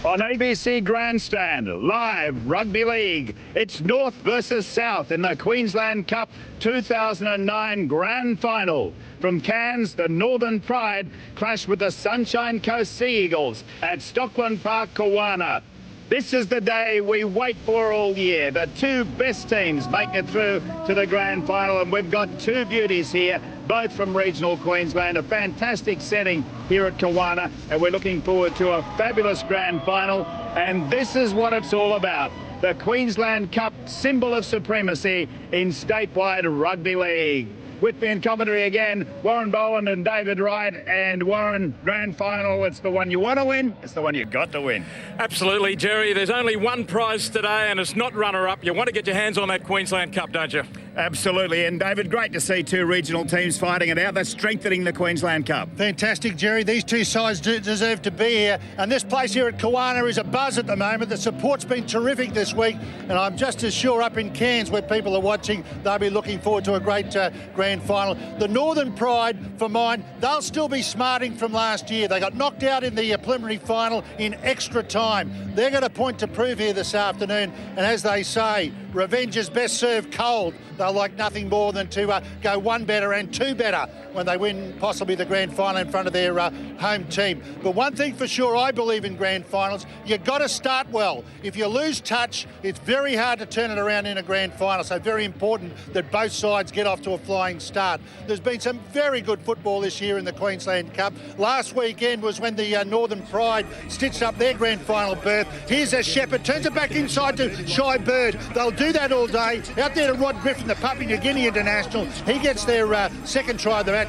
On ABC Grandstand, live rugby league. It's North versus South in the Queensland Cup 2009 Grand Final. From Cairns, the Northern Pride clash with the Sunshine Coast Sea Eagles at Stockland Park, Kawana. This is the day we wait for all year. The two best teams make it through to the Grand Final, and we've got two beauties here, both from regional Queensland. A fantastic setting here at Kawana, and we're looking forward to a fabulous Grand Final. And this is what it's all about. The Queensland Cup, symbol of supremacy in statewide rugby league. With me in commentary again, Warren Boland and David Wright. And Warren, Grand Final, it's the one you want to win, it's the one you got to win. Absolutely, Jerry. There's only one prize today, and it's not runner-up. You want to get your hands on that Queensland Cup, don't you? Absolutely. And David, great to see two regional teams fighting it out. That's strengthening the Queensland Cup. Fantastic, Jerry. These two sides deserve to be here. And this place here at Kawana is a buzz at the moment. The support's been terrific this week. And I'm just as sure up in Cairns, where people are watching, they'll be looking forward to a great Grand Final. The Northern Pride, for mine, they'll still be smarting from last year. They got knocked out in the preliminary final in extra time. They're got a point to prove here this afternoon. And as they say, revenge is best served cold. They'll like nothing more than to go one better and two better when they win possibly the Grand Final in front of their home team. But one thing for sure, I believe in Grand Finals, you've got to start well. If you lose touch, it's very hard to turn it around in a Grand Final. So very important that both sides get off to a flying start. There's been some very good football this year in the Queensland Cup. Last weekend was when the Northern Pride stitched up their Grand Final berth. Here's a Shepherd, turns it back inside to Shy Bird. They'll do that all day. Out there to Rod Griffin, the Papua New Guinea international. He gets their second try of the match.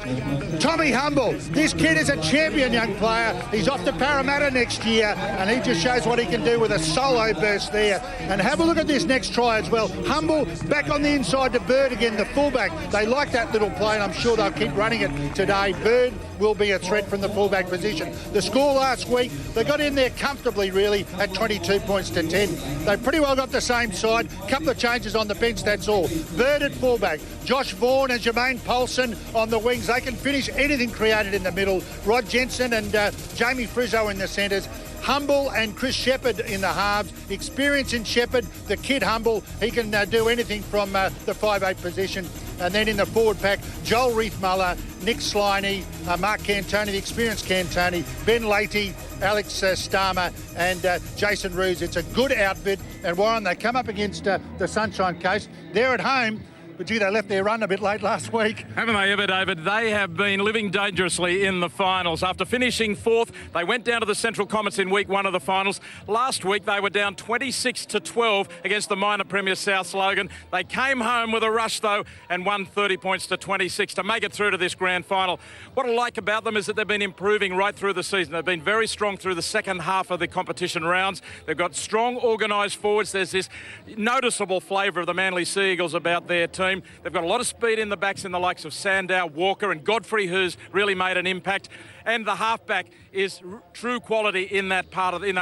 Tommy Humble, this kid is a champion young player. He's off to Parramatta next year, and he just shows what he can do with a solo burst there. And have a look at this next try as well. Humble back on the inside to Bird again, the fullback. They like that little play, and I'm sure they'll keep running it today. Bird will be a threat from the fullback position. The score last week, they got in there comfortably, really, at 22 points to 10. They pretty well got the same side. Couple of changes on the bench, that's all. Bird at fullback, Josh Vaughan and Jermaine Paulson on the wings. They can finish anything created in the middle. Rod Jensen and Jamie Frizzo in the centres. Humble and Chris Shepherd in the halves. Experience in Shepherd, the kid Humble, he can do anything from the 5'8 position. And then in the forward pack, Joel Reithmuller, Nick Sliney, Mark Cantoni, the experienced Cantoni, Ben Leahy, Alex Starmer and Jason Roos. It's a good outfit. And Warren, they come up against the Sunshine Coast. They're at home. But gee, they left their run a bit late last week. Haven't they ever, David? They have been living dangerously in the finals. After finishing fourth, they went down to the Central Comets in week one of the finals. Last week, they were down 26-12 against the minor Premier South Logan. They came home with a rush, though, and won 30 points to 26 to make it through to this Grand Final. What I like about them is that they've been improving right through the season. They've been very strong through the second half of the competition rounds. They've got strong, organised forwards. There's this noticeable flavour of the Manly Sea Eagles about their team. They've got a lot of speed in the backs in the likes of Sandow, Walker and Godfrey, who's really made an impact. And the halfback is true quality in that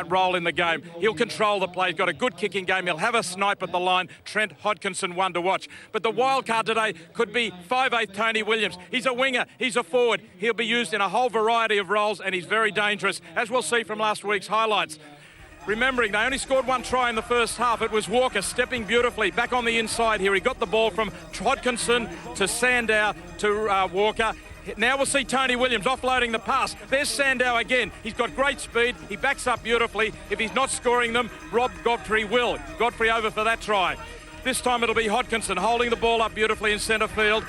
role in the game. He'll control the play. He's got a good kicking game. He'll have a snipe at the line. Trent Hodkinson, one to watch. But the wild card today could be 5'8 Tony Williams. He's a winger. He's a forward. He'll be used in a whole variety of roles, and he's very dangerous, as we'll see from last week's highlights. Remembering they only scored one try in the first half. It was Walker stepping beautifully back on the inside here. He got the ball from Hodkinson to Sandow to Walker. Now we'll see Tony Williams offloading the pass. There's Sandow again. He's got great speed. He backs up beautifully. If he's not scoring them, Rob Godfrey will. Godfrey over for that try. This time it'll be Hodkinson holding the ball up beautifully in centre field.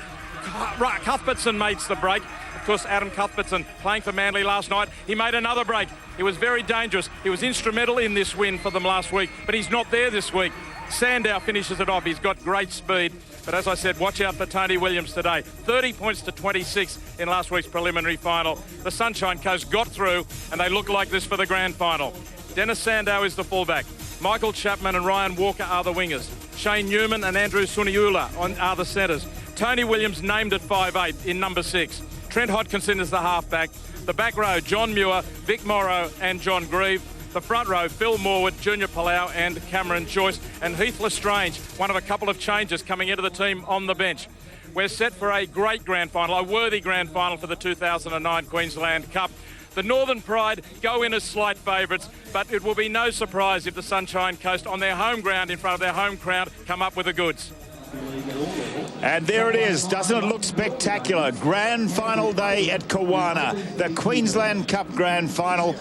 Cuthbertson makes the break. Of course, Adam Cuthbertson playing for Manly last night. He made another break. He was very dangerous. He was instrumental in this win for them last week, but he's not there this week. Sandow finishes it off. He's got great speed. But as I said, watch out for Tony Williams today. 30 points to 26 in last week's preliminary final. The Sunshine Coast got through, and they look like this for the Grand Final. Dennis Sandow is the fullback. Michael Chapman and Ryan Walker are the wingers. Shane Newman and Andrew Suniula are the centres. Tony Williams named at 5'8 in number 6. Trent Hodkinson is the halfback. The back row, John Muir, Vic Morrow and John Grieve. The front row, Phil Morwood, Junior Palau and Cameron Joyce. And Heath Lestrange, one of a couple of changes coming into the team on the bench. We're set for a great Grand Final, a worthy Grand Final for the 2009 Queensland Cup. The Northern Pride go in as slight favourites, but it will be no surprise if the Sunshine Coast, on their home ground, in front of their home crowd, come up with the goods. And there it is. Doesn't it look spectacular? Grand final day at Kawana, the Queensland Cup Grand Final.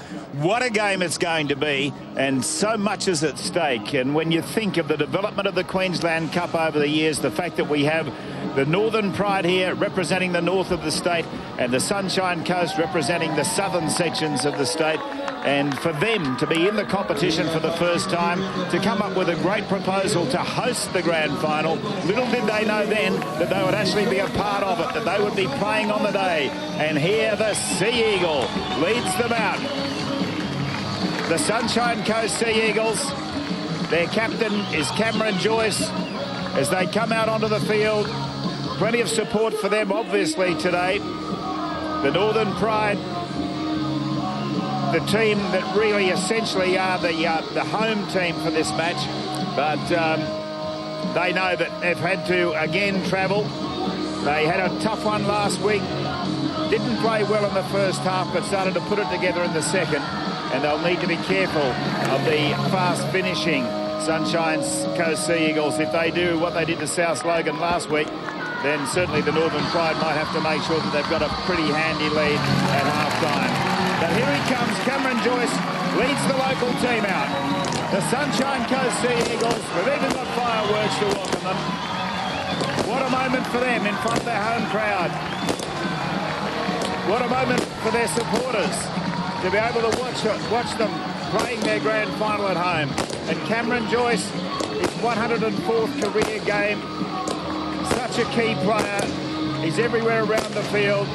What a game it's going to be, and so much is at stake. And when you think of the development of the Queensland Cup over the years, the fact that we have the Northern Pride here representing the north of the state and the Sunshine Coast representing the southern sections of the state, and for them to be in the competition for the first time, to come up with a great proposal to host the grand final. Little did they know then that they would actually be a part of it, that they would be playing on the day. And here the Sea Eagle leads them out. The Sunshine Coast Sea Eagles, their captain is Cameron Joyce. As they come out onto the field, plenty of support for them obviously today. The Northern Pride, the team that really essentially are the home team for this match, but they know that they've had to again travel. They had a tough one last week, didn't play well in the first half, but started to put it together in the second, and they'll need to be careful of the fast finishing Sunshine Coast Sea Eagles. If they do what they did to South Logan last week, then certainly the Northern Pride might have to make sure that they've got a pretty handy lead at half-time. But here he comes. Cameron Joyce leads the local team out. The Sunshine Coast Sea Eagles, we've even got fireworks to welcome them. What a moment for them in front of their home crowd. What a moment for their supporters to be able to watch them playing their grand final at home. And Cameron Joyce, his 104th career game, such a key player. He's everywhere around the field.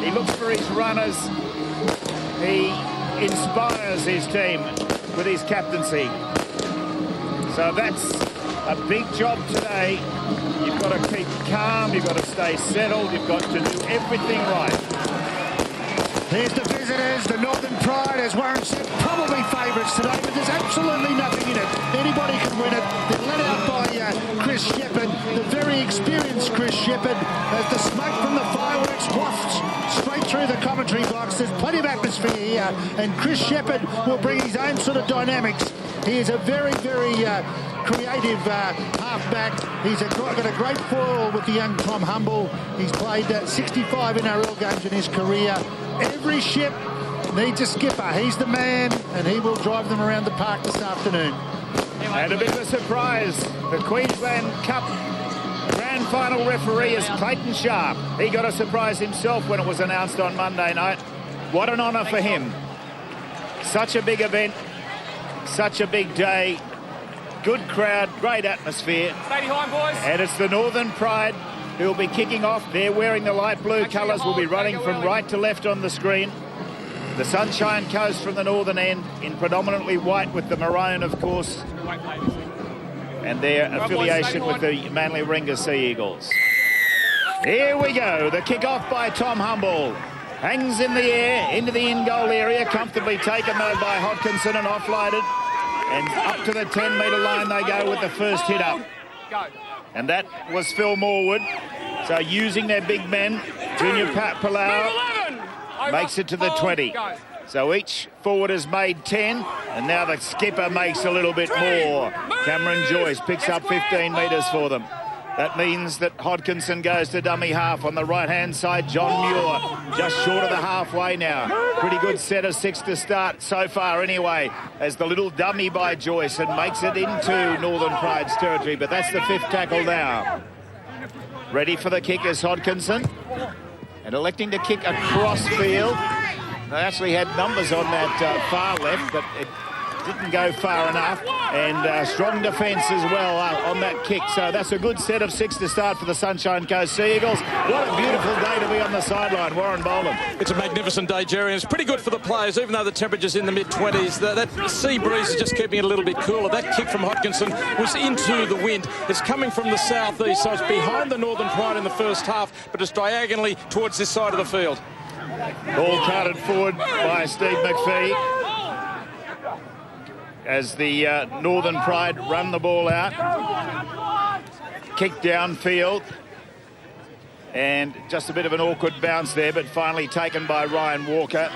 He looks for his runners. He inspires his team with his captaincy. So that's a big job today. You've got to keep calm, you've got to stay settled, you've got to do everything right. Here's the visitors, the Northern Pride, as Warren said, probably favourites today, but there's absolutely nothing in it. Anybody can win it. They're led out by Chris Shepherd, the very experienced Chris Shepherd, as the smoke from the fireworks wafts straight through the commentary box. There's plenty of atmosphere here, and Chris Shepherd will bring his own sort of dynamics. He is a very, very creative halfback. He's got a great foil with the young Tom Humble. He's played 65 NRL games in his career. Every ship needs a skipper. He's the man, and he will drive them around the park this afternoon. And a bit of a surprise, the Queensland Cup Grand Final referee is Clayton Sharp. He got a surprise himself when it was announced on Monday night. What an honour for him. Such a big event, such a big day. Good crowd, great atmosphere. Stay behind, boys. And it's the Northern Pride who will be kicking off. They're wearing the light blue colours, will be running from right to left on the screen. The Sunshine Coast from the northern end in predominantly white with the maroon, of course, and their affiliation with the Manly Warringah Sea Eagles. Here we go, the kick-off by Tom Humble. Hangs in the air, into the in-goal area, comfortably taken though by Hodkinson and offloaded. And up to the 10-metre line they go with the first hit up. And that was Phil Morwood. So using their big men, Junior Pat Palau makes it to the 20. So each forward has made 10, and now the skipper makes a little bit more. Cameron Joyce picks up 15 metres for them. That means that Hodkinson goes to dummy half on the right-hand side. John Muir just short of the halfway now. Pretty good set of 6 to start so far anyway, as the little dummy by Joyce and makes it into Northern Pride's territory. But that's the 5th tackle now. Ready for the kick is Hodkinson, and electing to kick across field. They actually had numbers on that far left, but it didn't go far enough, and strong defence as well on that kick. So that's a good set of 6 to start for the Sunshine Coast Sea Eagles. What a beautiful day to be on the sideline, Warren Boland. It's a magnificent day, Jerry, and it's pretty good for the players, even though the temperature's in the mid-20s. That sea breeze is just keeping it a little bit cooler. That kick from Hodkinson was into the wind. It's coming from the southeast, so it's behind the Northern Pride in the first half, but it's diagonally towards this side of the field. Ball carted forward by Steve McPhee as the Northern Pride run the ball out. Kick downfield. And just a bit of an awkward bounce there, but finally taken by Ryan Walker.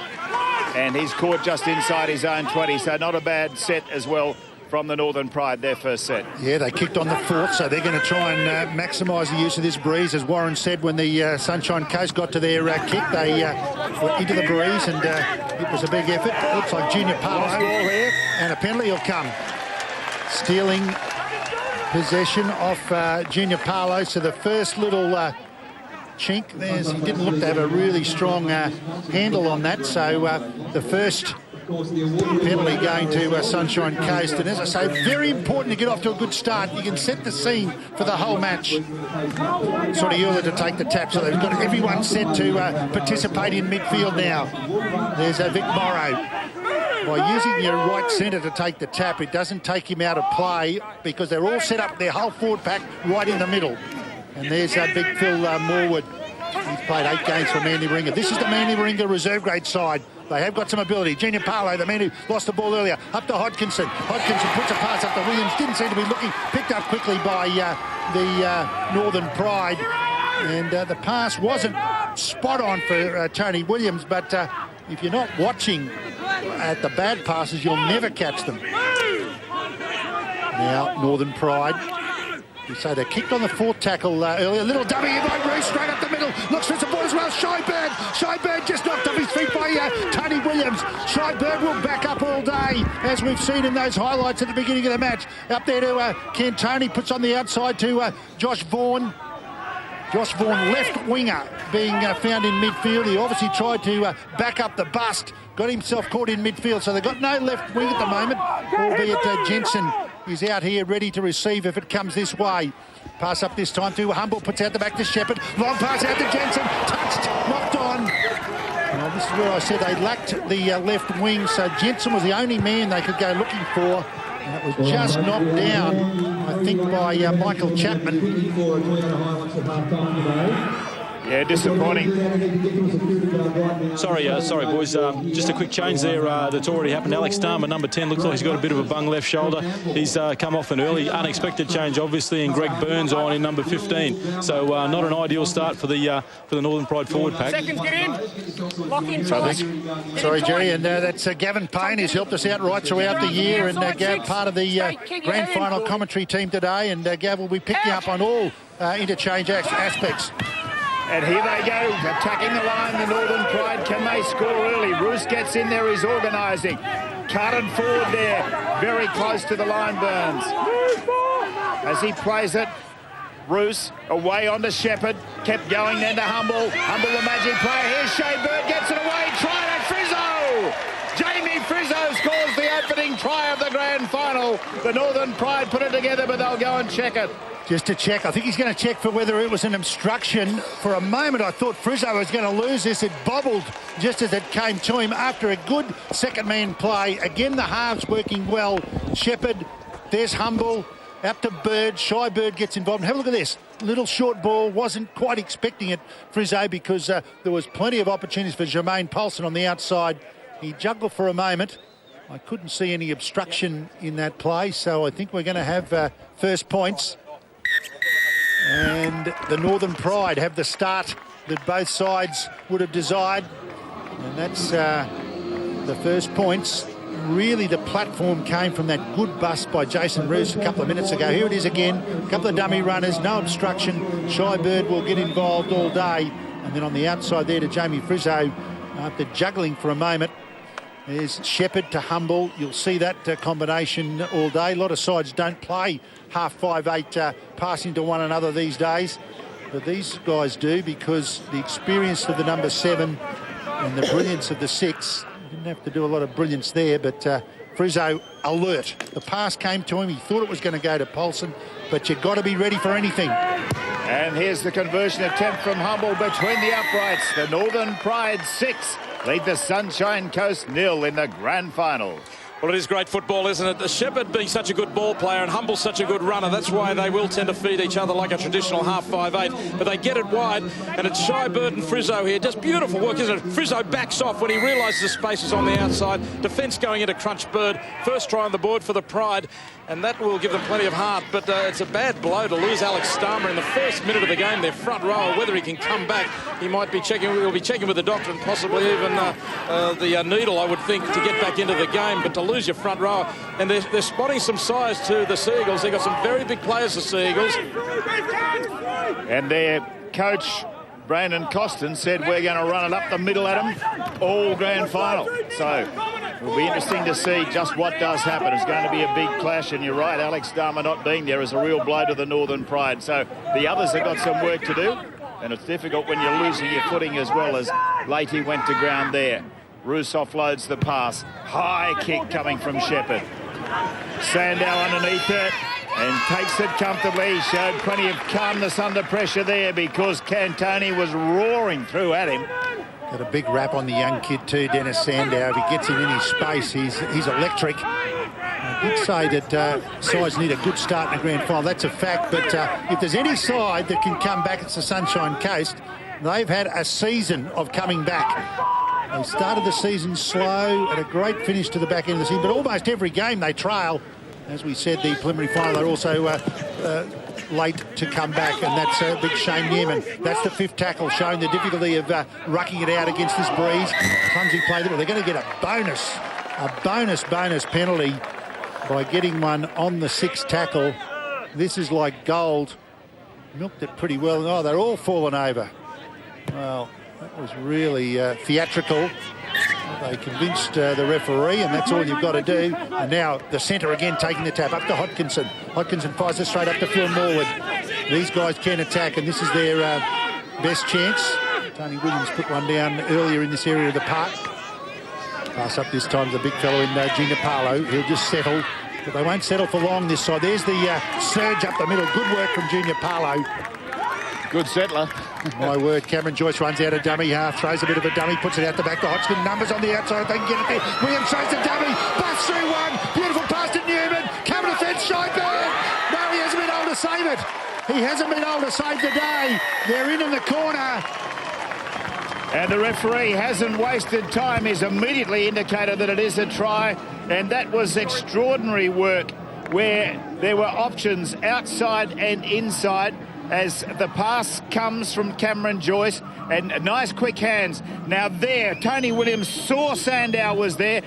And he's caught just inside his own 20, so not a bad set as well from the Northern Pride, their first set. Yeah, they kicked on the fourth, so they're going to try and maximise the use of this breeze. As Warren said, when the Sunshine Coast got to their kick, they went into the breeze, and it was a big effort. Looks like Junior Paulo, and a penalty will come. Stealing possession off Junior Paulo, so the first little chink there, he didn't look to have a really strong handle on that, so the first penalty going to Sunshine Coast. And as I say, very important to get off to a good start. You can set the scene for the whole match. Sort of early to take the tap, so they've got everyone set to participate in midfield now. There's Vic Morrow. By using your right centre to take the tap, it doesn't take him out of play because they're all set up, their whole forward pack right in the middle. And there's Big Phil Morwood. He's played 8 games for Manly Warringah. This is the Manly Warringah reserve grade side. They have got some ability. Junior Paulo, the man who lost the ball earlier, up to Hodkinson. Hodkinson puts a pass up to Williams. Didn't seem to be looking. Picked up quickly by the Northern Pride. And the pass wasn't spot on for Tony Williams, but if you're not watching at the bad passes, you'll never catch them. Now, Northern Pride. So they kicked on the fourth tackle earlier. Little dummy by Reece, straight up the middle. Looks for support as well. Shy Bird just knocked off his feet by Tony Williams. Shy Bird will back up all day, as we've seen in those highlights at the beginning of the match. Up there to Ken Tony, puts on the outside to Josh Vaughan. Josh Vaughan, left winger, being found in midfield. He obviously tried to back up the bust, got himself caught in midfield, so they've got no left wing at the moment, albeit Jensen is out here ready to receive if it comes this way. Pass up this time to Humble, puts out the back to Shepherd. Long pass out to Jensen, touched, knocked on. Well, this is where I said they lacked the left wing, so Jensen was the only man they could go looking for. And it was just knocked down, I think, by Michael Chapman. Yeah, disappointing. Sorry, boys. Just a quick change there that's already happened. Alex Starmer, number 10, looks like he's got a bit of a bung left shoulder. He's come off an early, unexpected change, obviously, and Greg Burns on in number 15. So not an ideal start for the Northern Pride forward pack. Seconds, get in. Lock in. Sorry, Jerry, and that's Gavin Payne. He's helped us out right throughout the year, and Gav, part of the grand final commentary team today, and Gav will be picking up on all interchange aspects. And here they go, attacking the line, the Northern Pride. Can they score early? Roos gets in there, he's organising. Carted forward there, very close to the line, Burns. As he plays it, Roos away onto Shepherd, kept going then to Humble. Humble, the magic player. Here's Shea Bird, gets it away, try at Frizzo! Jamie Frizzo scores the opening try of the grand final. The Northern Pride put it together, but they'll go and check it. Just to check. I think he's going to check for whether it was an obstruction. For a moment, I thought Frizzo was going to lose this. It bobbled just as it came to him after a good second-man play. Again, the halves working well. Shepherd, there's Humble, out to Bird. Shy Bird gets involved. Have a look at this. Little short ball. Wasn't quite expecting it, Frizzo, because there was plenty of opportunities for Jermaine Paulson on the outside. He juggled for a moment. I couldn't see any obstruction in that play, so I think we're going to have first points. And the Northern Pride have the start that both sides would have desired. And that's the first points. Really, the platform came from that good bust by Jason Roos a couple of minutes ago. Here it is again. A couple of dummy runners, no obstruction. Shy Bird will get involved all day. And then on the outside there to Jamie Frizzo, after juggling for a moment, there's Shepherd to Humble. You'll see that combination all day. A lot of sides don't play half 5'8", passing to one another these days. But these guys do, because the experience of the number 7 and the brilliance of the 6. Didn't have to do a lot of brilliance there, but Frizzo alert. The pass came to him. He thought it was going to go to Paulson, but you've got to be ready for anything. And here's the conversion attempt from Humble between the uprights. The Northern Pride 6 lead the Sunshine Coast 0 in the grand final. Well, it is great football, isn't it? Shepherd being such a good ball player and Humble's such a good runner, that's why they will tend to feed each other like a traditional half 5'8", but they get it wide, and it's Shy Bird and Frizzo here. Just beautiful work, isn't it? Frizzo backs off when he realises the space is on the outside. Defence going into Crunch Bird. First try on the board for the Pride, and that will give them plenty of heart, but it's a bad blow to lose Alex Starmer in the first minute of the game. Their front row, whether he can come back, he might be checking. We'll be checking with the doctor and possibly even the needle, I would think, to get back into the game. But to lose your front row, and they're spotting some size to the Seagulls. They've got some very big players, the Seagulls. And their coach, Brandon Costin, said we're going to run it up the middle at them all grand final. So it'll be interesting to see just what does happen. It's going to be a big clash, and you're right, Alex Starmer not being there is a real blow to the Northern Pride. So the others have got some work to do, and it's difficult when you're losing your footing as well as Leahy went to ground there. Roos offloads the pass. High kick coming from Shepherd. Sandow underneath it and takes it comfortably. Showed plenty of calmness under pressure there because Cantoni was roaring through at him. Got a big rap on the young kid too, Dennis Sandow. If he gets him in his space, he's electric. I did say that sides need a good start in the grand final. That's a fact, but if there's any side that can come back, it's the Sunshine Coast. They've had a season of coming back. They started the season slow, had a great finish to the back end of the season, but almost every game they trail. As we said, the preliminary final, they're also late to come back, and that's big Shane Newman. That's the fifth tackle, showing the difficulty of rucking it out against this breeze. Clumsy play there. They're going to get a bonus penalty by getting one on the sixth tackle. This is like gold. Milked it pretty well. Oh, they're all falling over. Well, that was really theatrical. They convinced the referee, and that's all you've got to do. And now the centre again taking the tap up to Hodkinson. Hodkinson fires it straight up to Phil Morwood. These guys can attack, and this is their best chance. Tony Williams put one down earlier in this area of the park. Pass up this time to the big fellow in Junior Paulo. He'll just settle, but they won't settle for long this side. There's the surge up the middle. Good work from Junior Paulo. Good settler. My word, Cameron Joyce runs out a dummy half, throws a bit of a dummy, puts it out the back to Hodgson. Numbers on the outside, they can get it there. Williams throws the dummy, busts through one. Beautiful pass to Newman. Cover defence, Shyburn. No, he hasn't been able to save it. He hasn't been able to save the day. They're in the corner. And the referee hasn't wasted time. He's immediately indicated that it is a try. And that was extraordinary work where there were options outside and inside as the pass comes from Cameron Joyce, and nice quick hands. Now there, Tony Williams saw Sandow was there,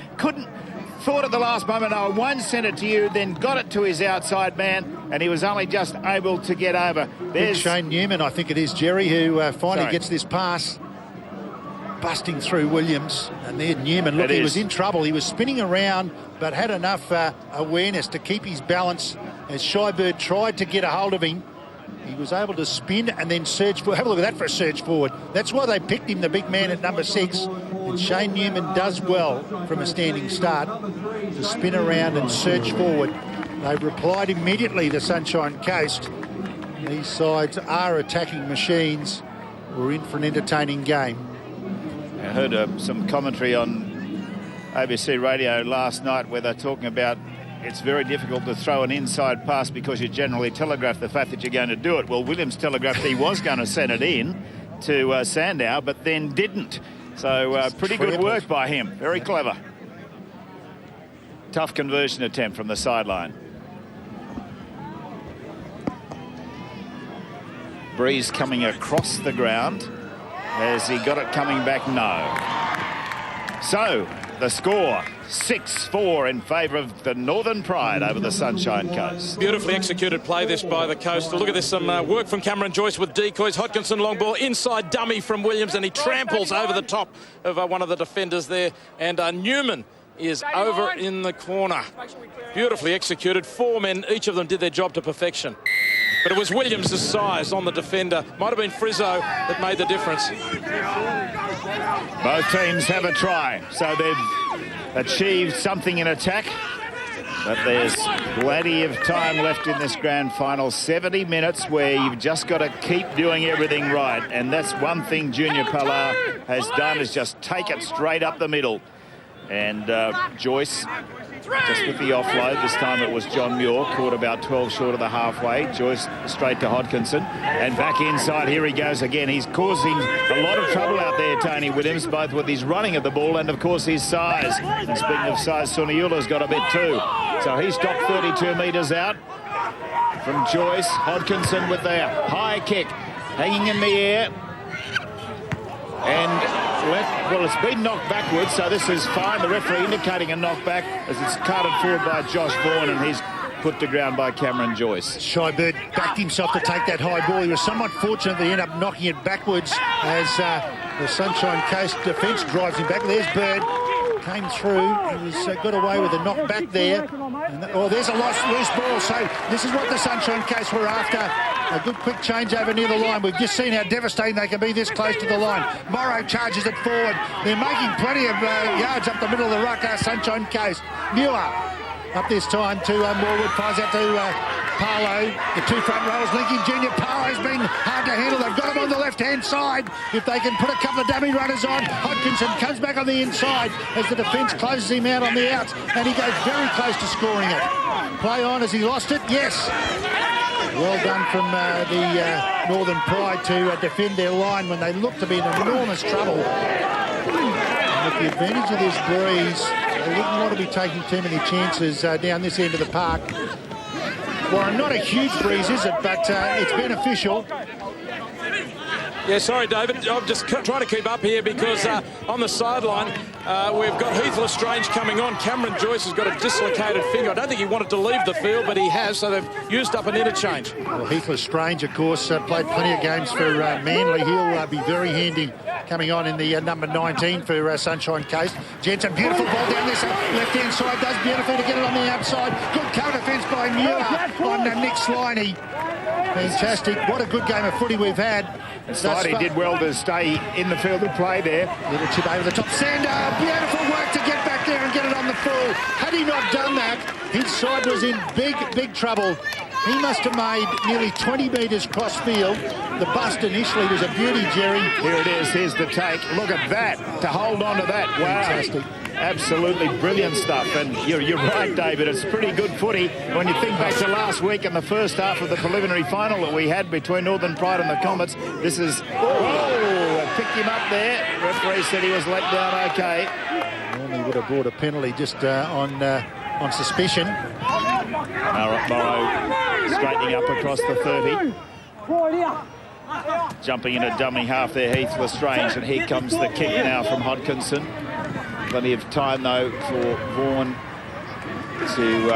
thought at the last moment, I won't send it to you, then got it to his outside man, and he was only just able to get over. There's Shane Newman, I think it is, Jerry, who finally gets this pass, busting through Williams. And there Newman, look, he was in trouble. He was spinning around, but had enough awareness to keep his balance as Shybird tried to get a hold of him. He was able to spin and then surge forward. Have a look at that for a surge forward. That's why they picked him, the big man at number 6. And Shane Newman does well from a standing start to spin around and surge forward. They've replied immediately, the Sunshine Coast. These sides are attacking machines. We're in for an entertaining game. I heard some commentary on ABC radio last night where they're talking about it's very difficult to throw an inside pass because you generally telegraph the fact that you're going to do it. Well, Williams telegraphed he was going to send it in to Sandow, but then didn't. So pretty good work by him. Very clever. Tough conversion attempt from the sideline. Breeze coming across the ground. Has he got it coming back? No. So the score, 6-4 in favour of the Northern Pride over the Sunshine Coast. Beautifully executed play this by the Coastal. Look at this, some work from Cameron Joyce with decoys. Hodkinson long ball, inside dummy from Williams, and he tramples over the top of one of the defenders there. And Newman is over in the corner. Beautifully executed. 4 men, each of them did their job to perfection. But it was Williams' size on the defender. Might have been Frizzo that made the difference. Both teams have a try, so they've achieved something in attack. But there's plenty of time left in this grand final. 70 minutes where you've just got to keep doing everything right. And that's one thing Junior Pallard has done, is just take it straight up the middle. And Joyce just with the offload. This time it was John Muir, caught about 12 short of the halfway. Joyce straight to Hodkinson. And back inside, here he goes again. He's causing a lot of trouble out there, Tony Williams, both with his running of the ball and, of course, his size. And speaking of size, Suniula's got a bit too. So he stopped 32 metres out from Joyce. Hodkinson with the high kick, hanging in the air. And well, it's been knocked backwards, so this is fine. The referee indicating a knockback as it's carted forward by Josh Vaughan, and he's put to ground by Cameron Joyce. Shy Bird backed himself to take that high ball. He was somewhat fortunate they end up knocking it backwards as the Sunshine Coast defence drives him back. There's Bird. Came through. He was got away with a knock back there. And there's a loose ball. So this is what the Sunshine Coast were after. A good quick change over near the line. We've just seen how devastating they can be this close to the line. Morrow charges it forward. They're making plenty of yards up the middle of the ruck, Sunshine Coast. Muir up this time to Morwood. Fires out to Parlow. The two front rows linking. Junior Parlow's been hard to handle. They've got him on the left-hand side. If they can put a couple of dummy runners on, Hodkinson comes back on the inside as the defence closes him out on the outs, and he goes very close to scoring it. Play on, as he lost it? Yes. Well done from the Northern Pride to defend their line when they look to be in enormous trouble. And with the advantage of this breeze, they wouldn't want to be taking too many chances down this end of the park. Warren, not a huge breeze, is it? But it's beneficial. Yeah, sorry, David. I'm just trying to keep up here because on the sideline, we've got Heath Lestrange coming on. Cameron Joyce has got a dislocated finger. I don't think he wanted to leave the field, but he has, so they've used up an interchange. Well, Heath Lestrange, of course, played plenty of games for Manly. He'll be very handy coming on in the number 19 for Sunshine Coast. Jensen, beautiful ball down this left-hand side, does beautifully to get it on the outside. Good cover defence by Muir on Nick Sliney. Fantastic. What a good game of footy we've had. Sliney did well to stay in the field of play there. Little chip over the top. Sander, beautiful work to get back there and get it on the full. Had he not done that, his side was in big trouble. He must have made nearly 20 metres cross field. The bust initially was a beauty, Jerry. Here it is. Here's the take. Look at that. To hold on to that. Wow. Fantastic. Absolutely brilliant stuff. And you're right, David. It's pretty good footy when you think back to last week in the first half of the preliminary final that we had between Northern Pride and the Comets. This is... Oh, picked him up there. Referee said he was let down okay. Normally would have brought a penalty just on suspicion. Morrow straightening up across the 30. Jumping in a dummy half there, Heath Lestrange, and here comes the kick now from Hodkinson. Plenty of time, though, for Vaughan to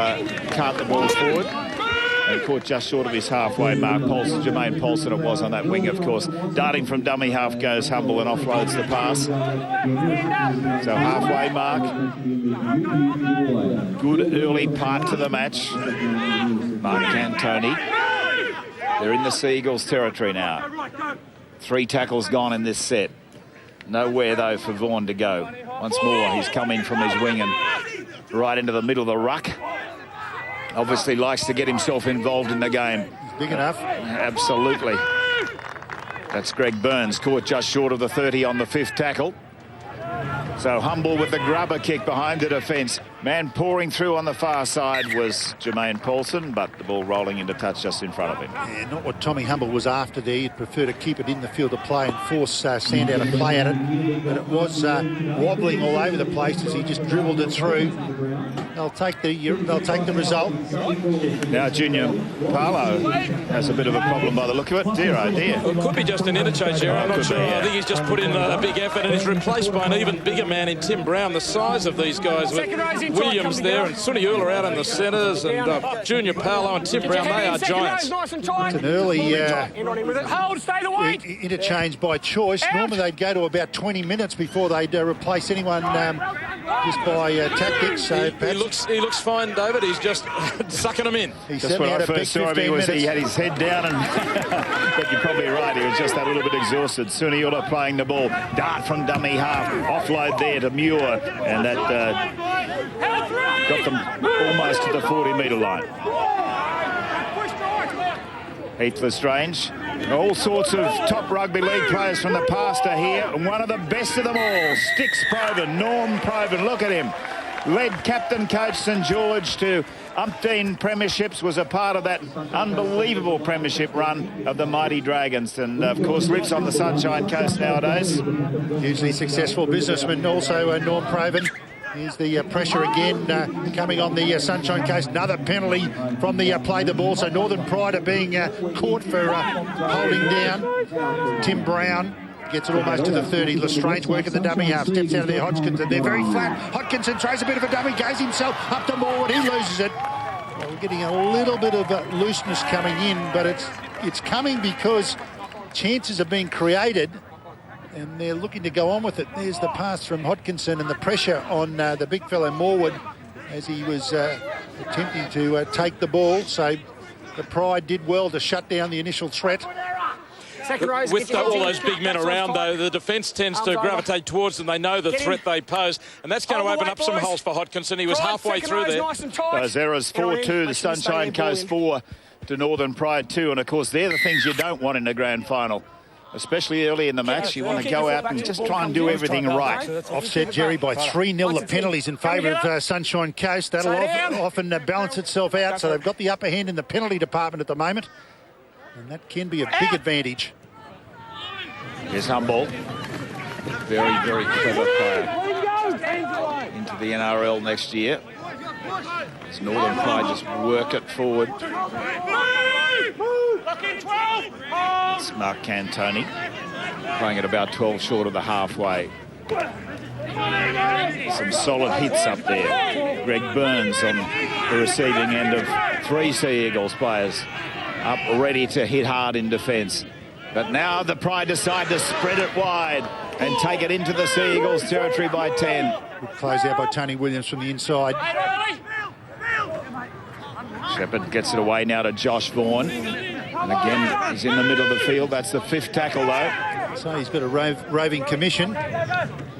cart the ball forward. And caught just short of his halfway mark. Jermaine Paulson it was on that wing, of course. Darting from dummy half goes Humble and offloads the pass. So halfway mark. Good early part to the match. Mark Cantoni. They're in the Seagulls territory now. 3 tackles gone in this set. Nowhere, though, for Vaughan to go. Once more, he's come in from his wing and right into the middle of the ruck. Obviously likes to get himself involved in the game. Big enough. Absolutely. That's Greg Burns, caught just short of the 30 on the 5th tackle. So Humble with the grubber kick behind the defence. Man pouring through on the far side was Jermaine Paulson, but the ball rolling into touch just in front of him. Yeah, not what Tommy Humble was after there. He'd prefer to keep it in the field of play and force Sandow to play at it. But it was wobbling all over the place as he just dribbled it through. They'll take the result. Now Junior Parlow has a bit of a problem by the look of it. Dear oh dear. Well, it could be just an interchange here. I'm not sure. I think he's just put in a big effort and he's replaced by an even bigger man in Tim Brown. The size of these guys with Williams there and Suniula out in the centres and Junior Parlow and Tim Brown, they are giants. It's an early interchange by choice. Normally they'd go to about 20 minutes before they'd replace anyone just by tactics. So he looks fine, David. He's just sucking them in. Just when I first saw him, he had his head down, and but you're probably right. He was just that little bit exhausted. Suniula playing the ball, dart from dummy half, offload there to Muir, and that got them almost to the 40-metre line. Heath Lestrange. All sorts of top rugby league players from the past are here, and one of the best of them all, Stix Provan, Norm Provan. Look at him. led captain coach St George to umpteen premierships, was a part of that unbelievable premiership run of the mighty Dragons, and of course lives on the Sunshine Coast nowadays. Hugely successful businessman also, Norm Provan. Here's the pressure again coming on the Sunshine Coast. Another penalty from the play the ball. So Northern Pride are being caught for holding down. Tim Brown gets it almost to the 30. Lestrange work at the dummy half. Steps out of there. Hodgkinson, they're very flat. Hodgkinson throws a bit of a dummy, goes himself up to Morwood. He loses it. Well, we're getting a little bit of looseness coming in, but it's coming because chances are being created, and they're looking to go on with it. There's the pass from Hodgkinson and the pressure on the big fellow Morwood as he was attempting to take the ball. So the Pride did well to shut down the initial threat. With all those big men around, though, the defence tends to gravitate towards them. They know the threat they pose, and that's going to open up some holes for Hodgkinson. He was halfway through there. Those errors 4-2, the Sunshine Coast 4 to Northern Pride 2, and of course they're the things you don't want in the grand final. Especially early in the match, you want to go out and just try and do everything right. Offset, Jerry, by 3-0. The penalties in favour of Sunshine Coast. That'll often balance itself out, so they've got the upper hand in the penalty department at the moment, and that can be a big advantage. Here's Humboldt. Very, very clever player. Into the NRL next year. As Northern Pride just work it forward. It's Mark Cantoni playing at about 12 short of the halfway. Some solid hits up there. Greg Burns on the receiving end of 3 Sea Eagles players up ready to hit hard in defence. But now the Pride decide to spread it wide and take it into the Sea Eagles territory by 10. Good close out by Tony Williams from the inside. Shepherd gets it away now to Josh Vaughan. And again, he's in the middle of the field. That's the 5th tackle, though. So he's got a roving commission.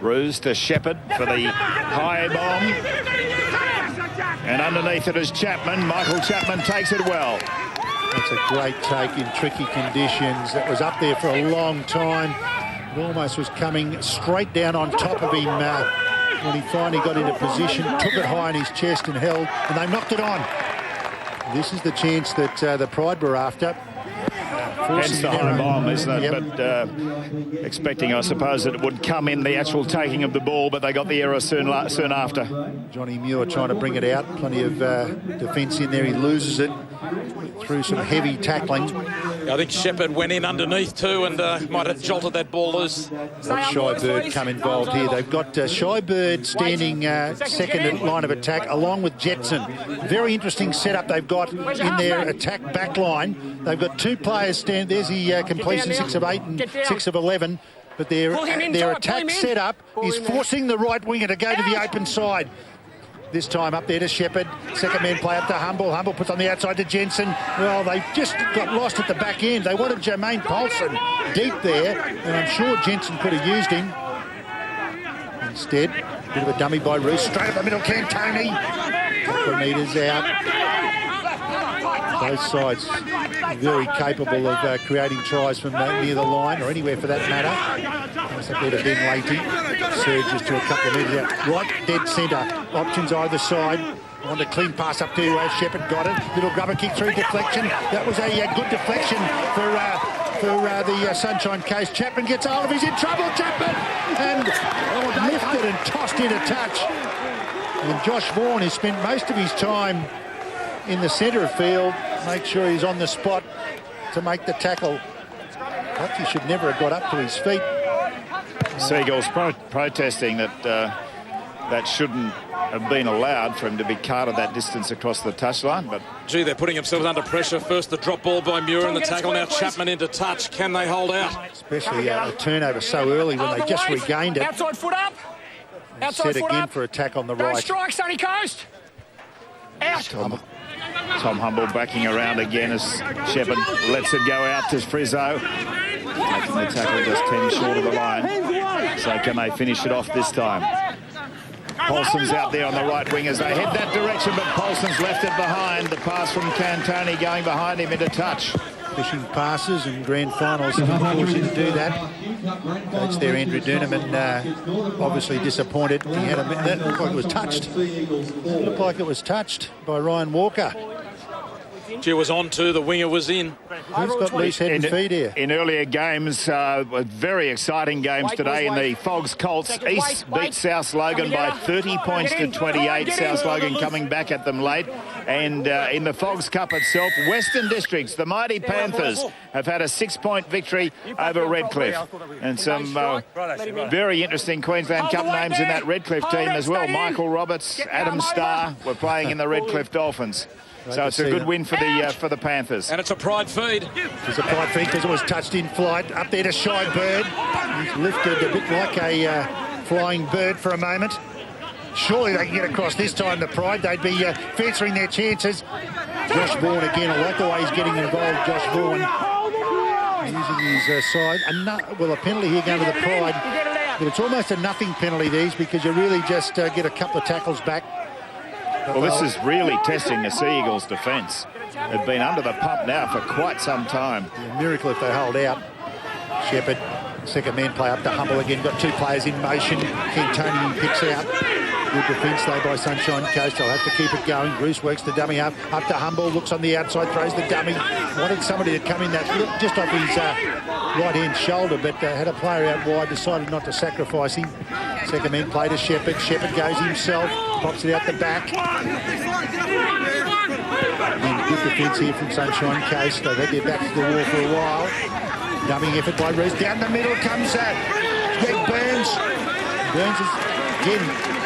Ruse to Shepherd for the high bomb. And underneath it is Chapman. Michael Chapman takes it well. That's a great take in tricky conditions. That was up there for a long time. It almost was coming straight down on top of him when he finally got into position, took it high in his chest and held, and they knocked it on. This is the chance that the Pride were after. Hence the high bomb, isn't it? Yep. But expecting, I suppose, that it would come in the actual taking of the ball, but they got the error soon after. Johnny Muir trying to bring it out. Plenty of defence in there. He loses it through some heavy tackling. I think Shepherd went in underneath too and might have jolted that ball loose. Got Shy Bird come involved here. They've got Shy Bird standing second line of attack along with Jetson. Very interesting setup they've got in their attack back line. They've got 2 players stand. There's the completion 6 of 8 and 6 of 11. But their attack setup is forcing the right winger to go to the open side. This time up there to Shepherd. Second man play up to Humble. Humble puts on the outside to Jensen. Well, they just got lost at the back end. They wanted Jermaine Paulson deep there, and I'm sure Jensen could have used him. Instead, a bit of a dummy by Roos. Straight up the middle, Cantoni. Couple of metres out. Both sides very capable of creating tries from near the line or anywhere for that matter. That's a bit of Ben Leahy. Surges to a couple of metres out. Right, dead centre. Options either side. On the clean pass up to Shepherd. Got it. Little grubber kick through deflection. That was a good deflection for the Sunshine Coast. Chapman gets hold of it. He's in trouble, Chapman. And lifted and tossed in a touch. And Josh Vaughan has spent most of his time in the centre of field. Make sure he's on the spot to make the tackle. Perhaps he should never have got up to his feet. Seagulls protesting that that shouldn't have been allowed for him to be carted that distance across the touchline. But gee, they're putting themselves under pressure. First the drop ball by Muir and the tackle. Now Chapman into touch. Can they hold out? Especially a turnover so early when they just regained it. Outside foot up. Outside foot again up. For attack on the right. Strike, Sunny Coast. Out. Tom Humble backing around again as Shepherd lets it go out to Frizzo. Taking the tackle just 10 short of the line. So can they finish it off this time? Paulson's out there on the right wing as they head that direction, but Paulson's left it behind. The pass from Cantoni going behind him into touch. Fishing passes and grand finals have forced him to do that. Coach there, Andrew Doonerman, obviously disappointed. He had that looked like it was touched. It looked like it was touched by Ryan Walker. She was on too, the winger was in. Who's got loose head and feet here? In earlier games, very exciting games today in the Fogs Colts. East beat South Logan by 30 points to 28. South Logan coming back at them late. And in the Fogs Cup itself, Western Districts, the mighty Panthers, have had a 6-point victory over Redcliffe. And some very interesting Queensland Cup names in that Redcliffe team as well. Michael Roberts, Adam Starr were playing in the Redcliffe Dolphins. So it's a good win for the Panthers. And it's a pride feed. It's a pride feed because it was touched in flight. Up there to Shy Bird. He's lifted a bit like a flying bird for a moment. Surely they can get across this time, the pride. They'd be fancying their chances. Josh Vaughan again. I like the way he's getting involved, Josh Vaughan. Using his side. Well, a penalty here going to the pride. But it's almost a nothing penalty, these, because you really just get a couple of tackles back. Well, this is really testing the Sea Eagles' defence. They've been under the pump now for quite some time. Yeah, miracle if they hold out. Shepherd, second man play up to Humble again. Got two players in motion. Cantonian picks out. Good defence though by Sunshine Coast. They'll have to keep it going. Bruce works the dummy up to Humble. Looks on the outside, throws the dummy. Wanted somebody to come in that just off his right-hand shoulder, but had a player out wide. Decided not to sacrifice him. Second man play to Shepherd. Shepherd goes himself. Pops it out the back. And good defence here from Sunshine Coast. They've had their backs to the wall for a while. Dummy effort by Reese. Down the middle comes Greg Burns. Burns is, again,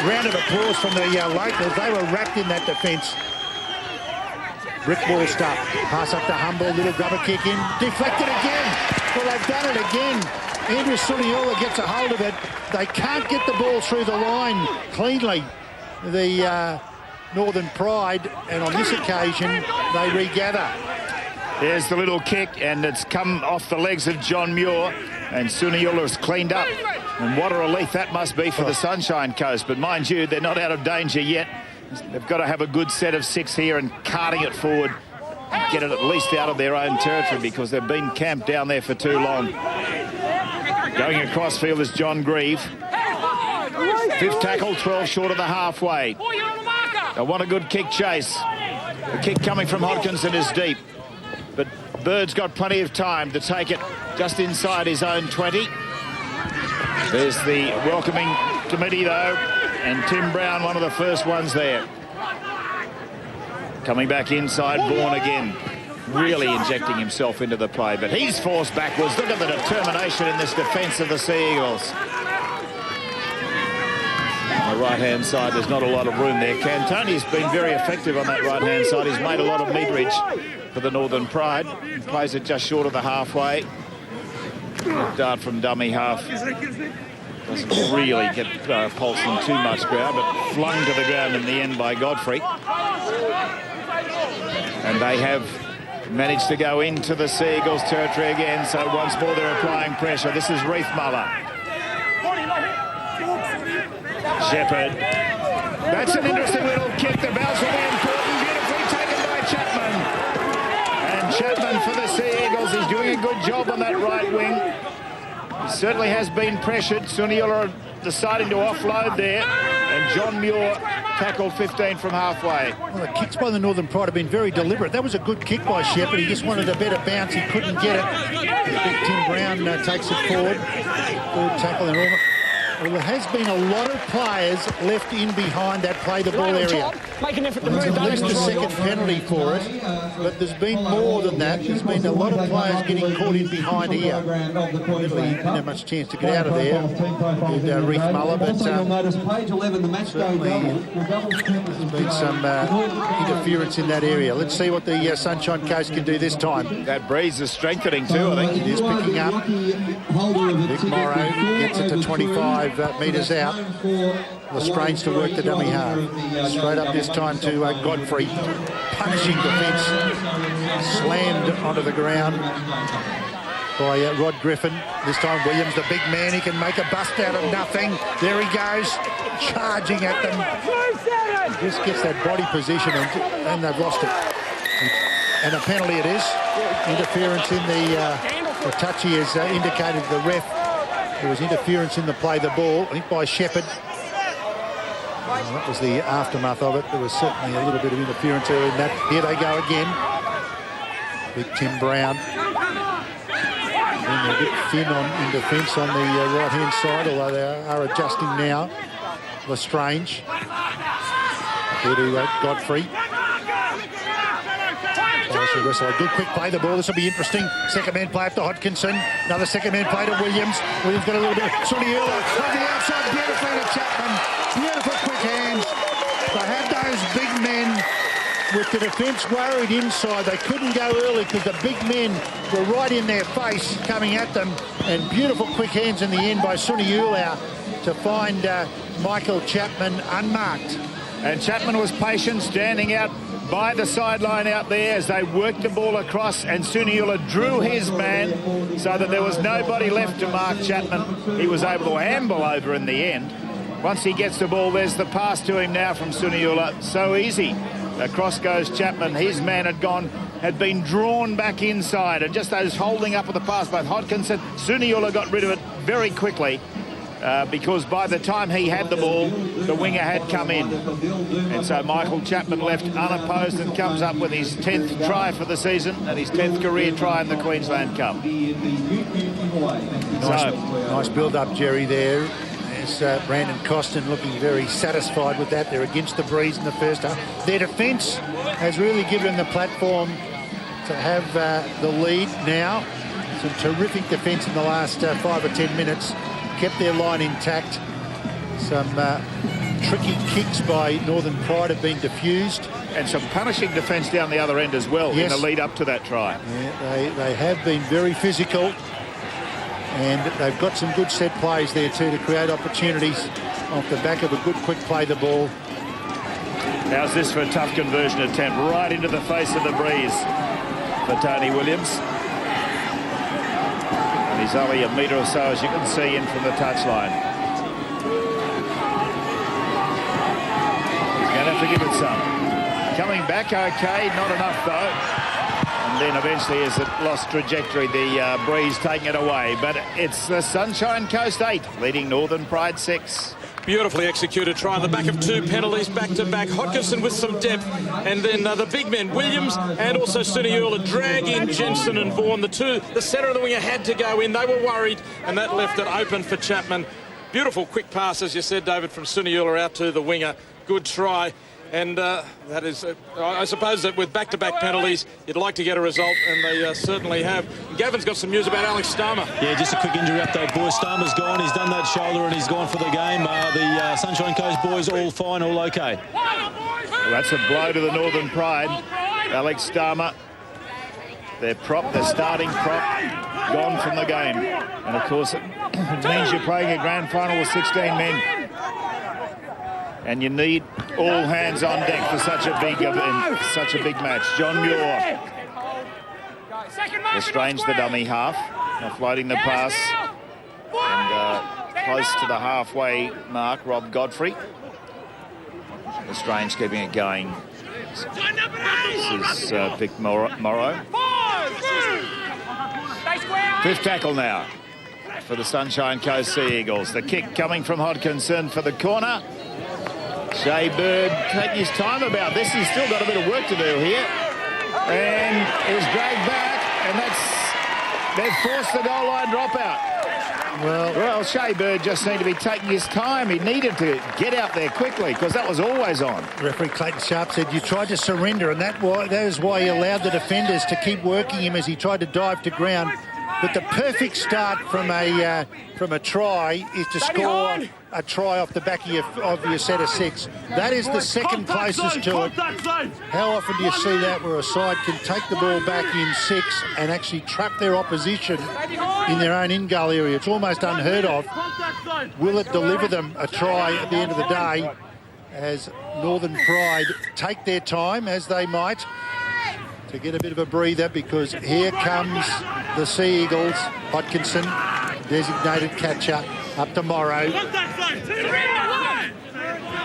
round of applause from the locals. They were wrapped in that defence. Brick wall stuff. Pass up to Humble. Little grubber kick in. Deflected again. Well, they've done it again. Andrew Suniola gets a hold of it. They can't get the ball through the line cleanly. The Northern Pride, and on this occasion they regather. There's the little kick, and it's come off the legs of John Muir, and Suniola's cleaned up. And what a relief that must be for the Sunshine Coast. But mind you, they're not out of danger yet. They've got to have a good set of 6 here and carting it forward, get it at least out of their own territory, because they've been camped down there for too long. Going across field is John Grieve. 5th tackle, 12 short of the halfway. They want a good kick chase. The kick coming from Hodkinson is deep, but Bird's got plenty of time to take it just inside his own 20. There's the welcoming committee though, and Tim Brown, one of the first ones there. Coming back inside, Vaughan again, really injecting himself into the play, but he's forced backwards. Look at the determination in this defence of the Sea Eagles. On the right-hand side, there's not a lot of room there. Cantoni's been very effective on that right-hand side. He's made a lot of meterage for the Northern Pride. He plays it just short of the halfway. Dart from dummy half. Doesn't really get Paulson too much ground, but flung to the ground in the end by Godfrey. And they have managed to go into the Sea Eagles territory again, so once more they're applying pressure. This is Reithmuller. Shepherd. That's an interesting little kick. The bells will be important. Beautifully taken by Chapman. And Chapman for the Sea Eagles is doing a good job on that right wing. He certainly has been pressured. Suniola deciding to offload there. And John Muir tackled 15 from halfway. Well, the kicks by the Northern Pride have been very deliberate. That was a good kick by Shepherd. He just wanted a better bounce. He couldn't get it. Tim Brown takes it forward. Good tackle and all. Well, there has been a lot of players left in behind that play the ball area. It's at least the second penalty for it, but there's been more than that. There's been a lot of players getting caught in behind here. Really didn't have much chance to get out of there. Reithmuller, but certainly there's been some interference in that area. Let's see what the Sunshine Coast can do this time. That breeze is strengthening too, I think. It is picking up. Vic Morrow gets it to 25 metres out. Lestrange to work the dummy half. Straight up this time to Godfrey. Punishing defence. Slammed onto the ground by Rod Griffin. This time Williams, the big man, he can make a bust out of nothing. There he goes, charging at them. He just gets that body position and they've lost it. And a penalty it is. Interference in the touchy has indicated to the ref there was interference in the play the ball, I think by Shepherd. And that was the aftermath of it. There was certainly a little bit of interference there in that. Here they go again. Big Tim Brown. And they're a bit thin in defence on the right-hand side, although they are adjusting now. Lestrange. Here to Godfrey. A good quick play the ball. This will be interesting. Second man play up to Hodkinson. Another second man play to Williams. Williams got a little bit. Suniula on the outside. Beautifully to Chapman. Beautiful quick hands. They had those big men with the defence worried inside. They couldn't go early because the big men were right in their face coming at them. And beautiful quick hands in the end by Suniula to find Michael Chapman unmarked. And Chapman was patient, standing out by the sideline out there as they worked the ball across, and Suniula drew his man so that there was nobody left to mark Chapman. He was able to amble over in the end. Once he gets the ball, there's the pass to him now from Suniula. So easy. Across goes Chapman. His man had been drawn back inside, and just those holding up of the pass, both Hodkinson, Suniula got rid of it very quickly. Because by the time he had the ball, the winger had come in. And so Michael Chapman left unopposed and comes up with his 10th try for the season and his 10th career try in the Queensland Cup. Nice build-up, Jerry, there. There's Brandon Costin looking very satisfied with that. They're against the breeze in the first half. Their defence has really given them the platform to have the lead now. Some terrific defence in the last 5 or 10 minutes. Kept their line intact. Some tricky kicks by Northern Pride have been diffused. And some punishing defence down the other end as well, yes, in the lead up to that try. Yeah, they have been very physical. And they've got some good set plays there too to create opportunities off the back of a good quick play the ball. How's this for a tough conversion attempt? Right into the face of the breeze for Tony Williams. He's only a metre or so, as you can see, in from the touchline. He's going to have to give it some. Coming back okay, not enough though. And then eventually, as it lost trajectory, the breeze taking it away. But it's the Sunshine Coast 8, leading Northern Pride 6. Beautifully executed try on the back of 2 penalties back-to-back. Hodkinson with some depth, and then the big men, Williams and also Suniula, drag in Jensen and Vaughan. The centre of the winger had to go in. They were worried, and that left it open for Chapman. Beautiful quick pass, as you said, David, from Suniula out to the winger. Good try. And that is, I suppose that with back-to-back penalties, you'd like to get a result, and they certainly have. Gavin's got some news about Alex Starmer. Yeah, just a quick injury update, boys. Starmer's gone. He's done that shoulder, and he's gone for the game. The Sunshine Coast boys all fine, all okay. Well, that's a blow to the Northern Pride. Alex Starmer, their prop, their starting prop, gone from the game. And, of course, it means you're playing a grand final with 16 men. And you need all hands on deck for such a big event, such a big match. John Muir. Lestrange, the dummy half, offloading the pass. And close to the halfway mark, Rob Godfrey. Lestrange keeping it going. This is Vic Morrow. 5th tackle now for the Sunshine Coast Sea Eagles. The kick coming from Hodkinson for the corner. Shea Bird taking his time about this. He's still got a bit of work to do here. And is dragged back, and they've forced the goal line dropout. Well, Shea Bird just seemed to be taking his time. He needed to get out there quickly because that was always on. Referee Clayton Sharp said you tried to surrender, and that is why he allowed the defenders to keep working him as he tried to dive to ground. But the perfect start from a try is to score a try off the back of your set of 6. That is the second closest to it. How often do you see that where a side can take the ball back in 6 and actually trap their opposition in their own in-goal area? It's almost unheard of. Will it deliver them a try at the end of the day as Northern Pride take their time, as they might, to get a bit of a breather, because here comes the Sea Eagles. Hodkinson, designated catcher, up to Morrow.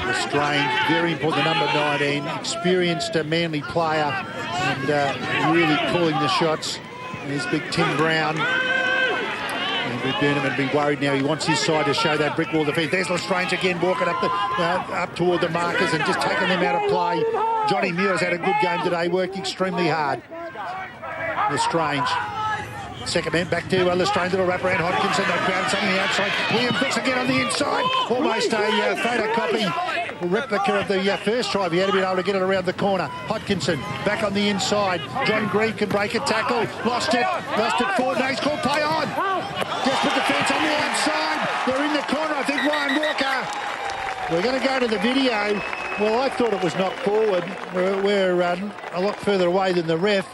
Lestrange, very important, number 19, experienced Manly player, and really calling the shots. There's big Tim Brown. Andrew Burnham would be worried now. He wants his side to show that brick wall defence. There's Lestrange again walking up toward the markers and just taking them out of play. Johnny Muir's had a good game today, worked extremely hard. Lestrange. Second man back to Lestrange, little wrap around Hodkinson. They found something on the outside. William Brooks again on the inside. Almost a photocopy replica of the first try. He had to be able to get it around the corner. Hodkinson back on the inside. John Grieve can break a tackle. Lost it forward. No, he's called play on. Just put the fence on the outside. They're in the corner. I think Ryan Walker. We're going to go to the video. Well, I thought it was knocked forward. We're a lot further away than the ref.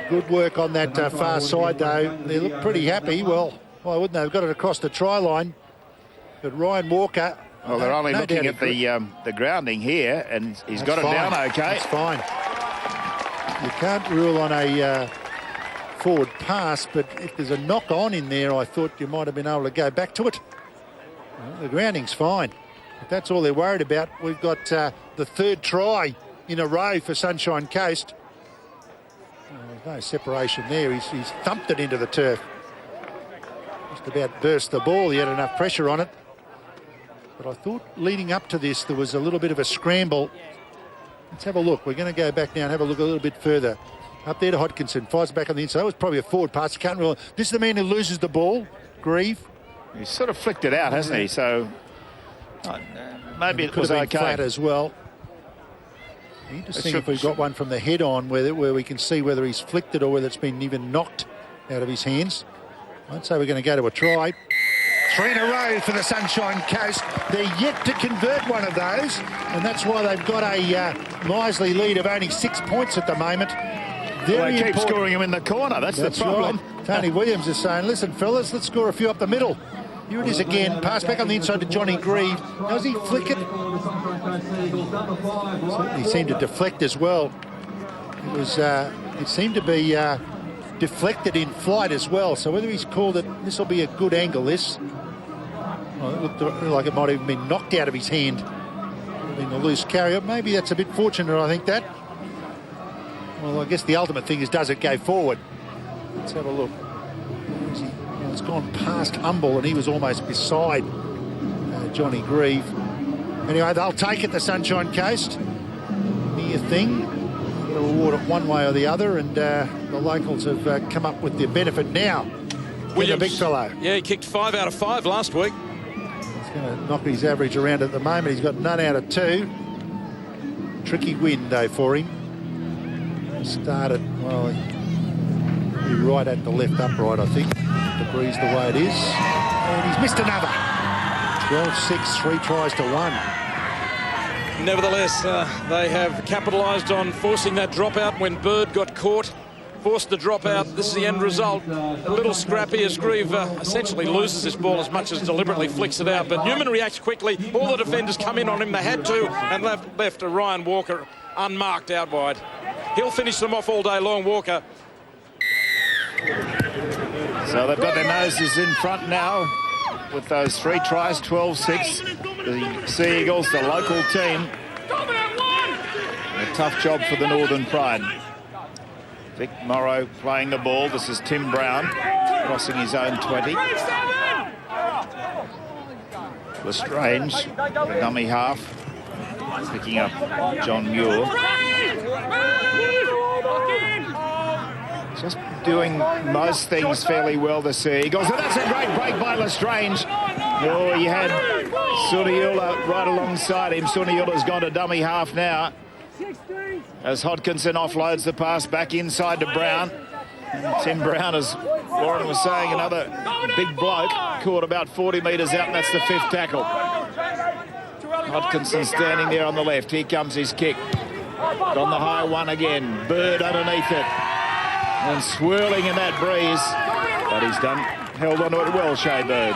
Good work on that far side, though. They look pretty happy. Well, why wouldn't they? They've got it across the try line. But Ryan Walker... Well, they're only looking at the grounding here, and he's got it down okay. That's fine. You can't rule on a forward pass, but if there's a knock-on in there, I thought you might have been able to go back to it. Well, the grounding's fine. If that's all they're worried about, we've got the third try in a row for Sunshine Coast. There's no separation there. He's thumped it into the turf. Just about burst the ball. He had enough pressure on it. But I thought leading up to this, there was a little bit of a scramble. Let's have a look. We're going to go back now and have a look a little bit further. Up there to Hodkinson. Fires back on the inside. That was probably a forward pass. You can't rule. This is the man who loses the ball. Grieve. He's sort of flicked it out, hasn't he? So maybe it was okay. Flat as well. Interesting if we've got one from the head on where we can see whether he's flicked it or whether it's been even knocked out of his hands. I'd say we're going to go to a try. 3 in a row for the Sunshine Coast. They're yet to convert one of those, and that's why they've got a miserly lead of only 6 points at the moment. Well, they keep scoring him in the corner. That's the problem. Right. Tony Williams is saying, listen, fellas, let's score a few up the middle. Here it is again. Pass back on the inside to Johnny Grieve. Does he flick it? Certainly seemed to deflect as well. It seemed to be deflected in flight as well. So whether he's called it, this will be a good angle, this. Well, it looked like it might have even been knocked out of his hand. Been a loose carry. Maybe that's a bit fortunate, I think, that. Well, I guess the ultimate thing is, does it go forward? Let's have a look. It's gone past Humble, and he was almost beside Johnny Grieve. Anyway, they'll take it, the Sunshine Coast. Near thing. They'll reward it one way or the other, and the locals have come up with the benefit now. Williams, the big fellow. Yeah, he kicked 5 out of 5 last week. He's going to knock his average around at the moment. He's got none out of 2. Tricky win, though, for him. Started, well, he right at the left upright, I think. The breeze the way it is. And he's missed another. 12-6, 3 tries to 1. Nevertheless, they have capitalised on forcing that dropout when Bird got caught. Forced the dropout. This is the end result. A little scrappy as Grieve essentially loses this ball as much as deliberately flicks it out. But Newman reacts quickly. All the defenders come in on him. They had to, and left a Ryan Walker unmarked out wide. He'll finish them off all day long, Walker. So they've got their noses in front now with those 3 tries, 12-6. The Sea Eagles, the local team. A tough job for the Northern Pride. Vic Morrow playing the ball. This is Tim Brown crossing his own 20. Lestrange, dummy half, picking up John Muir. Just doing most things fairly well, the Sea Eagles. And that's a great break by Lestrange. Oh, you had Suniula right alongside him. Suniula's gone to dummy half now, as Hodkinson offloads the pass back inside to Brown. And Tim Brown, as Warren was saying, another big bloke, caught about 40 metres out, and that's the 5th tackle. Hodkinson standing there on the left. Here comes his kick. On the high one again. Bird underneath it. And swirling in that breeze. But he's held onto it well, Shea Bird.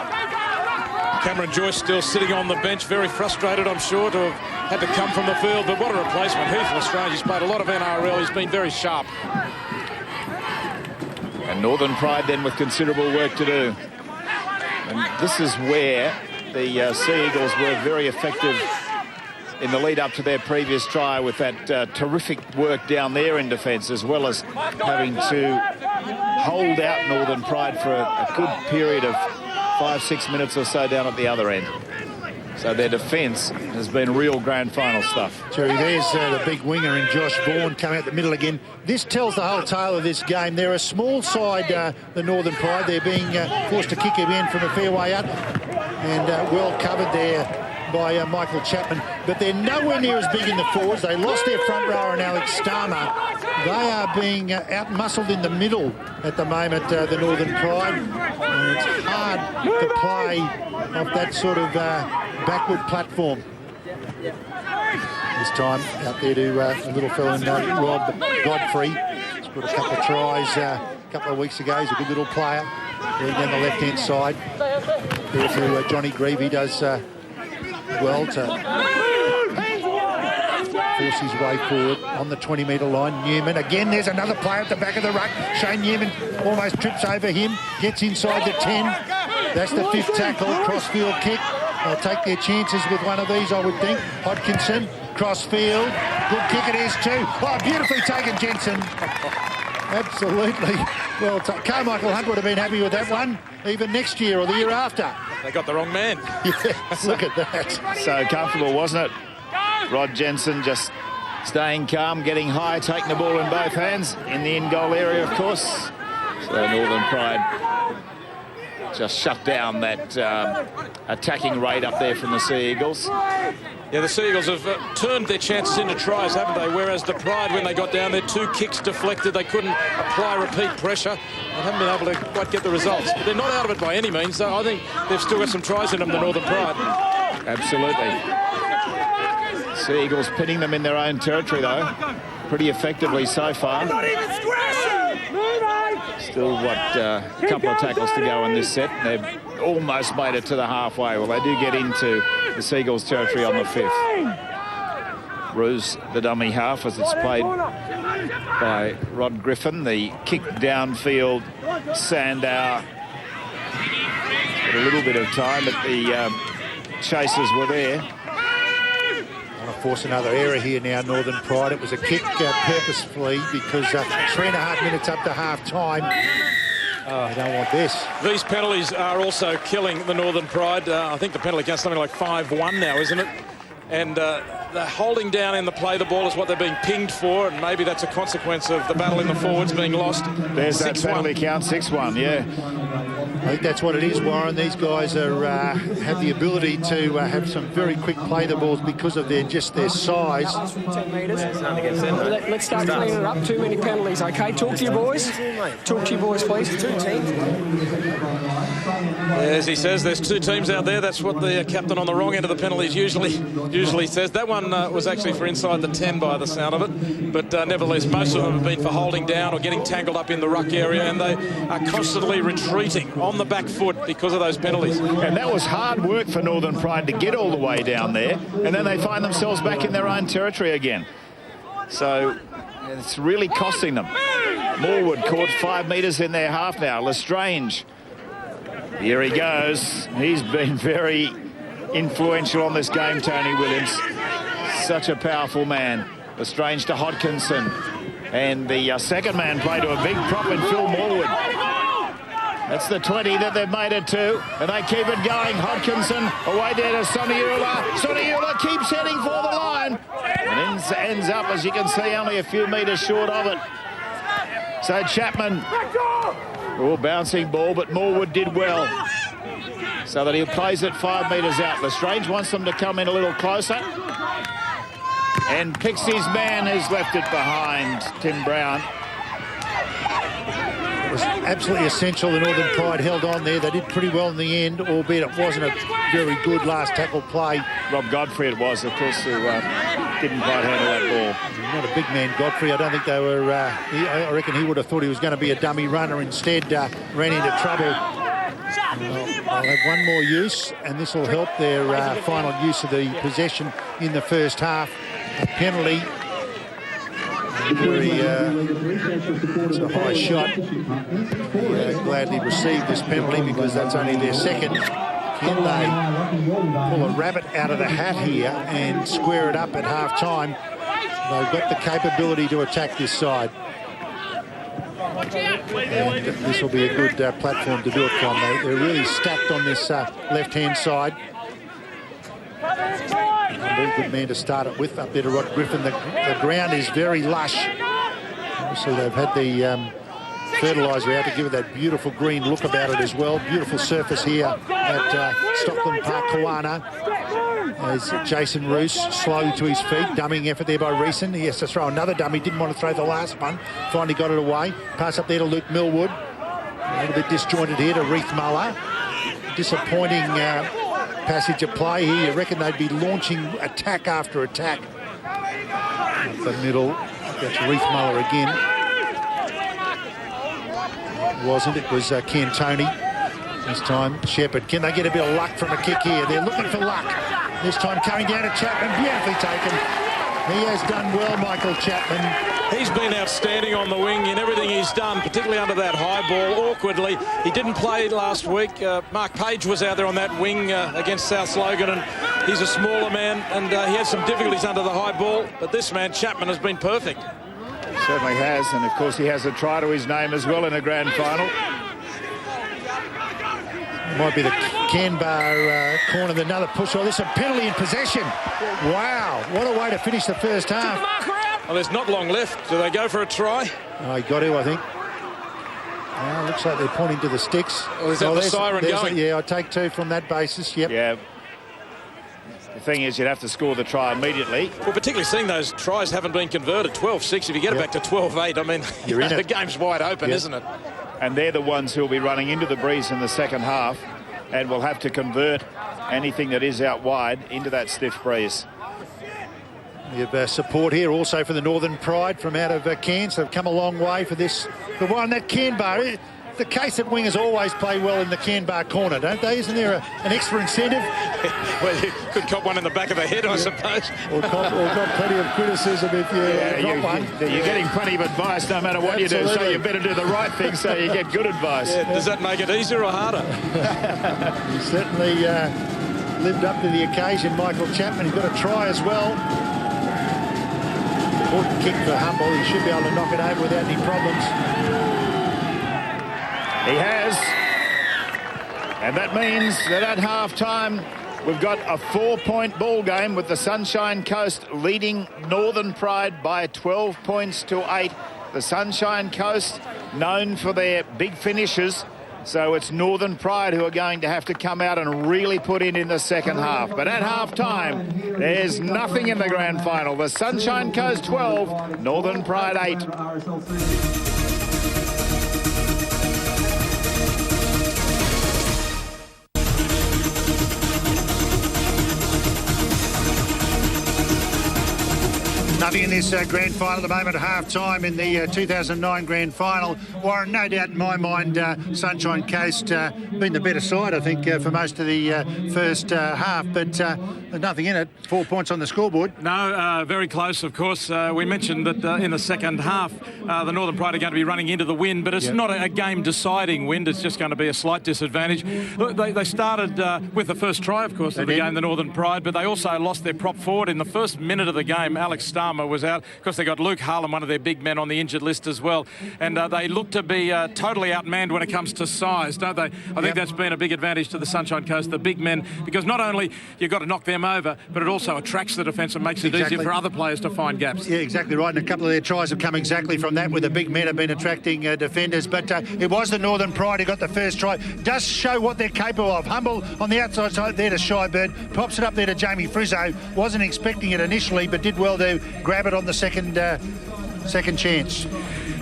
Cameron Joyce still sitting on the bench, very frustrated, I'm sure, to have had to come from the field. But what a replacement. Heath Lestrange, he's played a lot of NRL. He's been very sharp. And Northern Pride then with considerable work to do. And this is where the Sea Eagles were very effective in the lead up to their previous try with that terrific work down there in defence, as well as having to hold out Northern Pride for a good period of 5-6 minutes or so down at the other end. So their defence has been real grand final stuff. Jerry, there's the big winger in Josh Vaughan coming out the middle again. This tells the whole tale of this game. They're a small side, the Northern Pride. They're being forced to kick it in from a fair way up, and well covered there by Michael Chapman. But they're nowhere near as big in the forwards. They lost their front rower and Alex Starmer. They are being out-muscled in the middle at the moment, the Northern Pride. And it's hard to play off that sort of backward platform. This time out there to a little fellow named Rob Godfrey. He's got a couple of tries a couple of weeks ago. He's a good little player. Going down the left-hand side. There to Johnny Grieve. He does well to force his way forward on the 20-metre line. Newman, again, there's another player at the back of the ruck. Shane Newman almost trips over him, gets inside the 10. That's the 5th tackle, crossfield kick. They'll take their chances with one of these, I would think. Hodkinson, crossfield, good kick it is too. Oh, beautifully taken, Jensen. Absolutely. Well, Carmichael Hunt would have been happy with that one, even next year or the year after. They got the wrong man. Yeah, look at that. So comfortable, wasn't it? Rod Jensen just staying calm, getting high, taking the ball in both hands in the in-goal area, of course. So Northern Pride just shut down that attacking rate up there from the Sea Eagles. Yeah, the Sea Eagles have turned their chances into tries, haven't they? Whereas the Pride, when they got down there, 2 kicks deflected. They couldn't apply repeat pressure. They haven't been able to quite get the results. But they're not out of it by any means, so I think they've still got some tries in them, the Northern Pride. Absolutely. Sea Eagles pinning them in their own territory, though, pretty effectively so far. Still, a couple of tackles to go in this set. They've almost made it to the halfway. Well, they do get into the Seagulls territory on the 5th. Ruse, the dummy half, as it's played by Rod Griffin. The kick downfield, Sandow. Got a little bit of time, but the chasers were there. Want to force another error here now, Northern Pride. It was a kick purposefully because 3.5 minutes up to half-time. Oh, I don't want this. These penalties are also killing the Northern Pride. I think the penalty count's something like 5-1 now, isn't it? And the holding down in the play the ball is what they're being pinged for, and maybe that's a consequence of the battle in the forwards being lost. There's that penalty count, 6-1, yeah. I think that's what it is, Warren. These guys are have the ability to have some very quick play the balls because of their size. 10 metres. Let's start cleaning it up. Too many penalties, OK? Talk to your boys. Talk to your boys, please. 2 teams. As he says, there's 2 teams out there. That's what the captain on the wrong end of the penalties usually says. That one was actually for inside the 10 by the sound of it. But nevertheless, most of them have been for holding down or getting tangled up in the ruck area, and they are constantly retreating on the back foot because of those penalties. And that was hard work for Northern Pride to get all the way down there, and then they find themselves back in their own territory again. So it's really costing them. Morwood caught 5 metres in their half now. Lestrange, here he goes. He's been very influential on this game, Tony Williams. Such a powerful man. Lestrange to Hodkinson. And the second man played to a big prop in Phil Morwood. That's the 20 that they've made it to, and they keep it going. Hodkinson away there to Soniula. Soniula keeps heading for the line and ends up, as you can see, only a few metres short of it. So Chapman, bouncing ball, but Morwood did well. So that he plays it 5 metres out. Lestrange wants them to come in a little closer. And Pixie's man has left it behind, Tim Brown. It was absolutely essential the Northern Pride held on there. They did pretty well in the end, albeit it wasn't a very good last tackle play. Rob Godfrey it was, of course, who didn't quite handle that ball. Not a big man, Godfrey. I don't think they were... I reckon he would have thought he was going to be a dummy runner. Instead, ran into trouble. They'll have one more use, and this will help their final use of the possession in the first half. A penalty. It's a high shot. Gladly received this penalty because that's only their second. Can they pull a rabbit out of the hat here and square it up at half-time? They've got the capability to attack this side. And this will be a good platform to do it from. They're really stacked on this left-hand side. A very good man to start it with up there to Rod Griffin. The ground is very lush. Obviously, they've had the fertiliser out to give it that beautiful green look about it as well. Beautiful surface here at Stockland Park, Kawana. As Jason Roos slow to his feet, dummying effort there by Reeson. He has to throw another dummy, didn't want to throw the last one. Finally got it away. Pass up there to Luke Millwood. A little bit disjointed here to Reith Muller. Disappointing passage of play here. You reckon they'd be launching attack after attack. The middle, that's Reith Muller again. It wasn't, it was Cantoni. This time, Shepherd. Can they get a bit of luck from a kick here? They're looking for luck. This time coming down to Chapman, beautifully taken. He has done well, Michael Chapman. He's been outstanding on the wing in everything he's done, particularly under that high ball, awkwardly. He didn't play last week. Mark Page was out there on that wing against South Logan, and he's a smaller man, and he had some difficulties under the high ball. But this man, Chapman, has been perfect. Certainly has, and of course he has a try to his name as well in a grand final. It might be the Canberra corner, another push. Oh, there's a penalty in possession. Wow, what a way to finish the first half. Well, there's not long left. Do they go for a try? Oh, he got to, I think. Looks like they're pointing to the sticks. Well, is that the siren going? Yeah, I take two from that basis, yep. Yeah. The thing is, you'd have to score the try immediately. Well, particularly seeing those tries haven't been converted. 12-6, if you get it back to 12-8, I mean, the game's wide open, isn't it? And they're the ones who will be running into the breeze in the second half and will have to convert anything that is out wide into that stiff breeze. We have support here also for the Northern Pride from out of Cairns. They've come a long way for this. The one that Canberra, the case that wingers always play well in the Canberra corner, don't they? Isn't there an extra incentive? Well, you could cop one in the back of the head, I suppose. Or got plenty of criticism if you drop one. You're getting plenty of advice no matter what you do, so you better do the right thing so you get good advice. Yeah, does that make it easier or harder? He certainly lived up to the occasion, Michael Chapman. He got a try as well. Important kick for Humble. He should be able to knock it over without any problems. He has. And that means that at half-time, we've got a 4-point ball game with the Sunshine Coast leading Northern Pride by 12 points to 8. The Sunshine Coast known for their big finishes. So it's Northern Pride who are going to have to come out and really put in the second half. But at half-time, there's nothing in the grand final. The Sunshine Coast 12, Northern Pride 8. Nothing in this grand final at the moment at half-time in the 2009 grand final. Warren, no doubt in my mind, Sunshine Coast been the better side, I think, for most of the first half, but there's nothing in it. 4 points on the scoreboard. No, very close, of course. We mentioned that in the second half, the Northern Pride are going to be running into the wind, but it's not a game-deciding wind. It's just going to be a slight disadvantage. Look, they started with the first try, of course, of the game, the Northern Pride, but they also lost their prop forward in the first minute of the game. Alex Starmer was out. Of course, they got Luke Harlan, one of their big men, on the injured list as well. And they look to be totally outmanned when it comes to size, don't they? I think that's been a big advantage to the Sunshine Coast, the big men, because not only you've got to knock them over, but it also attracts the defence and makes it easier for other players to find gaps. Yeah, exactly right. And a couple of their tries have come exactly from that, where the big men have been attracting defenders. But it was the Northern Pride who got the first try. Does show what they're capable of. Humble on the outside side there to Shybird. Pops it up there to Jamie Frizzo. Wasn't expecting it initially, but did well to grab it on the second chance.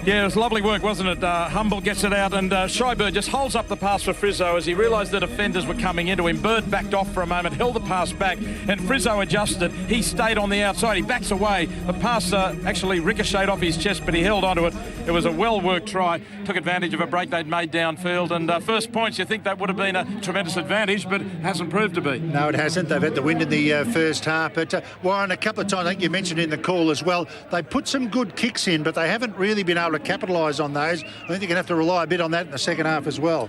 Yeah, it was lovely work, wasn't it? Humble gets it out, and Shybird just holds up the pass for Frizzo as he realised the defenders were coming into him. Bird backed off for a moment, held the pass back, and Frizzo adjusted. He stayed on the outside. He backs away. The pass actually ricocheted off his chest, but he held onto it. It was a well-worked try. Took advantage of a break they'd made downfield, and first points, you think that would have been a tremendous advantage, but it hasn't proved to be. No, it hasn't. They've had the wind in the first half. But Warren, a couple of times, I think you mentioned in the call as well, they put some good kicks kicks in, but they haven't really been able to capitalise on those. I think they're going to have to rely a bit on that in the second half as well.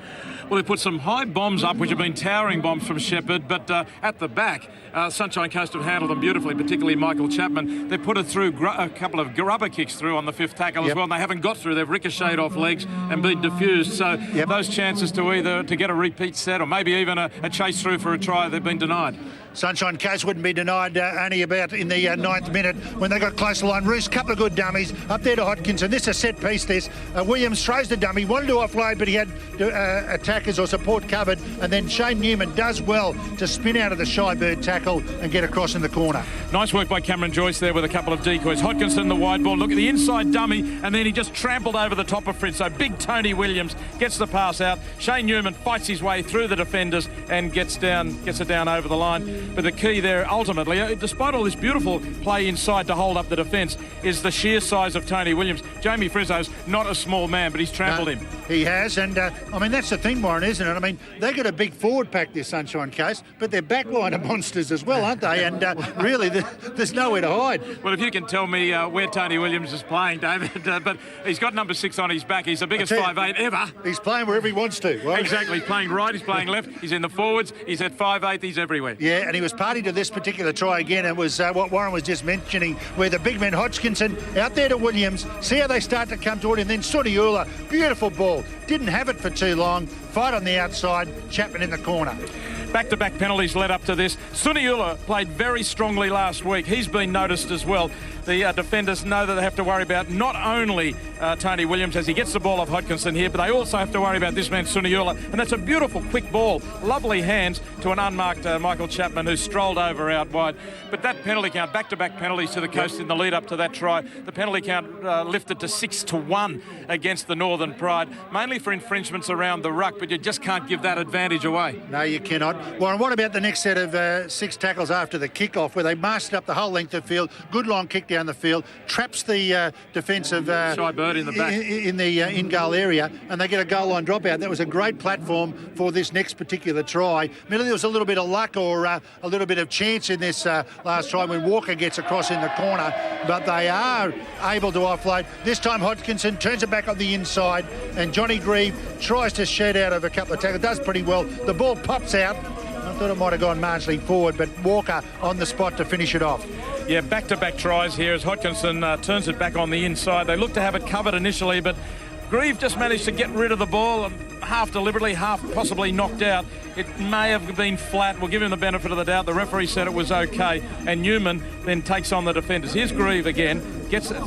Well, they put some high bombs up, which have been towering bombs from Shepherd, but at the back, Sunshine Coast have handled them beautifully, particularly Michael Chapman. They put it through a couple of rubber kicks through on the fifth tackle as well, and they haven't got through. They've ricocheted off legs and been diffused. So those chances to either to get a repeat set or maybe even a chase through for a try, they've been denied. Sunshine Coast wouldn't be denied only about in the ninth minute when they got close to line. Roos, couple of good dummies up there to Hodkinson. This is a set piece, this. Williams throws the dummy, wanted to offload, but he had attackers or support covered, and then Shane Newman does well to spin out of the shy bird tackle and get across in the corner. Nice work by Cameron Joyce there with a couple of decoys. Hodkinson, the wide ball, look at the inside dummy, and then he just trampled over the top of Fritz. So big Tony Williams gets the pass out. Shane Newman fights his way through the defenders and gets it down over the line. But the key there, ultimately, despite all this beautiful play inside to hold up the defence, is the sheer size of Tony Williams. Jamie Frizzo's not a small man, but he's trampled him. He has, and I mean, that's the thing, Warren, isn't it? I mean, they've got a big forward pack, this Sunshine Coast, but their backline are monsters as well, aren't they? And really, there's nowhere to hide. Well, if you can tell me where Tony Williams is playing, David, but he's got number 6 on his back. He's the biggest 5'8" ever. He's playing wherever he wants to. Right? Exactly. He's playing right, he's playing left, he's in the forwards, he's at 5'8", he's everywhere. Yeah, and he was party to this particular try again. It was what Warren was just mentioning, where the big man Hodgkinson out there to Williams. See how they start to come toward him. Then Suniula, beautiful ball. Didn't have it for too long. Fight on the outside. Chapman in the corner. Back-to-back penalties led up to this. Suniula played very strongly last week. He's been noticed as well. The defenders know that they have to worry about not only Tony Williams as he gets the ball off Hodkinson here, but they also have to worry about this man Suniula. And that's a beautiful quick ball. Lovely hands to an unmarked Michael Chapman who strolled over out wide. But that penalty count, back-to-back penalties to the Coast in the lead up to that try, the penalty count lifted to 6-1 against the Northern Pride, mainly for infringements around the ruck, but you just can't give that advantage away. No, you cannot. Warren, what about the next set of 6 tackles after the kick-off, where they mastered up the whole length of field, good long kick down the field, traps the defensive shy bird in the back in the in-goal area, and they get a goal line dropout. That was a great platform for this next particular try. Maybe there was a little bit of luck or a little bit of chance in this last try when Walker gets across in the corner, but they are able to offload. This time Hodgkinson turns it back on the inside, and Johnny Grieve tries to shed out of a couple of tackles. Does pretty well. The ball pops out. I thought it might have gone marginally forward, but Walker on the spot to finish it off. Yeah, back-to-back tries here as Hodkinson turns it back on the inside. They looked to have it covered initially, but Grieve just managed to get rid of the ball, half deliberately, half possibly knocked out. It may have been flat. We'll give him the benefit of the doubt. The referee said it was okay, and Newman then takes on the defenders. Here's Grieve again.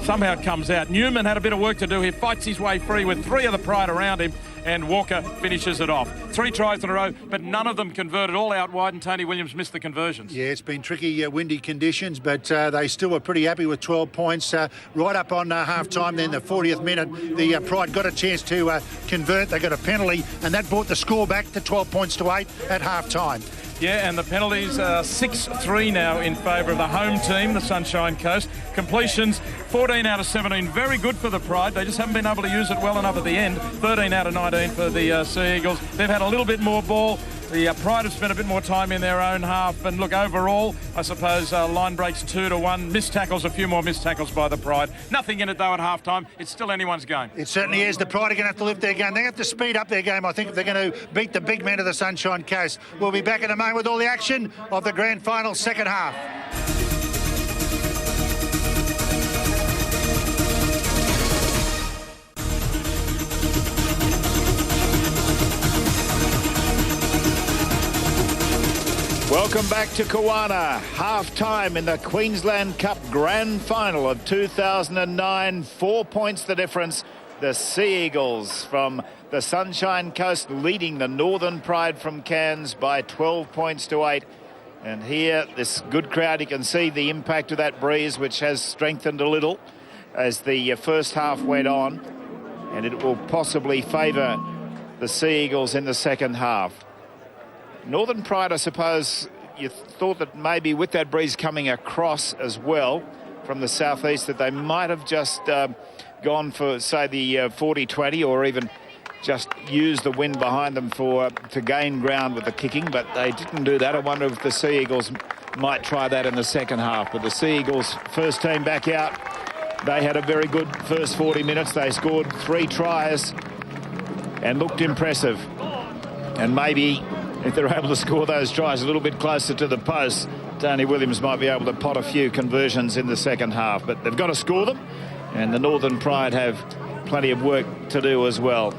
Somehow it comes out. Newman had a bit of work to do here, fights his way free with 3 of the Pride around him, and Walker finishes it off. 3 tries in a row, but none of them converted, all out wide, and Tony Williams missed the conversions. Yeah, it's been tricky, windy conditions, but they still were pretty happy with 12 points. Right up on half-time, then the 40th minute, the Pride got a chance to convert. They got a penalty, and that brought the score back to 12 points to 8 at half-time. Yeah, and the penalties are 6-3 now in favour of the home team, the Sunshine Coast. Completions, 14 out of 17. Very good for the Pride. They just haven't been able to use it well enough at the end. 13 out of 19 for the Sea Eagles. They've had a little bit more ball. The Pride have spent a bit more time in their own half. And look, overall, I suppose line breaks 2-1. Missed tackles, a few more missed tackles by the Pride. Nothing in it, though, at half-time. It's still anyone's game. It certainly is. The Pride are going to have to lift their game. They have to speed up their game, I think, if they're going to beat the big men of the Sunshine Coast. We'll be back in a moment with all the action of the grand final second half. Welcome back to Kawana. Half-time in the Queensland Cup Grand Final of 2009. 4 points the difference. The Sea Eagles from the Sunshine Coast leading the Northern Pride from Cairns by 12 points to 8. And here, this good crowd, you can see the impact of that breeze, which has strengthened a little as the first half went on. And it will possibly favour the Sea Eagles in the second half. Northern Pride, I suppose, you thought that maybe with that breeze coming across as well from the southeast that they might have just gone for, say, the 40-20 or even just used the wind behind them to gain ground with the kicking, but they didn't do that. I wonder if the Sea Eagles might try that in the second half. But the Sea Eagles first team back out They had a very good first 40 minutes. They scored 3 tries and looked impressive. And maybe if they're able to score those tries a little bit closer to the post, Tony Williams might be able to pot a few conversions in the second half. But they've got to score them, and the Northern Pride have plenty of work to do as well.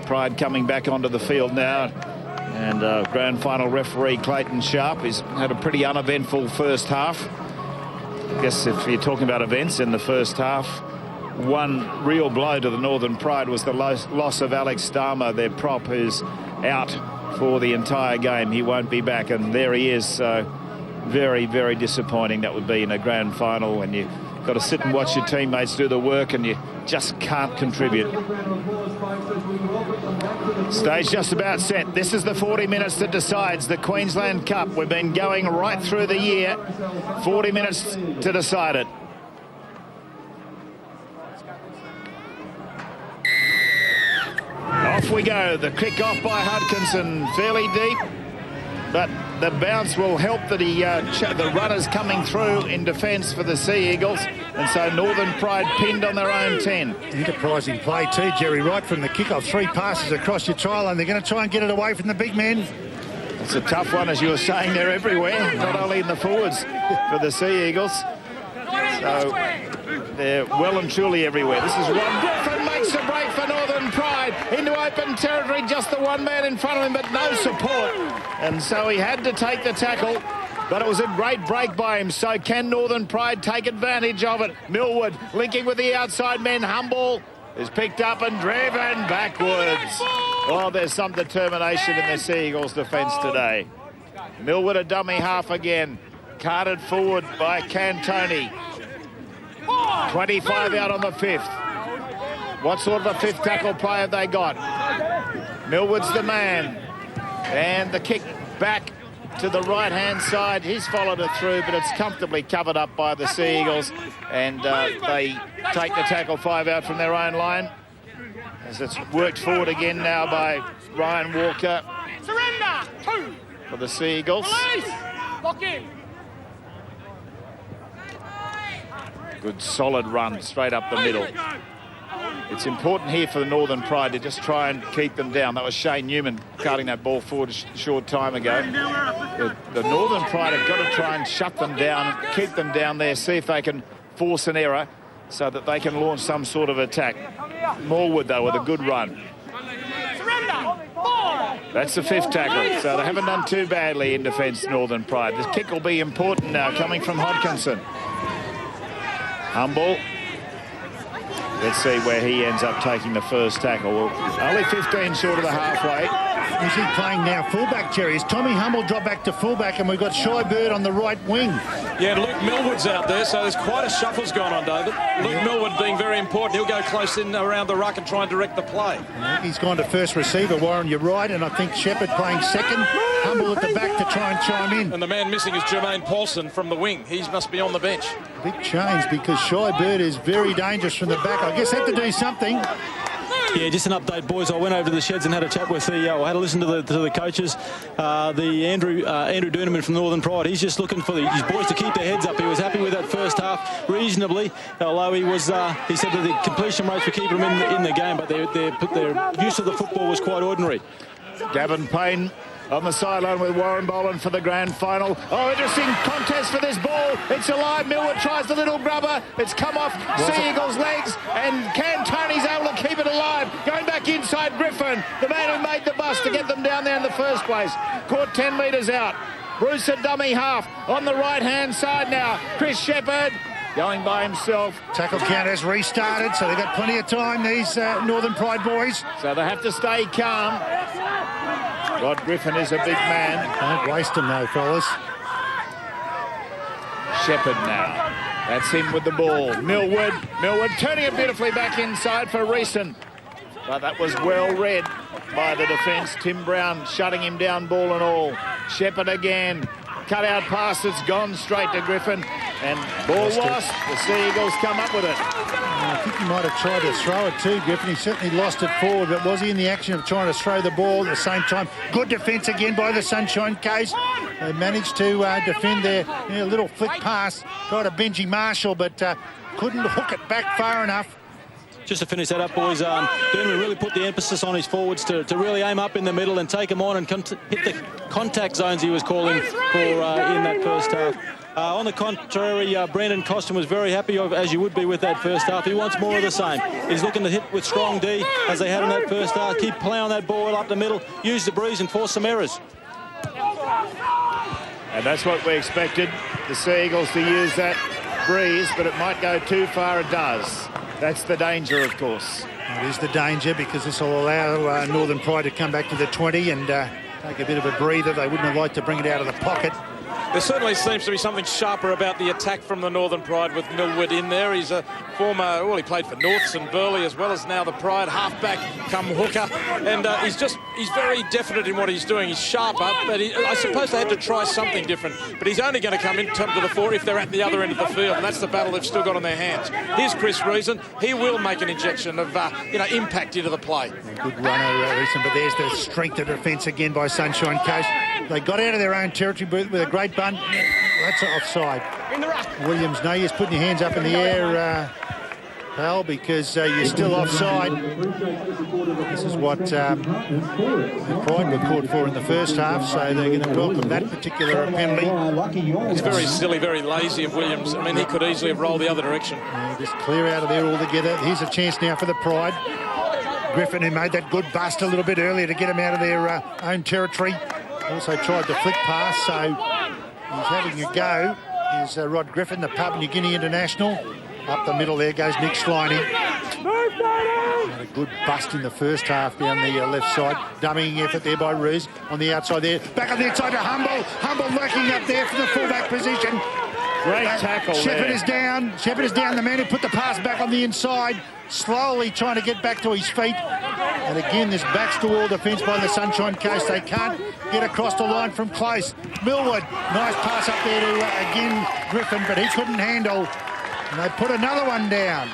Pride coming back onto the field now, and grand final referee Clayton Sharp has had a pretty uneventful first half. I guess if you're talking about events in the first half, one real blow to the Northern Pride was the loss of Alex Starmer, their prop, who's out for the entire game. He won't be back, and there he is. So very, very disappointing that would be in a grand final when you've got to sit and watch your teammates do the work and you just can't contribute. Stage just about set. This is the 40 minutes that decides the Queensland Cup. We've been going right through the year. 40 minutes to decide it. Off we go. The kick off by Hodkinson, fairly deep, but the bounce will help that the runners coming through in defence for the Sea Eagles, and so Northern Pride pinned on their own 10. Enterprising play too, Jerry, right from the kick-off. 3 passes across your try line. They're going to try and get it away from the big men. It's a tough one, as you were saying. They're everywhere, not only in the forwards for the Sea Eagles. So they're well and truly everywhere. This is Rod Griffin makes the break for Northern Pride into open territory. Just the one man in front of him, but no support. And so he had to take the tackle. But it was a great break by him. So can Northern Pride take advantage of it? Millwood linking with the outside men. Humble is picked up and driven backwards. Oh, there's some determination in the Sea Eagles defence today. Millwood a dummy half again. Carted forward by Cantoni. 25 out on the 5th. What sort of a 5th tackle play have they got? Millwood's the man. And the kick back to the right-hand side. He's followed it through, but it's comfortably covered up by the Sea Eagles. And they take the tackle 5 out from their own line. As it's worked forward again now by Ryan Walker. Surrender! 2! For the Sea Eagles. Release! Lock in! Good solid run straight up the middle. It's important here for the Northern Pride to just try and keep them down. That was Shane Newman carting that ball forward a short time ago. The Northern Pride have got to try and shut them down, keep them down there, see if they can force an error so that they can launch some sort of attack. Morwood, though, with a good run. That's the 5th tackle, so they haven't done too badly in defence, Northern Pride. This kick will be important now, coming from Hodkinson. Humble. Let's see where he ends up taking the first tackle. Well, only 15 short of the halfway. Is he playing now fullback, Jerry? Is Tommy Humble dropped back to fullback, and we've got Shy Bird on the right wing? Yeah, Luke Millwood's out there, so there's quite a shuffle's going on, David. Luke Millwood being very important. He'll go close in around the ruck and try and direct the play. He's gone to first receiver, Warren, you're right, and I think Shepherd playing second. Humble at the back to try and chime in. And the man missing is Jermaine Paulson from the wing. He must be on the bench. Big change, because Shy Bird is very dangerous from the back. I guess they have to do something. Yeah, just an update, boys. I went over to the sheds and had a chat with I had a listen to the coaches. Andrew Duneman from Northern Pride. He's just looking for his boys to keep their heads up. He was happy with that first half reasonably, although he said that the completion rates were keeping them in the game, but their use of the football was quite ordinary. Gavin Payne on the sideline with Warren Boland for the grand final. Oh, interesting contest for this ball. It's alive. Millwood tries the little grubber. It's come off Sea Eagles' legs, and Cantoni's able to keep it alive. Going back inside Griffin, the man who made the bust to get them down there in the first place. Caught 10 metres out. Bruce a dummy half on the right-hand side now. Chris Shepherd going by himself. Tackle count has restarted, so they've got plenty of time, these Northern Pride boys. So they have to stay calm. Rod Griffin is a big man. Don't waste them though, fellas. Shepherd now. That's him with the ball. Millwood turning it beautifully back inside for Reeson. But that was well read by the defence. Tim Brown shutting him down, ball and all. Shepherd again. Cut out pass, it's gone straight to Griffin. And ball lost. The Sea Eagles come up with it. I think he might have tried to throw it too, Griffin. He certainly lost it forward, but was he in the action of trying to throw the ball at the same time? Good defence again by the Sunshine Case. They managed to defend their little flick pass. Tried to Benji Marshall, but couldn't hook it back far enough. Just to finish that up, boys, Burnley really put the emphasis on his forwards to really aim up in the middle and take them on and hit the contact zones he was calling for in that first half. On the contrary, Brendan Costin was very happy, as you would be, with that first half. He wants more of the same. He's looking to hit with strong D, as they had in that first half. Keep ploughing that ball up the middle, use the breeze and force some errors. And that's what we expected, the Sea Eagles to use that breeze, but it might go too far. It does. That's the danger, of course. It is the danger, because this will allow Northern Pride to come back to the 20 and take a bit of a breather. They wouldn't have liked to bring it out of the pocket. There certainly seems to be something sharper about the attack from the Northern Pride with Millwood in there. He's a former, well, he played for Norths and Burleigh as well as now the Pride, halfback come hooker. And he's very definite in what he's doing. He's sharper, but I suppose they had to try something different. But he's only going to come in to the fore if they're at the other end of the field, and that's the battle they've still got on their hands. Here's Chris Reason. He will make an injection of impact into the play. A good runner, Reason, but there's the strength of defence again by Sunshine Coast. They got out of their own territory with a great bunt. That's offside. Williams, no use putting your hands up in the air, pal, because you're still offside. This is what the Pride were caught for in the first half, so they're going to welcome that particular penalty. It's very silly, very lazy of Williams. I mean, he could easily have rolled the other direction. Yeah, just clear out of there altogether. Here's a chance now for the Pride. Griffin, who made that good bust a little bit earlier to get him out of their own territory. Also tried the flick pass, so he's having a go. Here's Rod Griffin, the Papua New Guinea international. Up the middle there goes Nick Sliney. Had a good bust in the first half down the left side. Dummying effort there by Roos on the outside there. Back on the inside to Humble. Humble lurking up there for the fullback position. Great tackle Shepherd there. is down. Shepherd is down, the man who put the pass back on the inside. Slowly trying to get back to his feet. And again, this backs to wall defence by the Sunshine Coast. They can't get across the line from close. Millwood, nice pass up there to, again, Griffin, but he couldn't handle. And they put another one down.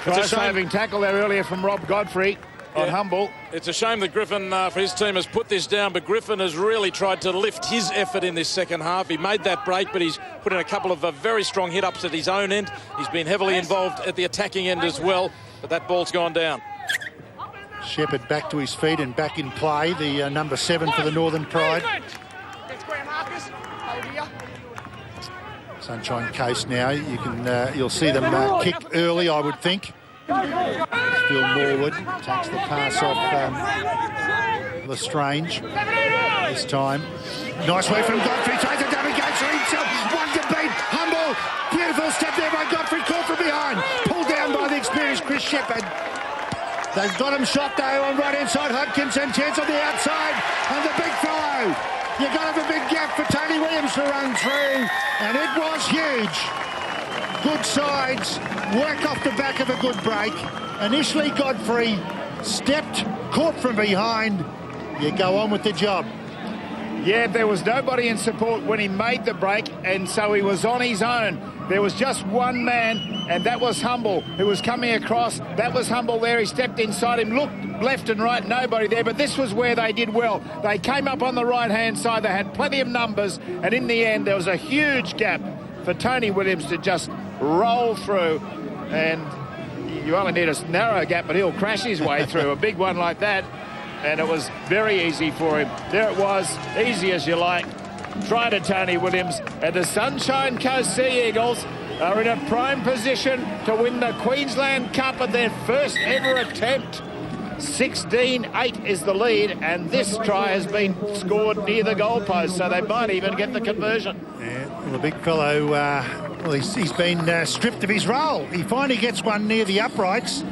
Try-saving tackle there earlier from Rob Godfrey on Humble. It's a shame that Griffin, for his team, has put this down, but Griffin has really tried to lift his effort in this second half. He made that break, but he's put in a couple of very strong hit-ups at his own end. He's been heavily involved at the attacking end as well, but that ball's gone down. Shepherd back to his feet and back in play, the number 7 for the Northern Pride. Sunshine Coast now, you'll see them kick early, I would think. Phil Morwood takes the pass off Lestrange this time. Nice work from Godfrey, takes a dummy, goes for himself, one to beat, Humble, beautiful step there by Godfrey, caught from behind, pulled down by the experienced Chris Shepherd. They've got him shot though on right hand side, Hodkinson, chance on the outside, and the big fellow. You've got to have a big gap for Tony Williams to run through, and it was huge. Good sides, work off the back of a good break. Initially Godfrey stepped, caught from behind. You go on with the job. Yeah, there was nobody in support when he made the break, and so he was on his own. There was just one man, and that was Humble, who was coming across. That was Humble there. He stepped inside him, looked left and right, nobody there, but this was where they did well. They came up on the right-hand side. They had plenty of numbers, and in the end, there was a huge gap for Tony Williams to just roll through, and you only need a narrow gap, but he'll crash his way through a big one like that. And it was very easy for him. There it was, easy as you like. Try to Tony Williams, and the Sunshine Coast Sea Eagles are in a prime position to win the Queensland Cup at their first ever attempt. 16-8 is the lead, and this try has been scored near the goalpost, so they might even get the conversion. Yeah, well, the big fellow, well, he's been stripped of his role. He finally gets one near the uprights,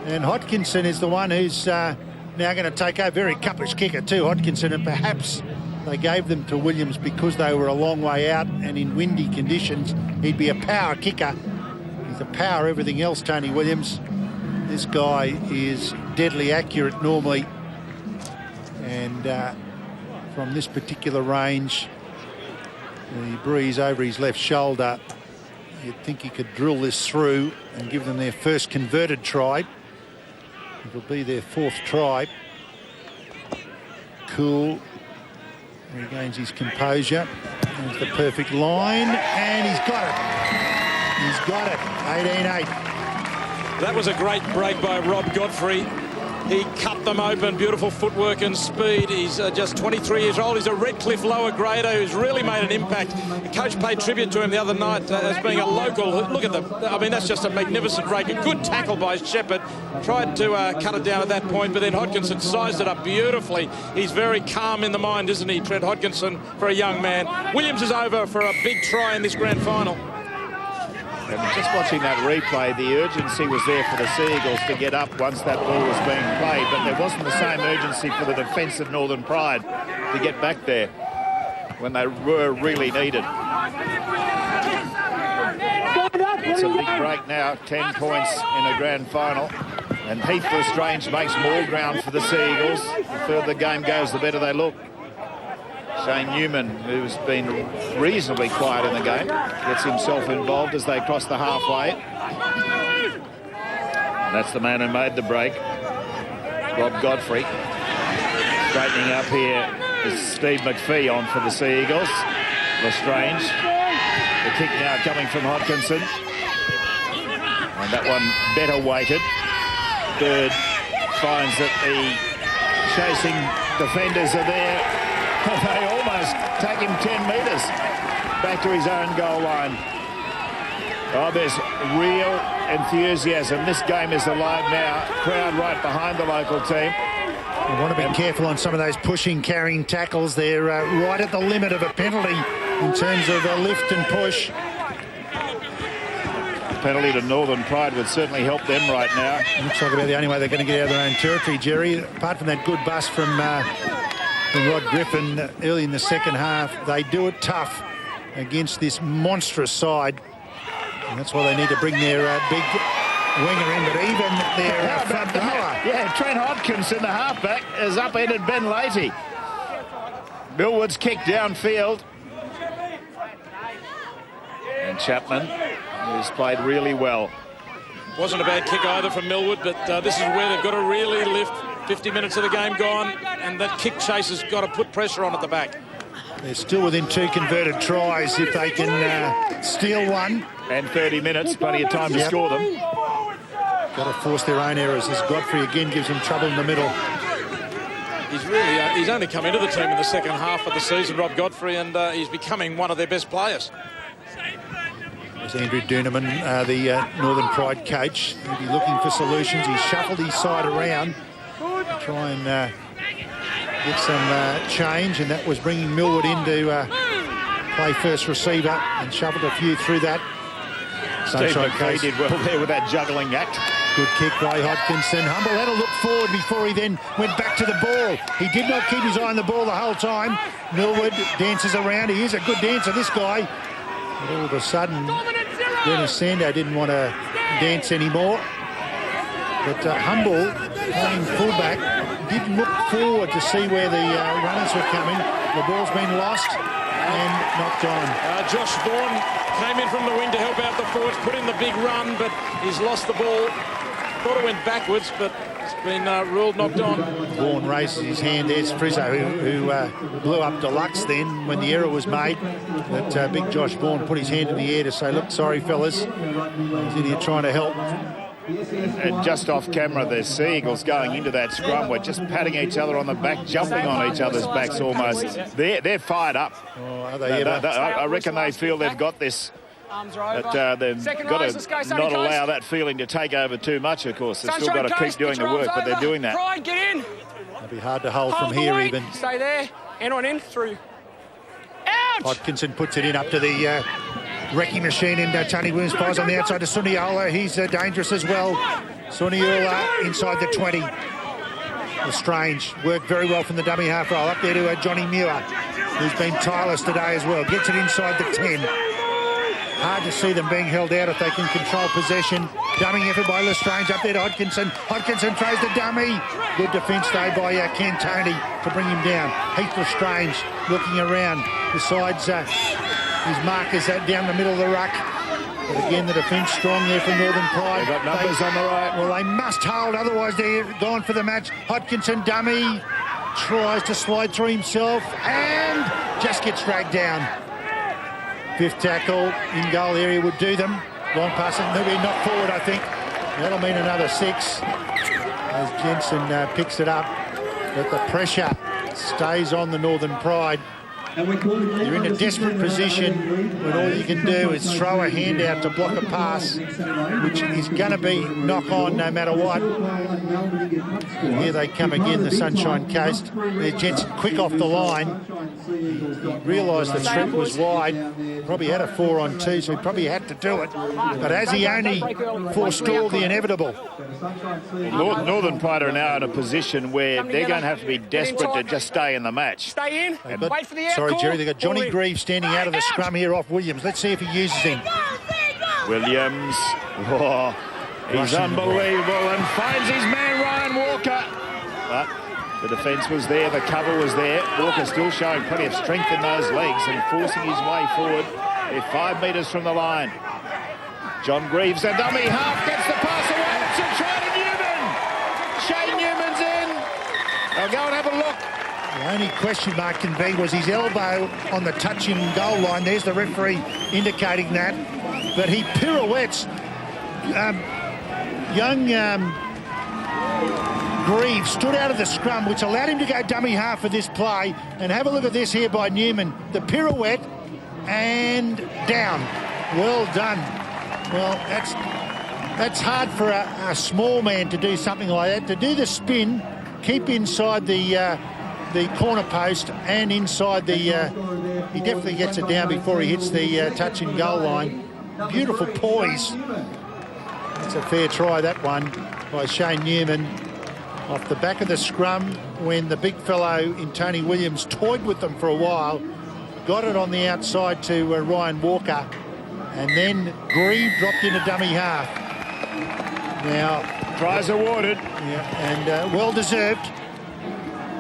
and Hodkinson is the one who's now going to take over. Very cuppish kicker too, Hodkinson, and perhaps they gave them to Williams because they were a long way out, and in windy conditions he'd be a power kicker. He's a power everything else, Tony Williams. This guy is deadly accurate normally, and from this particular range, the breeze over his left shoulder, you'd think he could drill this through and give them their first converted try. It'll be their 4th try. Cool. Regains his composure. There's the perfect line, and he's got it. He's got it. 18-8. That was a great break by Rob Godfrey. He cut them open, beautiful footwork and speed. He's just 23 years old. He's a Redcliffe lower grader who's really made an impact. The coach paid tribute to him the other night as being a local. Look at them. I mean, that's just a magnificent break. A good tackle by Shepherd. Tried to cut it down at that point, but then Hodkinson sized it up beautifully. He's very calm in the mind, isn't he, Trent Hodkinson, for a young man. Williams is over for a big try in this grand final. And just watching that replay, the urgency was there for the Sea Eagles to get up once that ball was being played, but there wasn't the same urgency for the defence of Northern Pride to get back there when they were really needed. It's a big break now, 10 points in a grand final. And Heath Lestrange makes more ground for the Sea Eagles. The further the game goes, the better they look. Shane Newman, who's been reasonably quiet in the game, gets himself involved as they cross the halfway. And that's the man who made the break, Rob Godfrey. Straightening up here is Steve McPhee on for the Sea Eagles. Lestrange. The kick now coming from Hodkinson. And that one better weighted. Bird finds that the chasing defenders are there. They almost take him 10 metres back to his own goal line. Oh, there's real enthusiasm. This game is alive now. Crowd right behind the local team. You want to be careful on some of those pushing, carrying tackles. They're right at the limit of a penalty in terms of a lift and push. Penalty to Northern Pride would certainly help them right now. Looks like about the only way they're going to get out of their own territory, Jerry. Apart from that good bust from Rod Griffin early in the second half, they do it tough against this monstrous side. And that's why they need to bring their big winger in, but even their front rower. Yeah, Trent Hodkinson, the halfback, has upended Ben Leahy. Millwood's kick downfield. And Chapman, who's played really well. Wasn't a bad kick either from Millwood, but this is where they've got to really lift. 50 minutes of the game gone, and that kick chase has got to put pressure on at the back. They're still within 2 converted tries if they can steal one. And 30 minutes, plenty of time to score them. Got to force their own errors as Godfrey again gives them trouble in the middle. He's only come into the team in the second half of the season, Rob Godfrey, and he's becoming one of their best players. There's Andrew Duneman, the Northern Pride coach. He'll be looking for solutions. He's shuffled his side around to try and get some change, and that was bringing Millwood in to play first receiver and shuffled a few through that. Steve McPhee did well there with that juggling act. Good kick by Hodkinson. Humble had to look forward before he then went back to the ball. He did not keep his eye on the ball the whole time. Millwood dances around. He is a good dancer, this guy. But all of a sudden, Dennis Sando didn't want to dance anymore. But Humble, playing fullback, did look forward to see where the runners were coming. The ball's been lost and knocked on. Josh Vaughan came in from the wing to help out the forwards, put in the big run, but he's lost the ball. Thought it went backwards, but it's been ruled knocked on. Vaughan raises his hand. There's Frizzo, who blew up Deluxe then when the error was made. But big Josh Vaughan put his hand in the air to say, look, sorry, fellas. He's in here trying to help. And just off camera, the Sea Eagles going into that scrum. We're just patting each other on the back, jumping on each other's backs almost. They're fired up. Oh, are they ever? I reckon they feel they've got this. But they've got to not allow that feeling to take over too much, of course. They've still got to keep doing the work, but they're doing that. Pride, get in. It'll be hard to hold from here even. Stay there. Anyone in, through. Out! Hodkinson puts it in up to the wrecking machine, and Tony Williams fires on the outside to Suniola. He's dangerous as well. Suniola inside the 20. Lestrange worked very well from the dummy half roll. Up there to Johnny Muir, who's been tireless today as well. Gets it inside the 10. Hard to see them being held out if they can control possession. Dumming effort by Lestrange up there to Hodkinson. Hodkinson throws the dummy. Good defence though by Ken Tony to bring him down. Heath Lestrange looking around. Besides his markers down the middle of the ruck. But again, the defence strong there from Northern Pride. They've got numbers on the right. Well, they must hold, otherwise they're gone for the match. Hodkinson dummy. Tries to slide through himself and just gets dragged down. Fifth tackle in goal area would do them. Long pass, and maybe not forward, I think. That'll mean another 6 as Jensen picks it up. But the pressure stays on the Northern Pride. You're in a desperate position when all you can do is throw a hand out to block a pass, which is going to be knock on no matter what. And here they come again, the Sunshine Coast. There's Jensen quick off the line. He realised the threat was wide. Probably had a 4-on-2, so he probably had to do it. But as he only forestalled the inevitable. Northern Pride are now in a position where they're going to have to be desperate to just stay in the match. Stay in. Wait for the air. Sorry, Jerry, they've got Johnny Greaves standing out of the scrum here off Williams. Let's see if he uses him. Williams, he's unbelievable and finds his man Ryan Walker. But the defence was there, the cover was there. Walker still showing plenty of strength in those legs and forcing his way forward. They're 5 metres from the line. John Greaves, a dummy half, gets the pass away. It's a try to Newman. Shane Newman's in. I'll go and have a look. The only question mark can be was his elbow on the touching goal line. There's the referee indicating that. But he pirouettes. Young Greaves stood out of the scrum, which allowed him to go dummy half for this play. And have a look at this here by Newman. The pirouette and down. Well done. Well, that's hard for a small man to do something like that. To do the spin, keep inside the corner post and inside the... he definitely gets it down before he hits the touch and goal line. Beautiful poise. It's a fair try, that one, by Shane Newman. Off the back of the scrum when the big fellow in Tony Williams toyed with them for a while. Got it on the outside to Ryan Walker. And then Grieve dropped in a dummy half. Now... Prize awarded. Yeah, and well-deserved.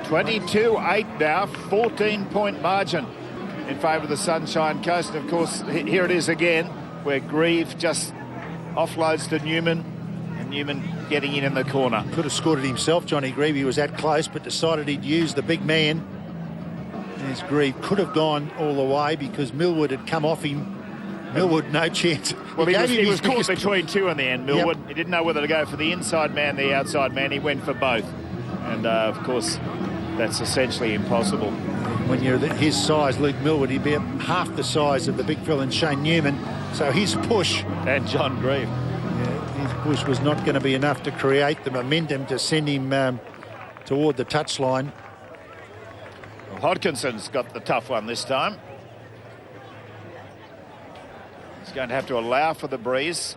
22-8 now, 14-point margin in favour of the Sunshine Coast. And of course, here it is again, where Grieve just offloads to Newman, and Newman getting in the corner. Could have scored it himself, Johnny Grieve. He was that close, but decided he'd use the big man. There's Grieve. Could have gone all the way because Millwood had come off him. Millwood, no chance. Well, he was caught between two in the end, Millwood. Yep. He didn't know whether to go for the inside man, the outside man. He went for both. And, of course, that's essentially impossible. When you're his size, Luke Millwood, he'd be half the size of the big fella in Shane Newman. So his push... And John Grieve. Yeah, his push was not going to be enough to create the momentum to send him toward the touchline. Well, Hodkinson's got the tough one this time. He's going to have to allow for the breeze.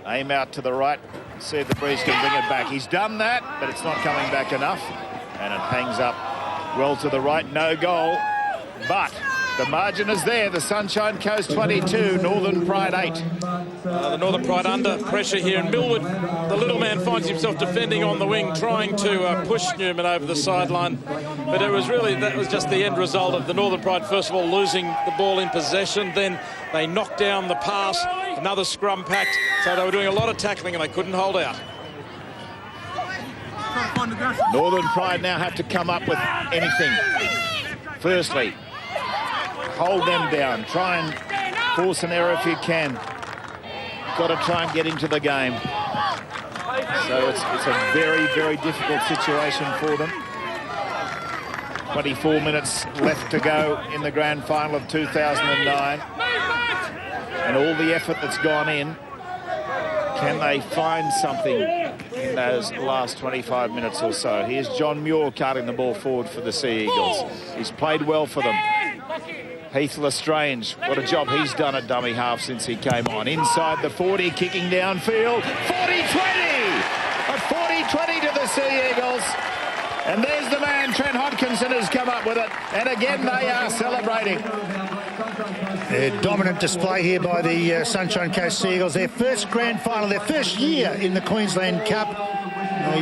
Aim out to the right. See if the breeze can bring it back. He's done that, but it's not coming back enough. And it hangs up well to the right. No goal. But the margin is there. The Sunshine Coast 22, Northern Pride 8. The Northern Pride under pressure here. And Millwood, the little man, finds himself defending on the wing, trying to push Newman over the sideline. But it was really, that was just the end result of the Northern Pride, first of all, losing the ball in possession. Then they knocked down the pass, another scrum packed. So they were doing a lot of tackling and they couldn't hold out. Northern Pride now have to come up with anything. Firstly, hold them down. Try and force an error if you can. Got to try and get into the game. So it's a very, very difficult situation for them. 24 minutes left to go in the grand final of 2009. And all the effort that's gone in, can they find something in those last 25 minutes or so? Here's John Muir carting the ball forward for the Sea Eagles. He's played well for them. Heath Lestrange, what a job he's done at dummy half since he came on. Inside the 40, kicking downfield. 40-20! A 40-20 to the Sea Eagles. And there's the man, Trent Hodkinson, has come up with it. And again, they are celebrating. A dominant display here by the Sunshine Coast Sea Eagles. Their first grand final, their first year in the Queensland Cup.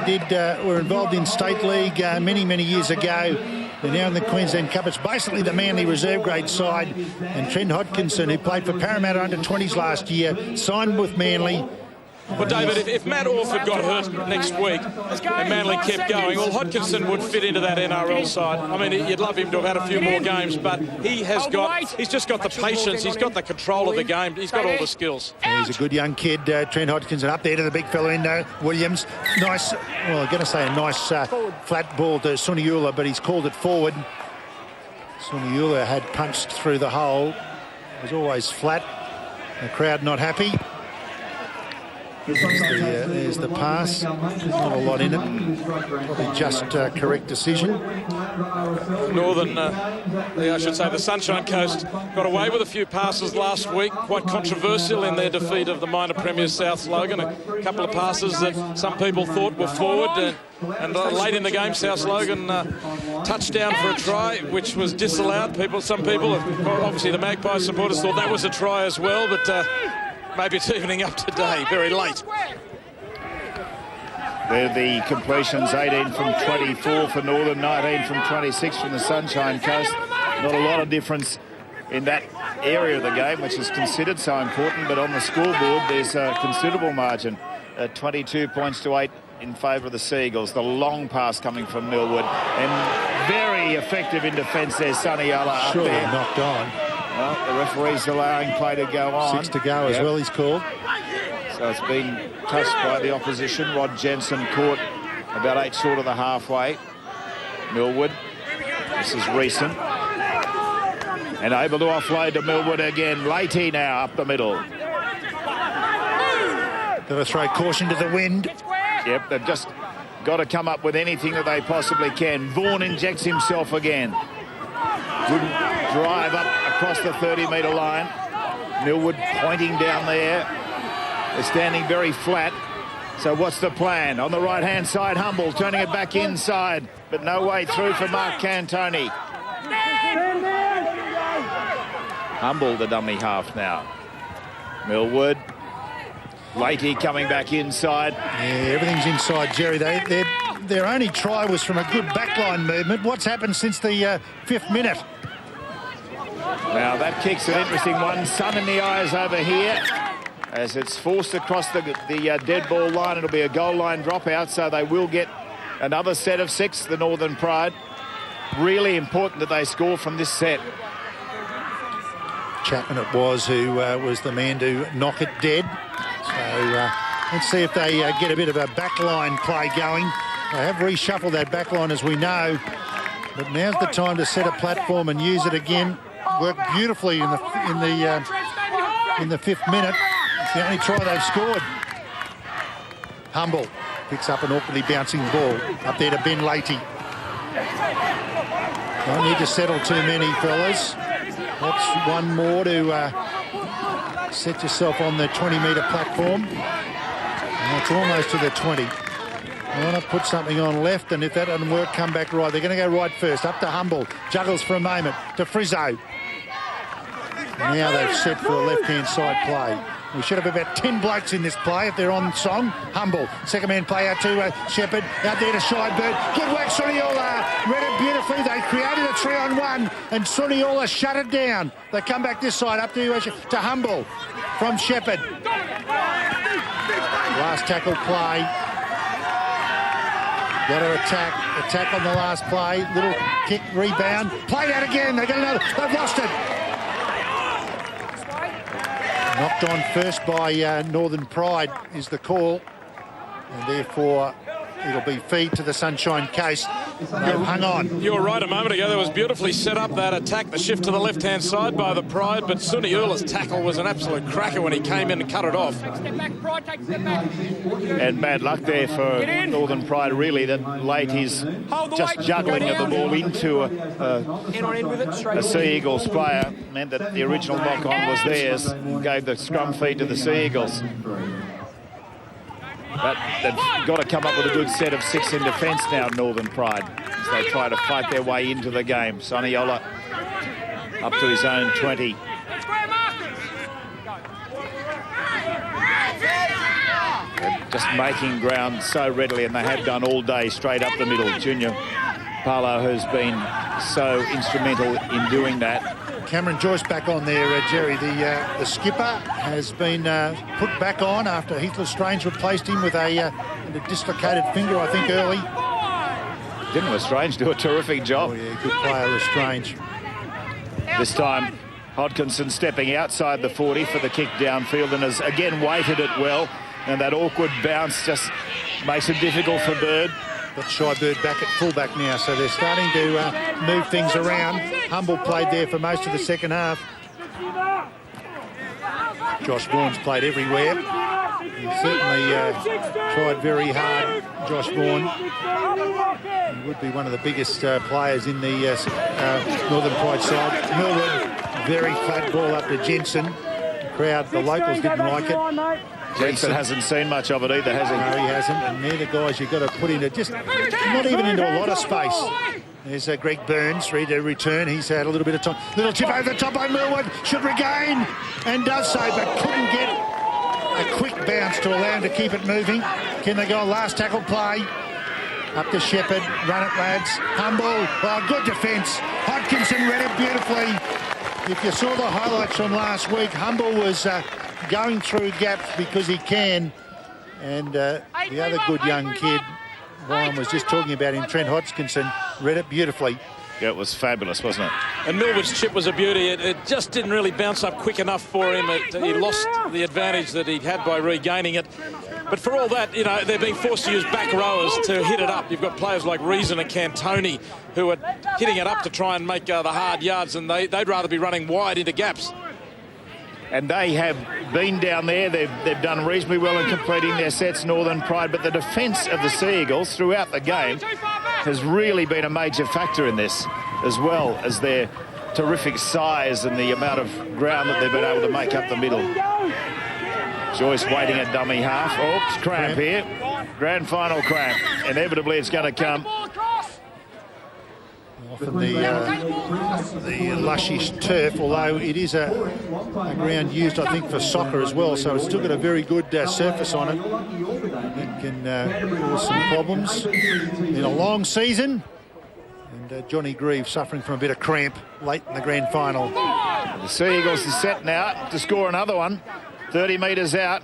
They were involved in State League many, many years ago. They're now in the Queensland Cup. It's basically the Manly reserve grade side. And Trent Hodkinson, who played for Parramatta under-20s last year, signed with Manly. Well, David, if Matt Orford got hurt next week and Manly kept going, well, Hodkinson would fit into that NRL side. I mean, you'd love him to have had a few more games, but he's just got the patience, he's got the control of the game, he's got all the skills. And he's a good young kid, Trent Hodkinson, up there to the big fellow in Williams. Nice, well, I'm going to say a nice flat ball to Suniula, but he's called it forward. Suniula had punched through the hole. It was always flat. The crowd not happy. There's the pass. Not a lot in it. Probably just correct decision. Northern, I should say, the Sunshine Coast got away with a few passes last week. Quite controversial in their defeat of the minor premiers South Logan. A couple of passes that some people thought were forward. And late in the game, South Logan touchdown for a try, which was disallowed. Some people, obviously the Magpie supporters, thought that was a try as well, but maybe it's evening up today, very late. There the completions, 18 from 24 for Northern, 19 from 26 from the Sunshine Coast. Not a lot of difference in that area of the game, which is considered so important, but on the scoreboard there's a considerable margin, 22 points to 8 in favour of the Seagulls. The long pass coming from Millwood, and very effective in defence there, Suniola up there. Knocked on. Well, the referee's allowing play to go on. 6 to go as well, he's called. So it's been touched by the opposition. Rod Jensen caught about 8 short of the halfway. Millwood, this is recent. And able to offload to Millwood again. Leahy now up the middle. Got to throw caution to the wind. Yep, they've just got to come up with anything that they possibly can. Vaughan injects himself again. Good drive up across the 30-metre line. Millwood pointing down there. They're standing very flat. So what's the plan? On the right-hand side, Humble turning it back inside, but no way through for Mark Cantoni. Humble, the dummy half now. Millwood. Leahy coming back inside. Yeah, everything's inside, Jerry. Their only try was from a good backline movement. What's happened since the 5th minute? Now that kick's an interesting one. Sun in the eyes over here as it's forced across the dead ball line. It'll be a goal line dropout, so they will get another set of 6, the Northern Pride. Really important that they score from this set. Chapman it was who was the man to knock it dead. So let's see if they get a bit of a backline play going. They have reshuffled that backline, as we know, but now's the time to set a platform and use it again. Worked beautifully in the 5th minute. It's the only try they've scored. Humble picks up an awkwardly bouncing ball up there to Ben Leahy. Don't need to settle too many, fellas. That's one more to set yourself on the 20-metre platform. And it's almost to the 20. I want to put something on left, and if that doesn't work, come back right. They're going to go right first. Up to Humble. Juggles for a moment to Frizzo. Now they've set for a left-hand side play. We should have about 10 blokes in this play if they're on song. Humble. Second man play out to Shepherd. Out there to Shirebird. Good work, Suniola. Read it beautifully. They created a 3-on-1 and Suniola shut it down. They come back this side up to Humble from Shepherd. Last tackle play. Got to attack on the last play. Little kick, rebound. Played out again. They got another. They've lost it. Knocked on first by Northern Pride is the call, and therefore it'll be feed to the Sunshine Coast. They've hung on. You were right a moment ago. That was beautifully set up, that attack, the shift to the left-hand side by the Pride, but Suniula's tackle was an absolute cracker when he came in and cut it off. Step back, Pride, take a step back. And bad luck there for Northern Pride, really, that Leahy's just juggling of the ball into a Sea Eagles player meant that the original knock-on was theirs, gave the scrum feed to the Sea Eagles. But they've got to come up with a good set of 6 in defence now, Northern Pride, as they try to fight their way into the game. Suniola up to his own 20. They're just making ground so readily, and they have done all day, straight up the middle. Junior Paulo has been so instrumental in doing that. Cameron Joyce back on there, Jerry. The skipper has been put back on after Heath Lestrange replaced him with a dislocated finger, I think, early. Didn't Lestrange do a terrific job? Oh, yeah, good player, Lestrange. This time, Hodkinson stepping outside the 40 for the kick downfield and has again weighted it well. And that awkward bounce just makes it difficult for Bird. Got Shy Bird back at fullback now, so they're starting to move things around. Humble played there for most of the second half. Josh Vaughan's played everywhere. He certainly tried very hard, Josh Vaughan. He would be one of the biggest players in the Northern Pride side. Millwood, very flat ball up to Jensen. The crowd, the locals didn't like it. Jensen hasn't seen much of it either, has he? No, he hasn't. And they're the guys you've got to put into just not even into a lot of space. There's Greg Burns ready to return. He's had a little bit of time. Little tip over the top by Millwood. Should regain and does so, but couldn't get a quick bounce to allow him to keep it moving. Can they go last tackle play? Up to Shepherd. Run it, lads. Humble. Well, good defence. Hodkinson read it beautifully. If you saw the highlights from last week, Humble was going through gaps because he can. And the other good young kid, Ryan was just talking about him, Trent Hodkinson, read it beautifully. Yeah, it was fabulous, wasn't it? And Millwood's chip was a beauty. It just didn't really bounce up quick enough for him. He lost the advantage that he'd had by regaining it. But for all that, you know, they're being forced to use back rowers to hit it up. You've got players like Reason and Cantoni who are hitting it up to try and make the hard yards, and they'd rather be running wide into gaps. And they have been down there. They've done reasonably well in completing their sets, Northern Pride. But the defence of the Sea Eagles throughout the game has really been a major factor in this, as well as their terrific size and the amount of ground that they've been able to make up the middle. Joyce waiting at dummy half. Oops, cramp here. Grand final cramp. Inevitably, it's going to come. Often the lushish turf, although it is a ground used, I think, for soccer as well, so it's still got a very good surface on it. It can cause some problems in a long season. And Johnny Grieve suffering from a bit of cramp late in the grand final. The Sea Eagles is set now to score another one. 30 metres out.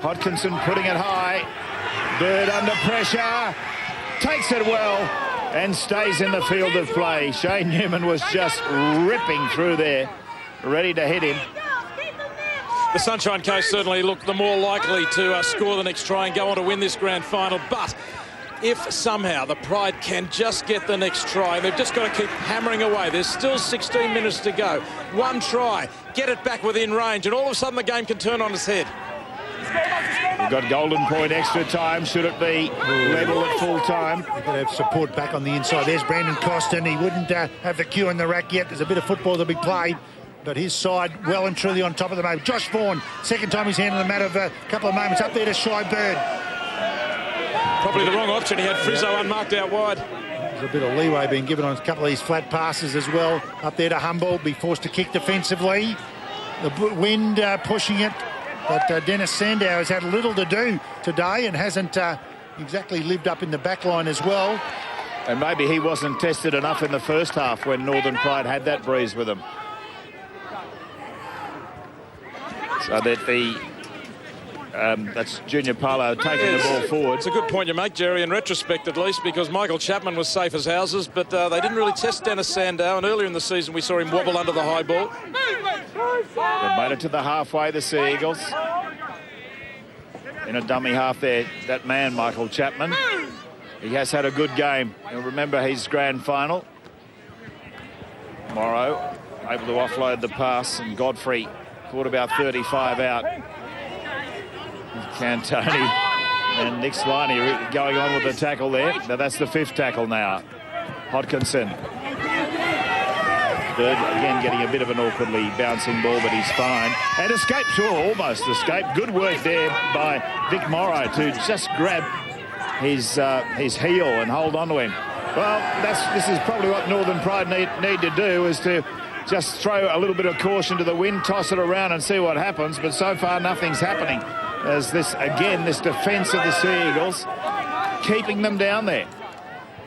Hodkinson putting it high. Bird under pressure. Takes it well and stays in the field of play. Shane Newman was just ripping through there, ready to hit him. The Sunshine Coast certainly look the more likely to score the next try and go on to win this grand final. But if somehow the Pride can just get the next try, they've just got to keep hammering away. There's still 16 minutes to go. One try, get it back within range, and all of a sudden the game can turn on its head. We've got golden point extra time. Should it be level at full time? They've got to have support back on the inside. There's Brandon Costin. He wouldn't have the cue in the rack yet. There's a bit of football to be played, but his side well and truly on top of the moment. Josh Vaughan, second time he's handled a matter of a couple of moments. Up there to Shy Bird. Probably the wrong option. He had Frizzo unmarked out wide. There's a bit of leeway being given on a couple of these flat passes as well. Up there to Humble, be forced to kick defensively. The wind pushing it. But Dennis Sandow has had little to do today and hasn't exactly lived up in the back line as well. And maybe he wasn't tested enough in the first half when Northern Pride had that breeze with him. So that that's Junior Paulo taking the ball forward. It's a good point you make, Jerry, in retrospect at least, because Michael Chapman was safe as houses, but they didn't really test Dennis Sandow, and earlier in the season we saw him wobble under the high ball. They've made it to the halfway, the Sea Eagles. In a dummy half there, that man, Michael Chapman. He has had a good game. You'll remember his grand final. Morrow able to offload the pass, and Godfrey caught about 35 out. Cantoni and Nick Sliney going on with the tackle there. Now that's the fifth tackle now. Hodkinson. Bird again getting a bit of an awkwardly bouncing ball, but he's fine. And escaped, sure, almost escaped. Good work there by Vic Morrow to just grab his heel and hold on to him. Well, this is probably what Northern Pride need to do, is to just throw a little bit of caution to the wind, toss it around and see what happens. But so far, nothing's happening. As this defence of the Sea Eagles keeping them down there.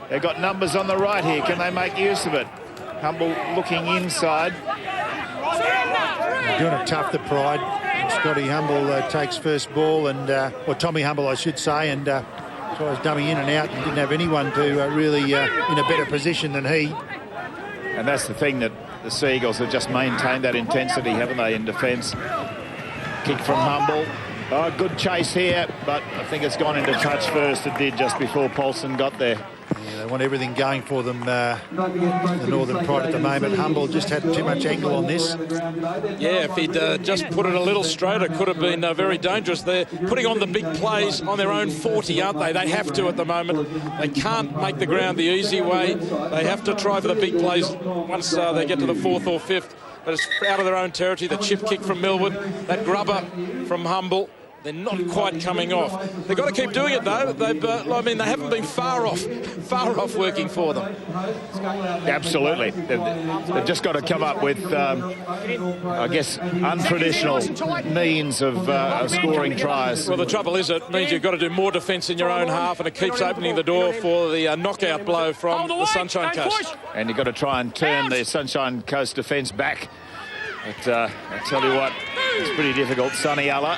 They've got numbers on the right here. Can they make use of it? Humble looking inside. Doing it tough, the Pride. Scotty Humble takes first ball, and or Tommy Humble, I should say, and tries dummy in and out, and didn't have anyone to really in a better position than he. And that's the thing, that the Seagulls have just maintained that intensity, haven't they, in defence. Kick from Humble. Oh, good chase here, but I think it's gone into touch first. It did just before Paulson got there. Yeah, they want everything going for them, the Northern Pride at the moment. Humble just had too much angle on this. Yeah, if he'd just put it a little straighter, it could have been very dangerous. They're putting on the big plays on their own 40, aren't they? They have to at the moment. They can't make the ground the easy way. They have to try for the big plays once they get to the 4th or 5th. But it's out of their own territory. The chip kick from Millwood, that grubber from Humble. They're not quite coming off. They've got to keep doing it, though. I mean, they haven't been far off working for them. Absolutely. They've just got to come up with, I guess, untraditional means of scoring tries. Well, the trouble is, it means you've got to do more defence in your own half, and it keeps opening the door for the knockout blow from the Sunshine Coast. And you've got to try and turn the Sunshine Coast defence back. But I tell you what, it's pretty difficult. Sonny Alla.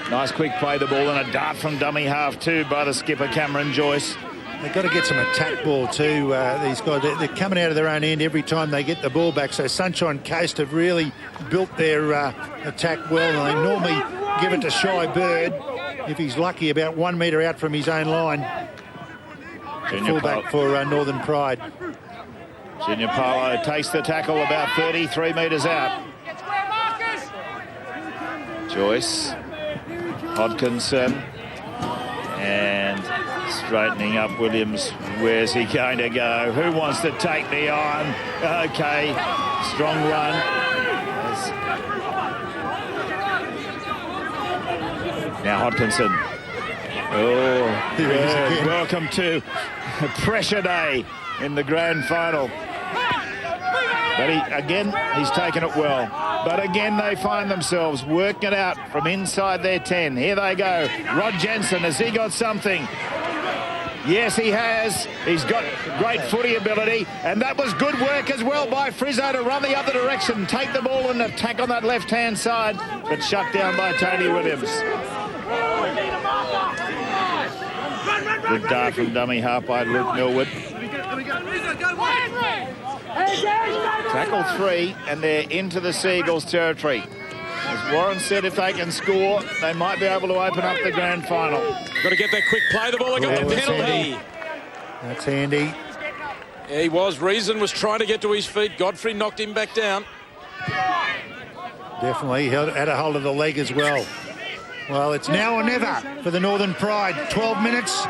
Nice quick play the ball, and a dart from dummy half too by the skipper Cameron Joyce. They've got to get some attack ball too, these guys. They're coming out of their own end every time they get the ball back. So Sunshine Coast have really built their attack well, and they normally give it to Shy Bird if he's lucky, about 1 metre out from his own line. Fullback for Northern Pride. Junior Paulo takes the tackle about 33 metres out. Joyce. Hodkinson, and straightening up Williams. Where's he going to go? Who wants to take the on? Okay, strong run. Now Hodkinson. Oh, yeah. Welcome to pressure day in the grand final. But he's taken it well. But again, they find themselves working it out from inside their 10. Here they go. Rod Jensen, has he got something? Yes, he has. He's got great footy ability. And that was good work as well by Frizzo to run the other direction, take the ball and attack on that left-hand side, but shut down by Tony Williams. Good dart from dummy half by Luke Millwood. Tackle 3, and they're into the Seagulls territory. As Warren said, if they can score, they might be able to open up the grand final. Got to get that quick play the ball. They got the penalty. That's handy. Yeah, he was. Reason was trying to get to his feet. Godfrey knocked him back down. Definitely had a hold of the leg as well. Well, it's now or never for the Northern Pride. 12 minutes.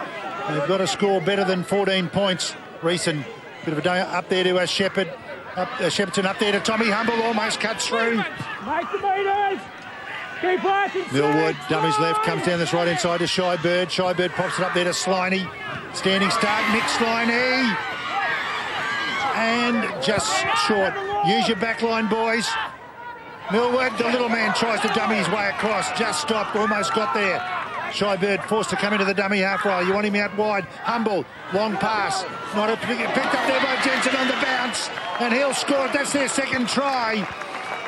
They've got to score better than 14 points. Reason, bit of a day up there to Shepherd. Shepperton up there to Tommy Humble, almost cuts through. Make the meters. Keep working. Millwood, dummies left, comes down this right inside to Shy Bird. Shy Bird pops it up there to Sliney. Standing start, Nick Sliney. And just short. Use your back line, boys. Millwood, the little man tries to dummy his way across. Just stopped, almost got there. Shy Bird forced to come into the dummy half rail. You want him out wide. Humble, long pass. Not a picked up there by Jensen on the bounce. And he'll score. That's their second try.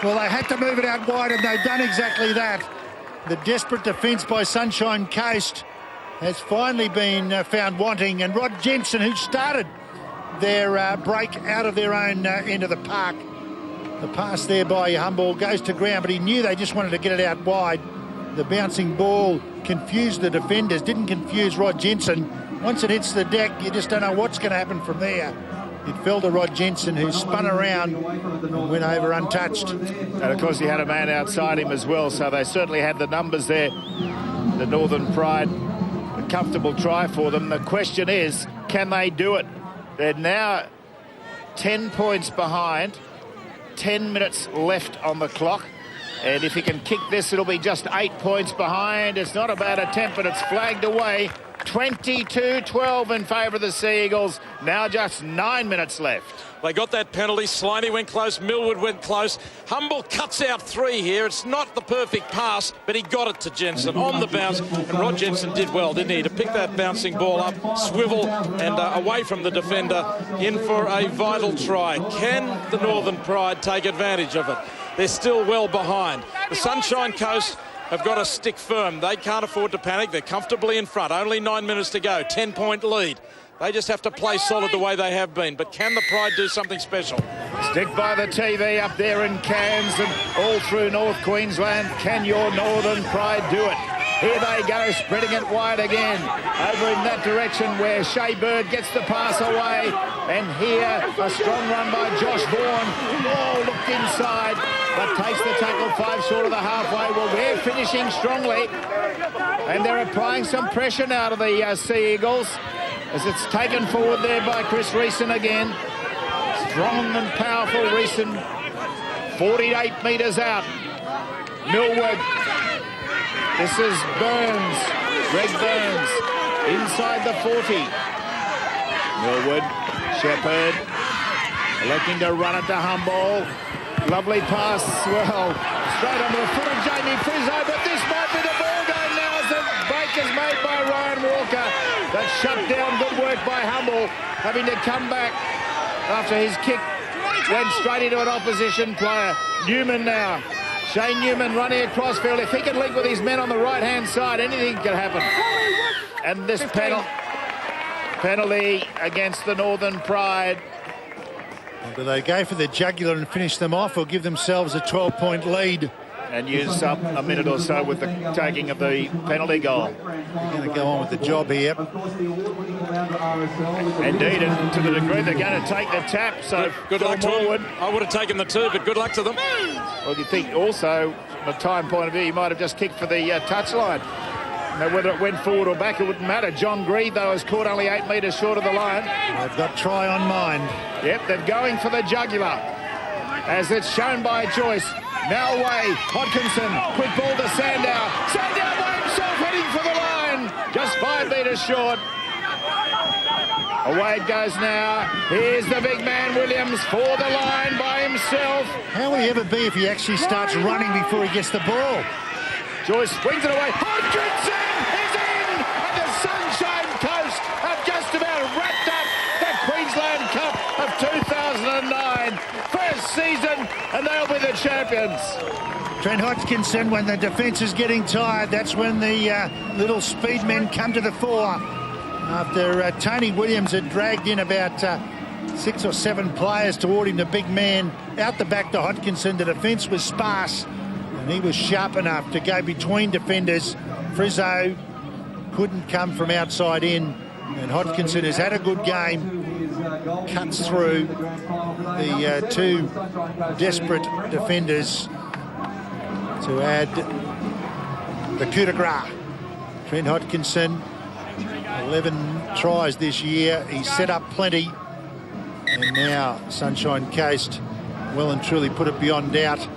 Well, they had to move it out wide, and they've done exactly that. The desperate defence by Sunshine Coast has finally been found wanting. And Rod Jensen, who started their break out of their own end of the park. The pass there by Humble goes to ground, but he knew they just wanted to get it out wide. The bouncing ball confused the defenders, didn't confuse Rod Jensen. Once it hits the deck, you just don't know what's going to happen from there. It fell to Rod Jensen, who spun around and went over untouched. And of course he had a man outside him as well, so they certainly had the numbers there. The Northern Pride, a comfortable try for them. The question is, can they do it? They're now 10 points behind, 10 minutes left on the clock. And if he can kick this, it'll be just 8 points behind. It's not a bad attempt, but it's flagged away. 22-12 in favour of the Sea Eagles. Now just 9 minutes left. They got that penalty. Sliney went close. Millwood went close. Humble cuts out 3 here. It's not the perfect pass, but he got it to Jensen on the bounce. And Rod Jensen did well, didn't he, to pick that bouncing ball up, swivel, and away from the defender, in for a vital try. Can the Northern Pride take advantage of it? They're still well behind. The Sunshine Coast have got to stick firm. They can't afford to panic. They're comfortably in front. Only 9 minutes to go. 10-point lead. They just have to play solid the way they have been. But can the Pride do something special? Stick by the TV up there in Cairns and all through North Queensland. Can your Northern Pride do it? Here they go, spreading it wide again. Over in that direction where Shea Bird gets the pass away. And here, a strong run by Josh Vaughan. Oh, looked inside, but takes the tackle 5 short of the halfway. Well, they're finishing strongly. And they're applying some pressure now to the Sea Eagles, as it's taken forward there by Chris Reeson again. Strong and powerful Reeson. 48 metres out. Millwood. This is Burns. Greg Burns. Inside the 40. Millwood. Shepherd. Electing to run it to Humble. Lovely pass. Well, straight onto the foot of Jamie Frizzo, but this might be the ball game now as the break is made by Ryan Walker. That shut down. Good work by Humble, having to come back after his kick went straight into an opposition player. Newman now. Shane Newman running across field. If he can link with his men on the right-hand side, anything can happen. And this penalty against the Northern Pride. Do they go for the jugular and finish them off, or give themselves a 12-point lead? And use up a minute or so with the taking of the penalty goal. They're going to go on with the job here. Indeed, and to the degree they're going to take the tap, so good luck to them. I would have taken the 2, but good luck to them. Well, you think also, from a time point of view, he might have just kicked for the touchline. Now, whether it went forward or back, it wouldn't matter. John Greed, though, has caught only 8 metres short of the line. They've got try on mind. Yep, they're going for the jugular, as it's shown by Joyce. Now away, Hodkinson, quick ball to Sandow. Sandow by himself heading for the line. Just 5 metres short. Away it goes now. Here's the big man, Williams, for the line by himself. How will he ever be if he actually starts running before he gets the ball? Joyce swings it away. Hodkinson is in! And the Sunshine Coast have just about wrapped up the Queensland Cup of 2009. First season, and they'll be the champions. Trent Hodkinson, when the defence is getting tired, that's when the little speed men come to the fore. After Tony Williams had dragged in about 6 or 7 players toward him, the big man out the back to Hodkinson, the defence was sparse, and he was sharp enough to go between defenders. Frizzo couldn't come from outside in, and Hodkinson has had a good game. Cuts through the 2 desperate defenders to add the coup de grace. Trent Hodkinson, 11 tries this year. He's set up plenty. And now Sunshine Coast well and truly put it beyond doubt.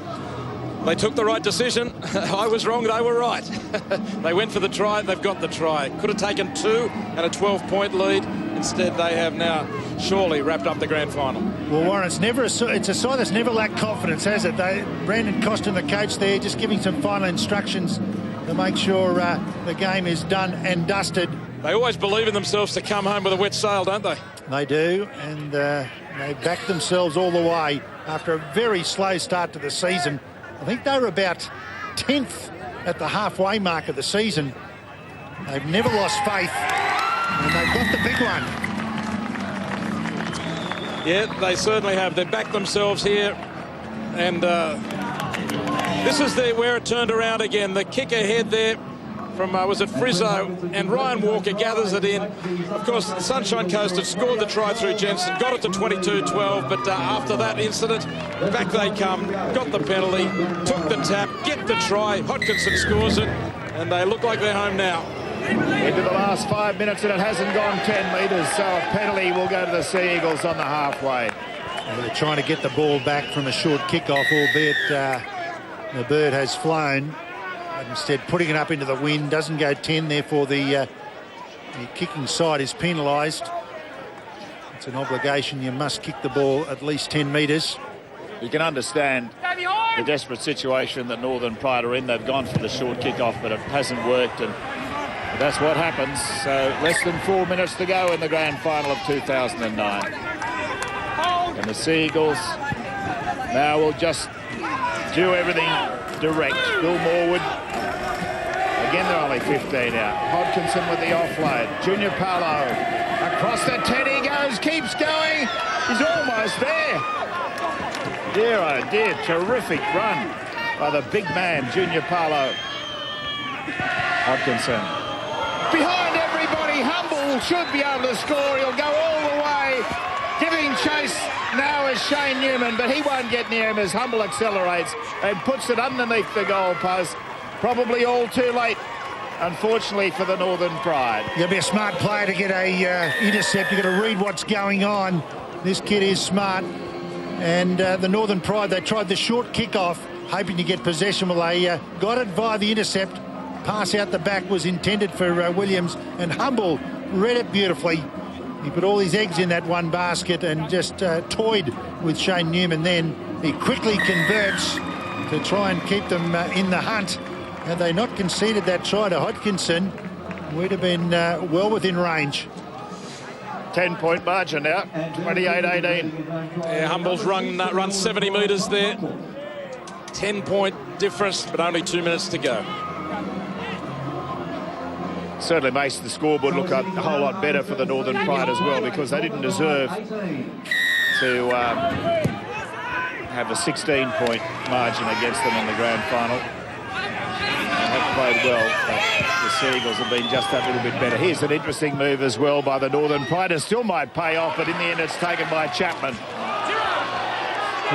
They took the right decision. I was wrong, they were right. They went for the try, they've got the try. Could have taken 2 and a 12-point lead. Instead, they have now surely wrapped up the grand final. Well, Warren, it's a side that's never lacked confidence, has it? Brandon Costin, the coach there, just giving some final instructions to make sure the game is done and dusted. They always believe in themselves to come home with a wet sail, don't they? They do, and they back themselves all the way after a very slow start to the season. I think they were about 10th at the halfway mark of the season. They've never lost faith, and they've got the big one. Yeah, they certainly have. They've backed themselves here, and this is where it turned around again. The kick ahead there from, was it Frizzo, and Ryan Walker gathers it in. Of course, the Sunshine Coast had scored the try through Jensen, got it to 22-12, but after that incident, back they come, got the penalty, took the tap, get the try, Hodkinson scores it, and they look like they're home now. Into the last 5 minutes, and it hasn't gone 10 metres, so a penalty will go to the Sea Eagles on the halfway. They're trying to get the ball back from a short kickoff, albeit The bird has flown, but instead putting it up into the wind, doesn't go 10, therefore the kicking side is penalised. It's an obligation, you must kick the ball at least 10 metres. You can understand the desperate situation that Northern Pride are in. They've gone for the short kick-off, but it hasn't worked, and that's what happens. So less than 4 minutes to go in the grand final of 2009. And the Seagulls now will just do everything direct. Bill Morwood. Again, they're only 15 out. Hodkinson with the offload. Junior Paulo across the 10 he goes, keeps going. He's almost there. Dear, oh dear, terrific run by the big man, Junior Paulo. Hodkinson. Behind everybody, Humble should be able to score. He'll go all the way. Giving chase now is Shane Newman, but he won't get near him as Humble accelerates and puts it underneath the goal post. Probably all too late, unfortunately, for the Northern Pride. You've got to be a smart player to get a intercept. You've got to read what's going on. This kid is smart. And the Northern Pride, they tried the short kick-off, hoping to get possession. Well, they got it via the intercept. Pass out the back was intended for Williams, and Humble read it beautifully. He put all his eggs in that one basket and just toyed with Shane Newman. Then he quickly converts to try and keep them in the hunt. Had they not conceded that try to Hodkinson, we'd have been well within range. 10-point margin now, 28-18. Yeah, Humble's run 70 metres there. 10-point difference, but only 2 minutes to go. Certainly makes the scoreboard look a whole lot better for the Northern Pride as well, because they didn't deserve to have a 16-point margin against them in the grand final. They have played well, but the Seagulls have been just that little bit better. Here's an interesting move as well by the Northern Pride. It still might pay off, but in the end it's taken by Chapman.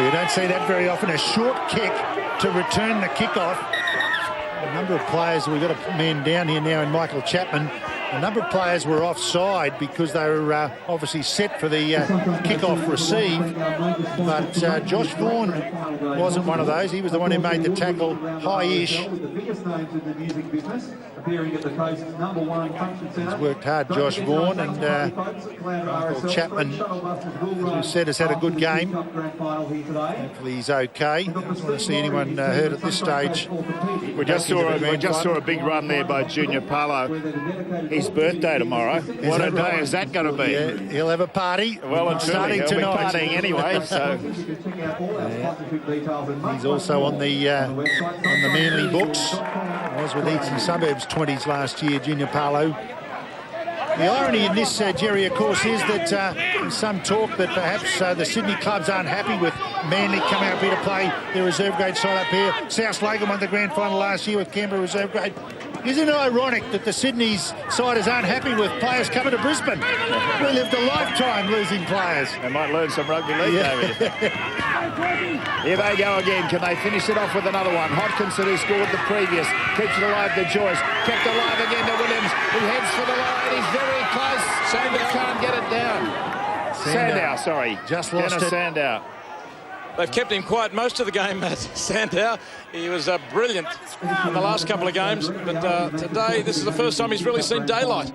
You don't see that very often, a short kick to return the kick-off. A number of players, we've got a man down here now in Michael Chapman. A number of players were offside because they were obviously set for the kick-off receive. But Josh Vaughan wasn't one of those. He was the one who made the tackle high-ish. He's worked hard, Josh Vaughan, and Michael Chapman, as we said, has had a good game. Hopefully he's okay. I don't want to see anyone hurt at this stage. We just saw a big run there by Junior Paulo. His birthday tomorrow. What a day is that going to be? Yeah, he'll have a party. Well, and starting he'll tonight. be partying anyway. So he's also on the Manly books. Was with Eastern Suburbs 20s last year, Junior Paulo. The irony in this, Jerry, of course, is that there's some talk that perhaps the Sydney clubs aren't happy with Manly coming up here to play their reserve grade side up here. South Logan won the grand final last year with Canberra reserve grade. Isn't it ironic that the Sydney's siders aren't happy with players coming to Brisbane? We lived a lifetime losing players. They might learn some rugby league over here. Here they go again. Can they finish it off with another one? Hodkinson, who scored the previous, keeps it alive to Joyce. Kept alive again to Williams, who heads for the line. He's very close. Sandow can't get it down. Sandow, sorry. Just lost Dennis it. Sandow. They've kept him quiet most of the game, Sandow. He was brilliant in the last couple of games, but today, this is the first time he's really seen daylight.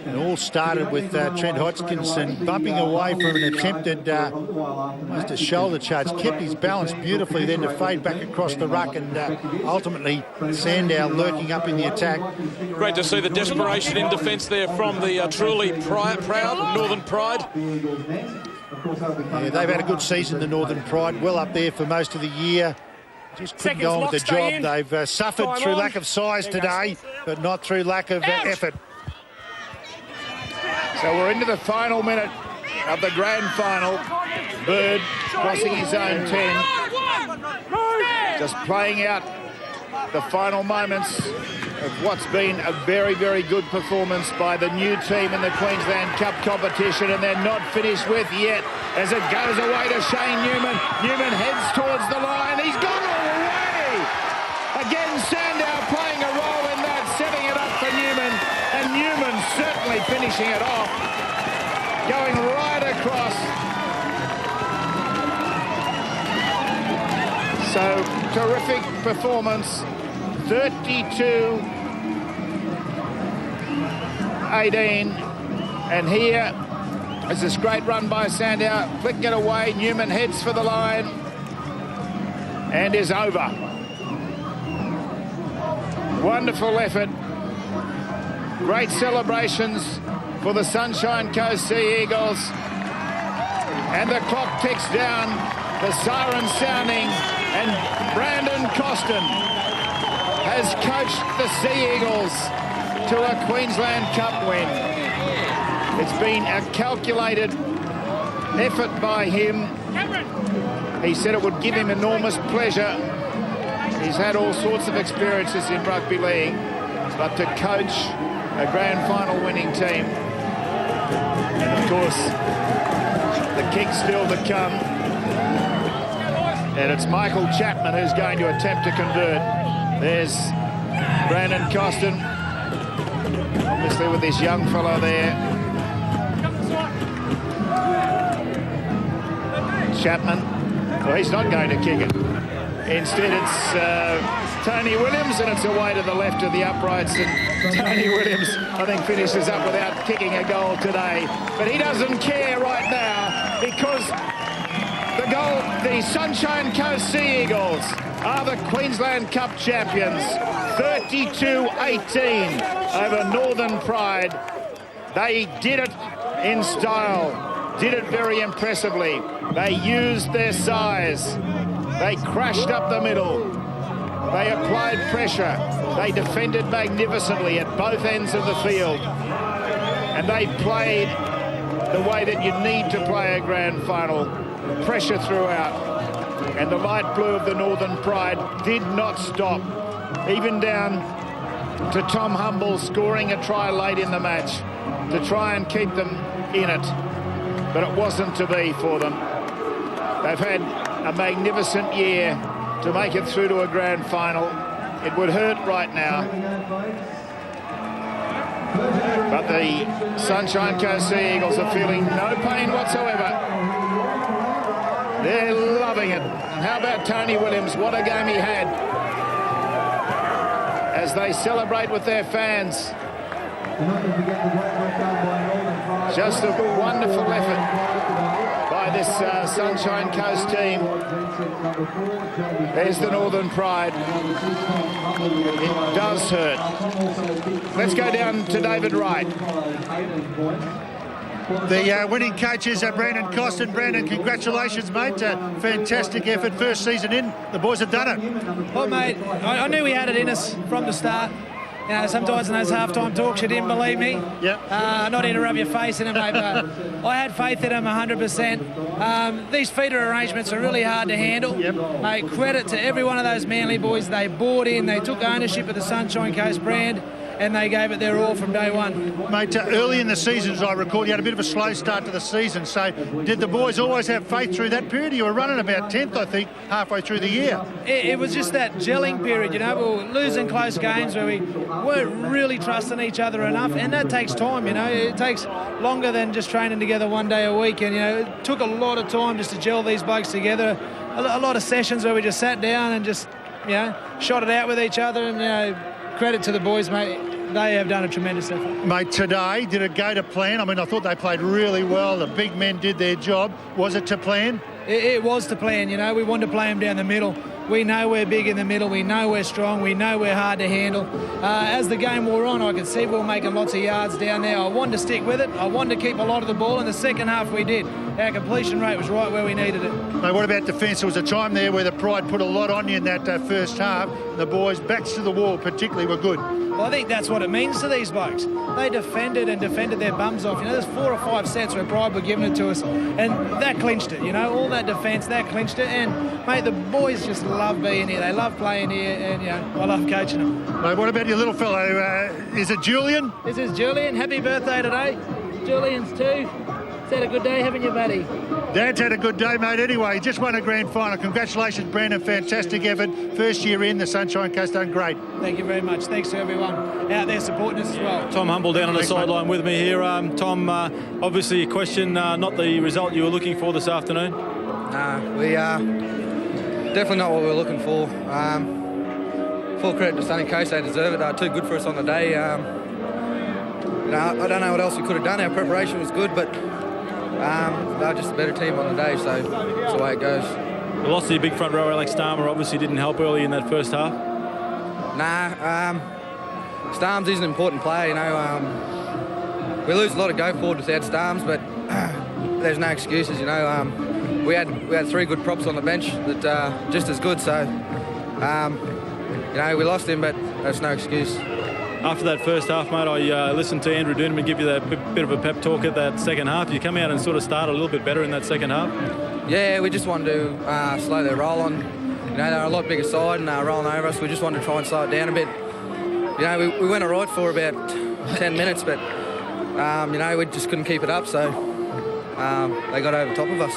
It all started with Trent Hodkinson bumping away from an attempted almost a shoulder charge. Kept his balance beautifully, then to fade back across the ruck, and ultimately Sandow lurking up in the attack. Great to see the desperation in defence there from the truly proud Northern Pride. Yeah, they've had a good season, the Northern Pride, well up there for most of the year. Just couldn't go on with the job. They've suffered through lack of size today, but not through lack of effort. So we're into the final minute of the grand final. Bird crossing his own 10. Just playing out the final moments of what's been a very, very good performance by the new team in the Queensland Cup competition, and they're not finished with yet as it goes away to Shane Newman. Newman heads towards the line. He's gone all the way. Again, Sandow playing a role in that, setting it up for Newman, and Newman certainly finishing it off, going right across. So, terrific performance. 32-18. And here is this great run by Sandow. Flicking it away. Newman heads for the line. And is over. Wonderful effort. Great celebrations for the Sunshine Coast Sea Eagles. And the clock ticks down, the siren sounding, and Brandon Costin has coached the Sea Eagles to a Queensland Cup win. It's been a calculated effort by him. He said it would give him enormous pleasure. He's had all sorts of experiences in rugby league, but to coach a grand final winning team, and of course the kick's still to come, and it's Michael Chapman who's going to attempt to convert. There's Brandon Costin, obviously with this young fellow there. Chapman, well, he's not going to kick it. Instead it's Tony Williams, and it's away to the left of the uprights, and Tony Williams, I think, finishes up without kicking a goal today. But he doesn't care right now, because the Sunshine Coast Sea Eagles are the Queensland Cup champions. 32-18 over Northern Pride. They did it in style, did it very impressively. They used their size. They crashed up the middle. They applied pressure. They defended magnificently at both ends of the field. And they played the way that you need to play a grand final. Pressure throughout. And the light blue of the Northern Pride did not stop. Even down to Tom Humble scoring a try late in the match to try and keep them in it. But it wasn't to be for them. They've had a magnificent year to make it through to a grand final. It would hurt right now. But the Sunshine Coast Sea Eagles are feeling no pain whatsoever. They're loving it. And how about Tony Williams? What a game he had. As they celebrate with their fans. Just a wonderful effort by this Sunshine Coast team. There's the Northern Pride. It does hurt. Let's go down to David Wright. The winning coach is Brandon Costin. Brandon, congratulations, mate. Fantastic effort. First season in. The boys have done it. Well, mate, I knew we had it in us from the start. You know, sometimes in those halftime talks you didn't believe me. Yep. Not here to rub your face in it, mate, but I had faith in them 100%. These feeder arrangements are really hard to handle. Yep. Mate, credit to every one of those Manly boys. They bought in, they took ownership of the Sunshine Coast brand, and they gave it their all from day one. Mate, early in the season, as I recall, you had a bit of a slow start to the season. So did the boys always have faith through that period? You were running about 10th, I think, halfway through the year. It was just that gelling period, you know. We were losing close games where we weren't really trusting each other enough, and that takes time, you know. It takes longer than just training together one day a week, and, you know, it took a lot of time just to gel these blokes together. A lot of sessions where we just sat down and just, you know, shot it out with each other, and, you know, credit to the boys, mate. They have done a tremendous effort. Mate, today, did it go to plan? I mean, I thought they played really well. The big men did their job. Was it to plan? It was to plan, you know. We wanted to play them down the middle. We know we're big in the middle. We know we're strong. We know we're hard to handle. As the game wore on, I could see we were making lots of yards down there. I wanted to stick with it. I wanted to keep a lot of the ball. In the second half, we did. Our completion rate was right where we needed it. Mate, what about defence? There was a time there where the Pride put a lot on you in that first half. The boys' backs to the wall particularly were good. Well, I think that's what it means to these blokes. They defended and defended their bums off. You know, there's 4 or 5 sets where Pride were giving it to us, and that clinched it, you know, all that defence, that clinched it. And, mate, the boys just love being here. They love playing here, and, you know, I love coaching them. Mate, what about your little fellow? Is it Julian? This is Julian. Happy birthday today. Julian's 2. It's had a good day, haven't you, buddy? Dad's had a good day, mate. Anyway, he just won a grand final. Congratulations, Brandon. Fantastic effort. First year in, the Sunshine Coast done great. Thank you very much. Thanks to everyone out there supporting us as well. Tom Humble down on the sideline with me here. Tom, obviously a question, not the result you were looking for this afternoon. definitely not what we were looking for. Full credit to Sunny Coast, they deserve it. They were too good for us on the day. You know, I don't know what else we could have done. Our preparation was good, but they were just a better team on the day, so that's the way it goes. The loss of your big front row, Alex Starmer, obviously didn't help early in that first half. Nah, Starms is an important player, you know. We lose a lot of go forward without Starms, but there's no excuses, you know. We had 3 good props on the bench that just as good, so you know, we lost him, but that's no excuse. After that first half, mate, I listened to Andrew Doonerman give you that bit of a pep talk at that second half. You come out and sort of start a little bit better in that second half. Yeah, we just wanted to slow their roll on. You know, they're a lot bigger side and rolling over us. We just wanted to try and slow it down a bit. You know, we went all right for about 10 minutes, but you know, we just couldn't keep it up, so they got over top of us.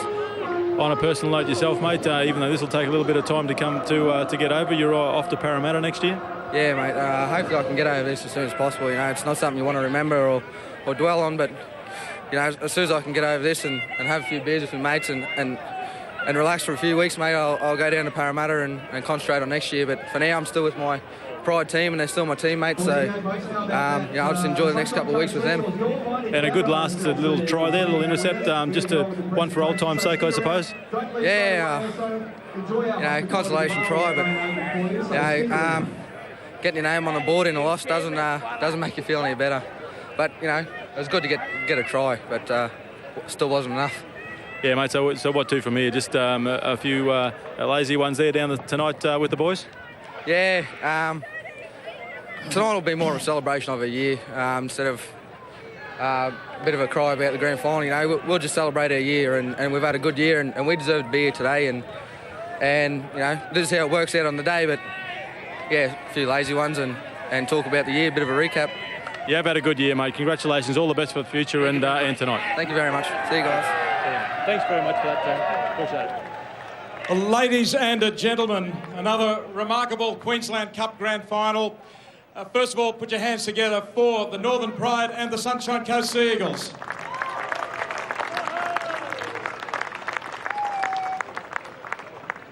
On a personal note yourself, mate, even though this will take a little bit of time to come to get over, you're off to Parramatta next year? Yeah, mate. Hopefully I can get over this as soon as possible. You know, it's not something you want to remember or dwell on, but you know, as soon as I can get over this and have a few beers with my mates and relax for a few weeks, mate, I'll go down to Parramatta and concentrate on next year. But for now, I'm still with my pride team and they're still my teammates, so you know, I'll just enjoy the next couple of weeks with them. And a good last little try there, little intercept, just one for old time's sake, I suppose. Yeah, you know, consolation try, but you know, getting your name on the board in a loss doesn't make you feel any better. But you know, it was good to get a try, but still wasn't enough. Yeah, mate. So what to from here? Just a few lazy ones there down tonight with the boys. Yeah, tonight will be more of a celebration of a year instead of a bit of a cry about the grand final. You know, we'll just celebrate our year, and we've had a good year, and we deserve to be here today. And you know, this is how it works out on the day. But yeah, a few lazy ones and talk about the year, a bit of a recap. You have had a good year, mate. Congratulations. All the best for the future and tonight. Thank you very much. See you guys. Thanks very much for that, Sam. Appreciate it. Ladies and gentlemen, another remarkable Queensland Cup Grand Final. First of all, put your hands together for the Northern Pride and the Sunshine Coast Sea Eagles.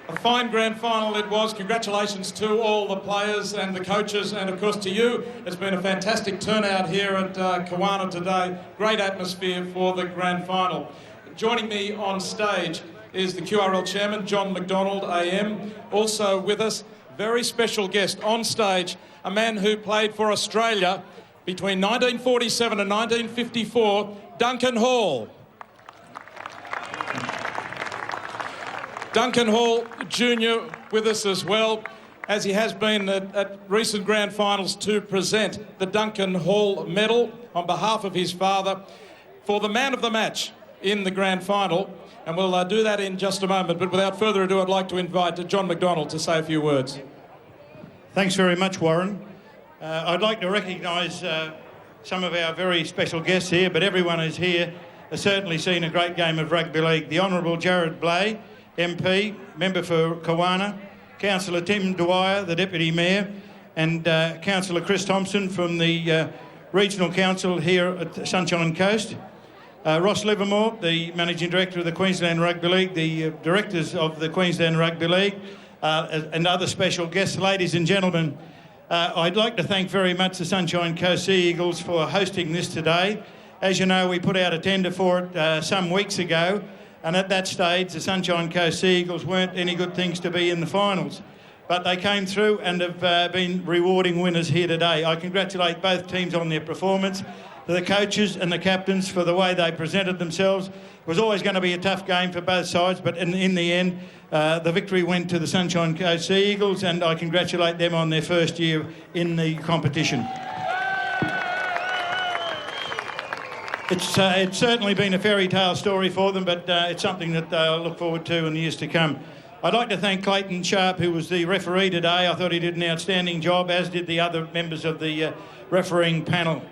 A fine grand final it was. Congratulations to all the players and the coaches, and of course to you. It's been a fantastic turnout here at Kawana today. Great atmosphere for the grand final. Joining me on stage is the QRL chairman, John McDonald AM. Also with us, very special guest on stage, a man who played for Australia between 1947 and 1954, Duncan Hall. Duncan Hall Jr. with us as well, as he has been at recent grand finals to present the Duncan Hall Medal on behalf of his father for the man of the match in the grand final. And we'll do that in just a moment. But without further ado, I'd like to invite John McDonald to say a few words. Thanks very much, Warren. I'd like to recognise some of our very special guests here, but everyone who's here has certainly seen a great game of rugby league. The Honourable Jared Blay, MP, member for Kawana, Councillor Tim Dwyer, the Deputy Mayor, and Councillor Chris Thompson from the Regional Council here at the Sunshine Coast. Ross Livermore, the Managing Director of the Queensland Rugby League, the directors of the Queensland Rugby League, and other special guests. Ladies and gentlemen, I'd like to thank very much the Sunshine Coast Sea Eagles for hosting this today. As you know, we put out a tender for it some weeks ago, and at that stage, the Sunshine Coast Sea Eagles weren't any good things to be in the finals. But they came through and have been rewarding winners here today. I congratulate both teams on their performance. To the coaches and the captains for the way they presented themselves. It was always going to be a tough game for both sides, but in the end, the victory went to the Sunshine Coast Sea Eagles, and I congratulate them on their first year in the competition. It's certainly been a fairy tale story for them, but it's something that they'll look forward to in the years to come. I'd like to thank Clayton Sharp, who was the referee today. I thought he did an outstanding job, as did the other members of the refereeing panel.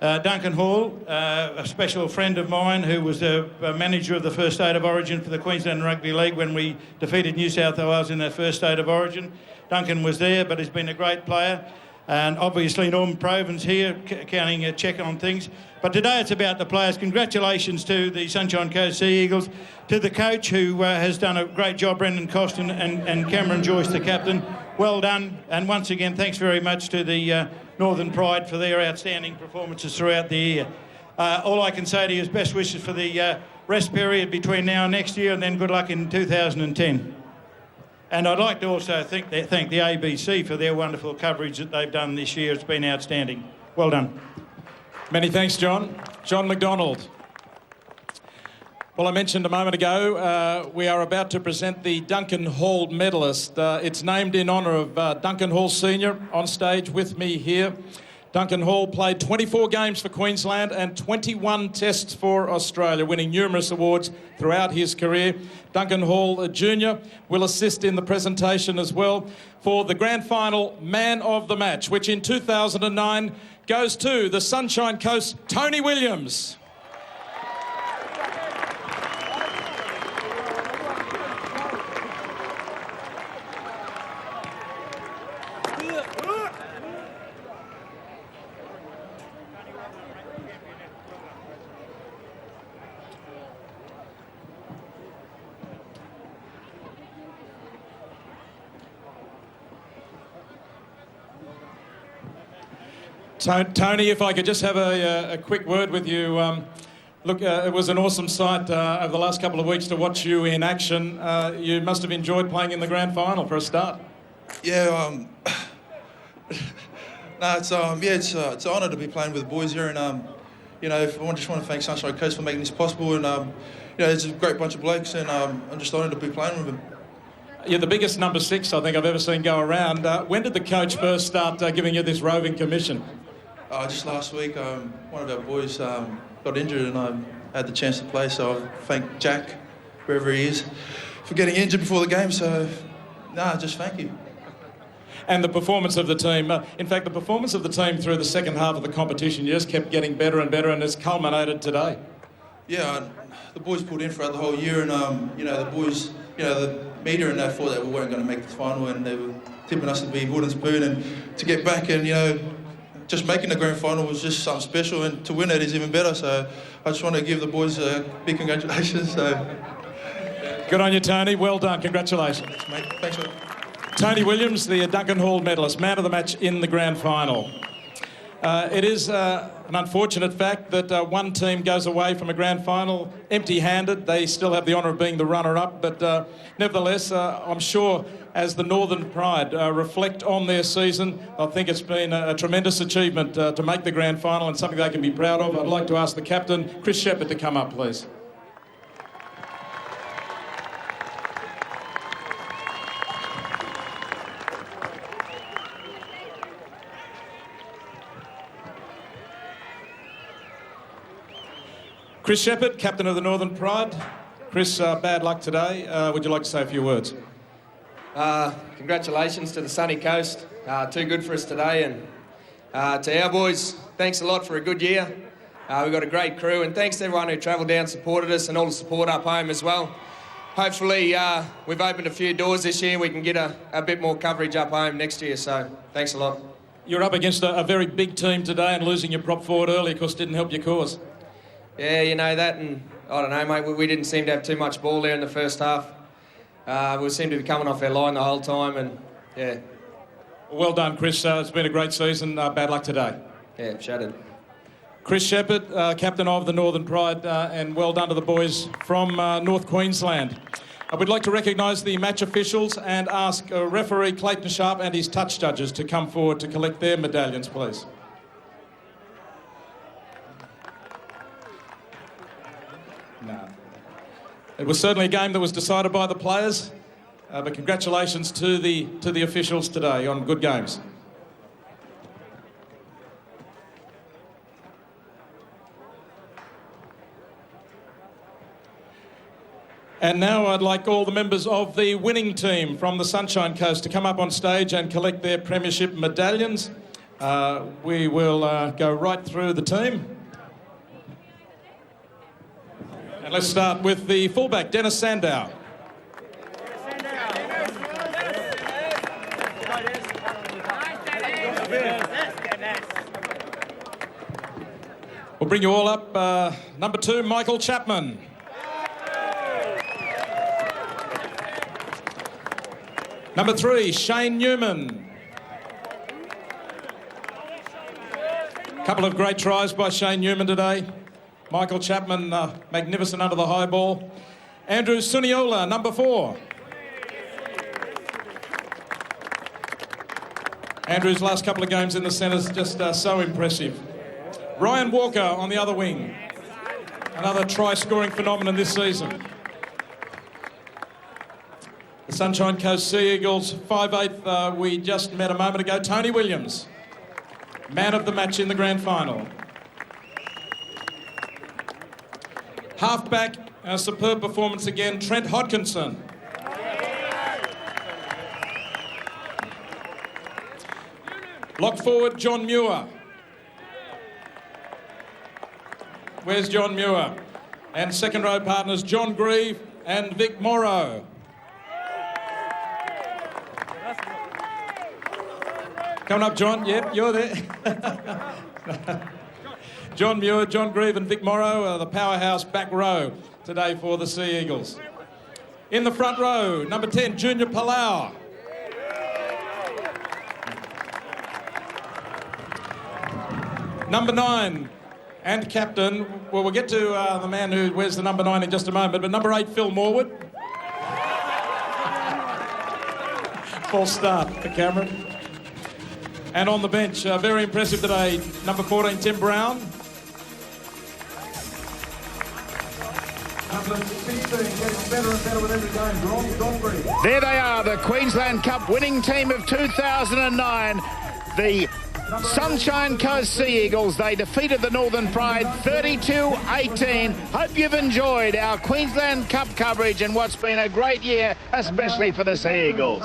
Duncan Hall, a special friend of mine who was a manager of the first State of Origin for the Queensland Rugby League when we defeated New South Wales in that first State of Origin. Duncan was there, but he's been a great player. And obviously Norman Proven's here, checking on things. But today it's about the players. Congratulations to the Sunshine Coast Sea Eagles, to the coach who has done a great job, Brendan Costin, and Cameron Joyce, the captain. Well done. And once again, thanks very much to the Northern Pride for their outstanding performances throughout the year. All I can say to you is best wishes for the rest period between now and next year, and then good luck in 2010. And I'd like to also thank the ABC for their wonderful coverage that they've done this year. It's been outstanding. Well done. Many thanks, John. John McDonald. Well, I mentioned a moment ago, we are about to present the Duncan Hall medalist. It's named in honour of Duncan Hall Senior, on stage with me here. Duncan Hall played 24 games for Queensland and 21 tests for Australia, winning numerous awards throughout his career. Duncan Hall Jr. will assist in the presentation as well for the grand final man of the match, which in 2009 goes to the Sunshine Coast, Tony Williams. Tony, if I could just have a quick word with you. Look, it was an awesome sight over the last couple of weeks to watch you in action. You must have enjoyed playing in the grand final for a start. Yeah, it's an honour to be playing with the boys here, and I just want to thank Sunshine Coast for making this possible, and it's a great bunch of blokes, and I'm just honoured to be playing with them. You're the biggest number 6 I think I've ever seen go around. When did the coach first start giving you this roving commission? Just last week, one of our boys got injured and I had the chance to play, so I thank Jack, wherever he is, for getting injured before the game, so just thank you. And the performance of the team, in fact, the performance of the team through the second half of the competition just kept getting better and better, and it's culminated today. Yeah, the boys pulled in throughout the whole year, and the boys, the media and that thought that we weren't going to make the final, and they were tipping us to be wood and spoon, and to get back and just making the grand final was just something special, and to win it is even better. So I just want to give the boys a big congratulations. So good on you, Tony. Well done. Congratulations. Thanks, mate. Thanks, mate. Tony Williams, the Duncan Hall medalist, man of the match in the grand final. It is an unfortunate fact that one team goes away from a grand final empty-handed. They still have the honour of being the runner-up, but nevertheless, I'm sure as the Northern Pride reflect on their season, I think it's been a tremendous achievement to make the grand final and something they can be proud of. I'd like to ask the captain, Chris Shepherd, to come up, please. Chris Shepherd, captain of the Northern Pride. Chris, bad luck today. Would you like to say a few words? Congratulations to the sunny coast. Too good for us today. And to our boys, thanks a lot for a good year. We've got a great crew, and thanks to everyone who travelled down, supported us, and all the support up home as well. Hopefully, we've opened a few doors this year. We can get a bit more coverage up home next year, so thanks a lot. You're up against a very big team today, and losing your prop forward early, of course, didn't help your cause. Yeah, you know that, and I don't know, mate, we didn't seem to have too much ball there in the first half. We seemed to be coming off our line the whole time, and yeah. Well done, Chris. It's been a great season. Bad luck today. Yeah, shattered. Chris Shepherd, captain of the Northern Pride, and well done to the boys from North Queensland. I would like to recognise the match officials and ask referee Clayton Sharp and his touch judges to come forward to collect their medallions, please. No. It was certainly a game that was decided by the players, but congratulations to the officials today on good games. And now I'd like all the members of the winning team from the Sunshine Coast to come up on stage and collect their premiership medallions. We will go right through the team. And let's start with the fullback, Dennis Sandow. We'll bring you all up. Number 2, Michael Chapman. Number 3, Shane Newman. Couple of great tries by Shane Newman today. Michael Chapman, magnificent under the high ball. Andrew Suniola, number 4. Andrew's last couple of games in the centres just so impressive. Ryan Walker on the other wing. Another try-scoring phenomenon this season. The Sunshine Coast Sea Eagles, 5'8", we just met a moment ago, Tony Williams. Man of the match in the grand final. Halfback, a superb performance again, Trent Hodkinson. Lock forward, John Muir. Where's John Muir? And second row partners, John Grieve and Vic Morrow. Coming up, John. Yep, you're there. John Muir, John Grieve and Vic Morrow, the powerhouse back row today for the Sea Eagles. In the front row, number 10, Junior Palau. Number 9 and captain, well, we'll get to the man who wears the number 9 in just a moment, but number 8, Phil Morwood. False start for Cameron. And on the bench, very impressive today, number 14, Tim Brown. Number 16, getting better and better with every game, Don Green. There they are, the Queensland Cup winning team of 2009. The Sunshine Coast Sea Eagles, they defeated the Northern Pride 32-18. Hope you've enjoyed our Queensland Cup coverage and what's been a great year, especially for the Sea Eagles.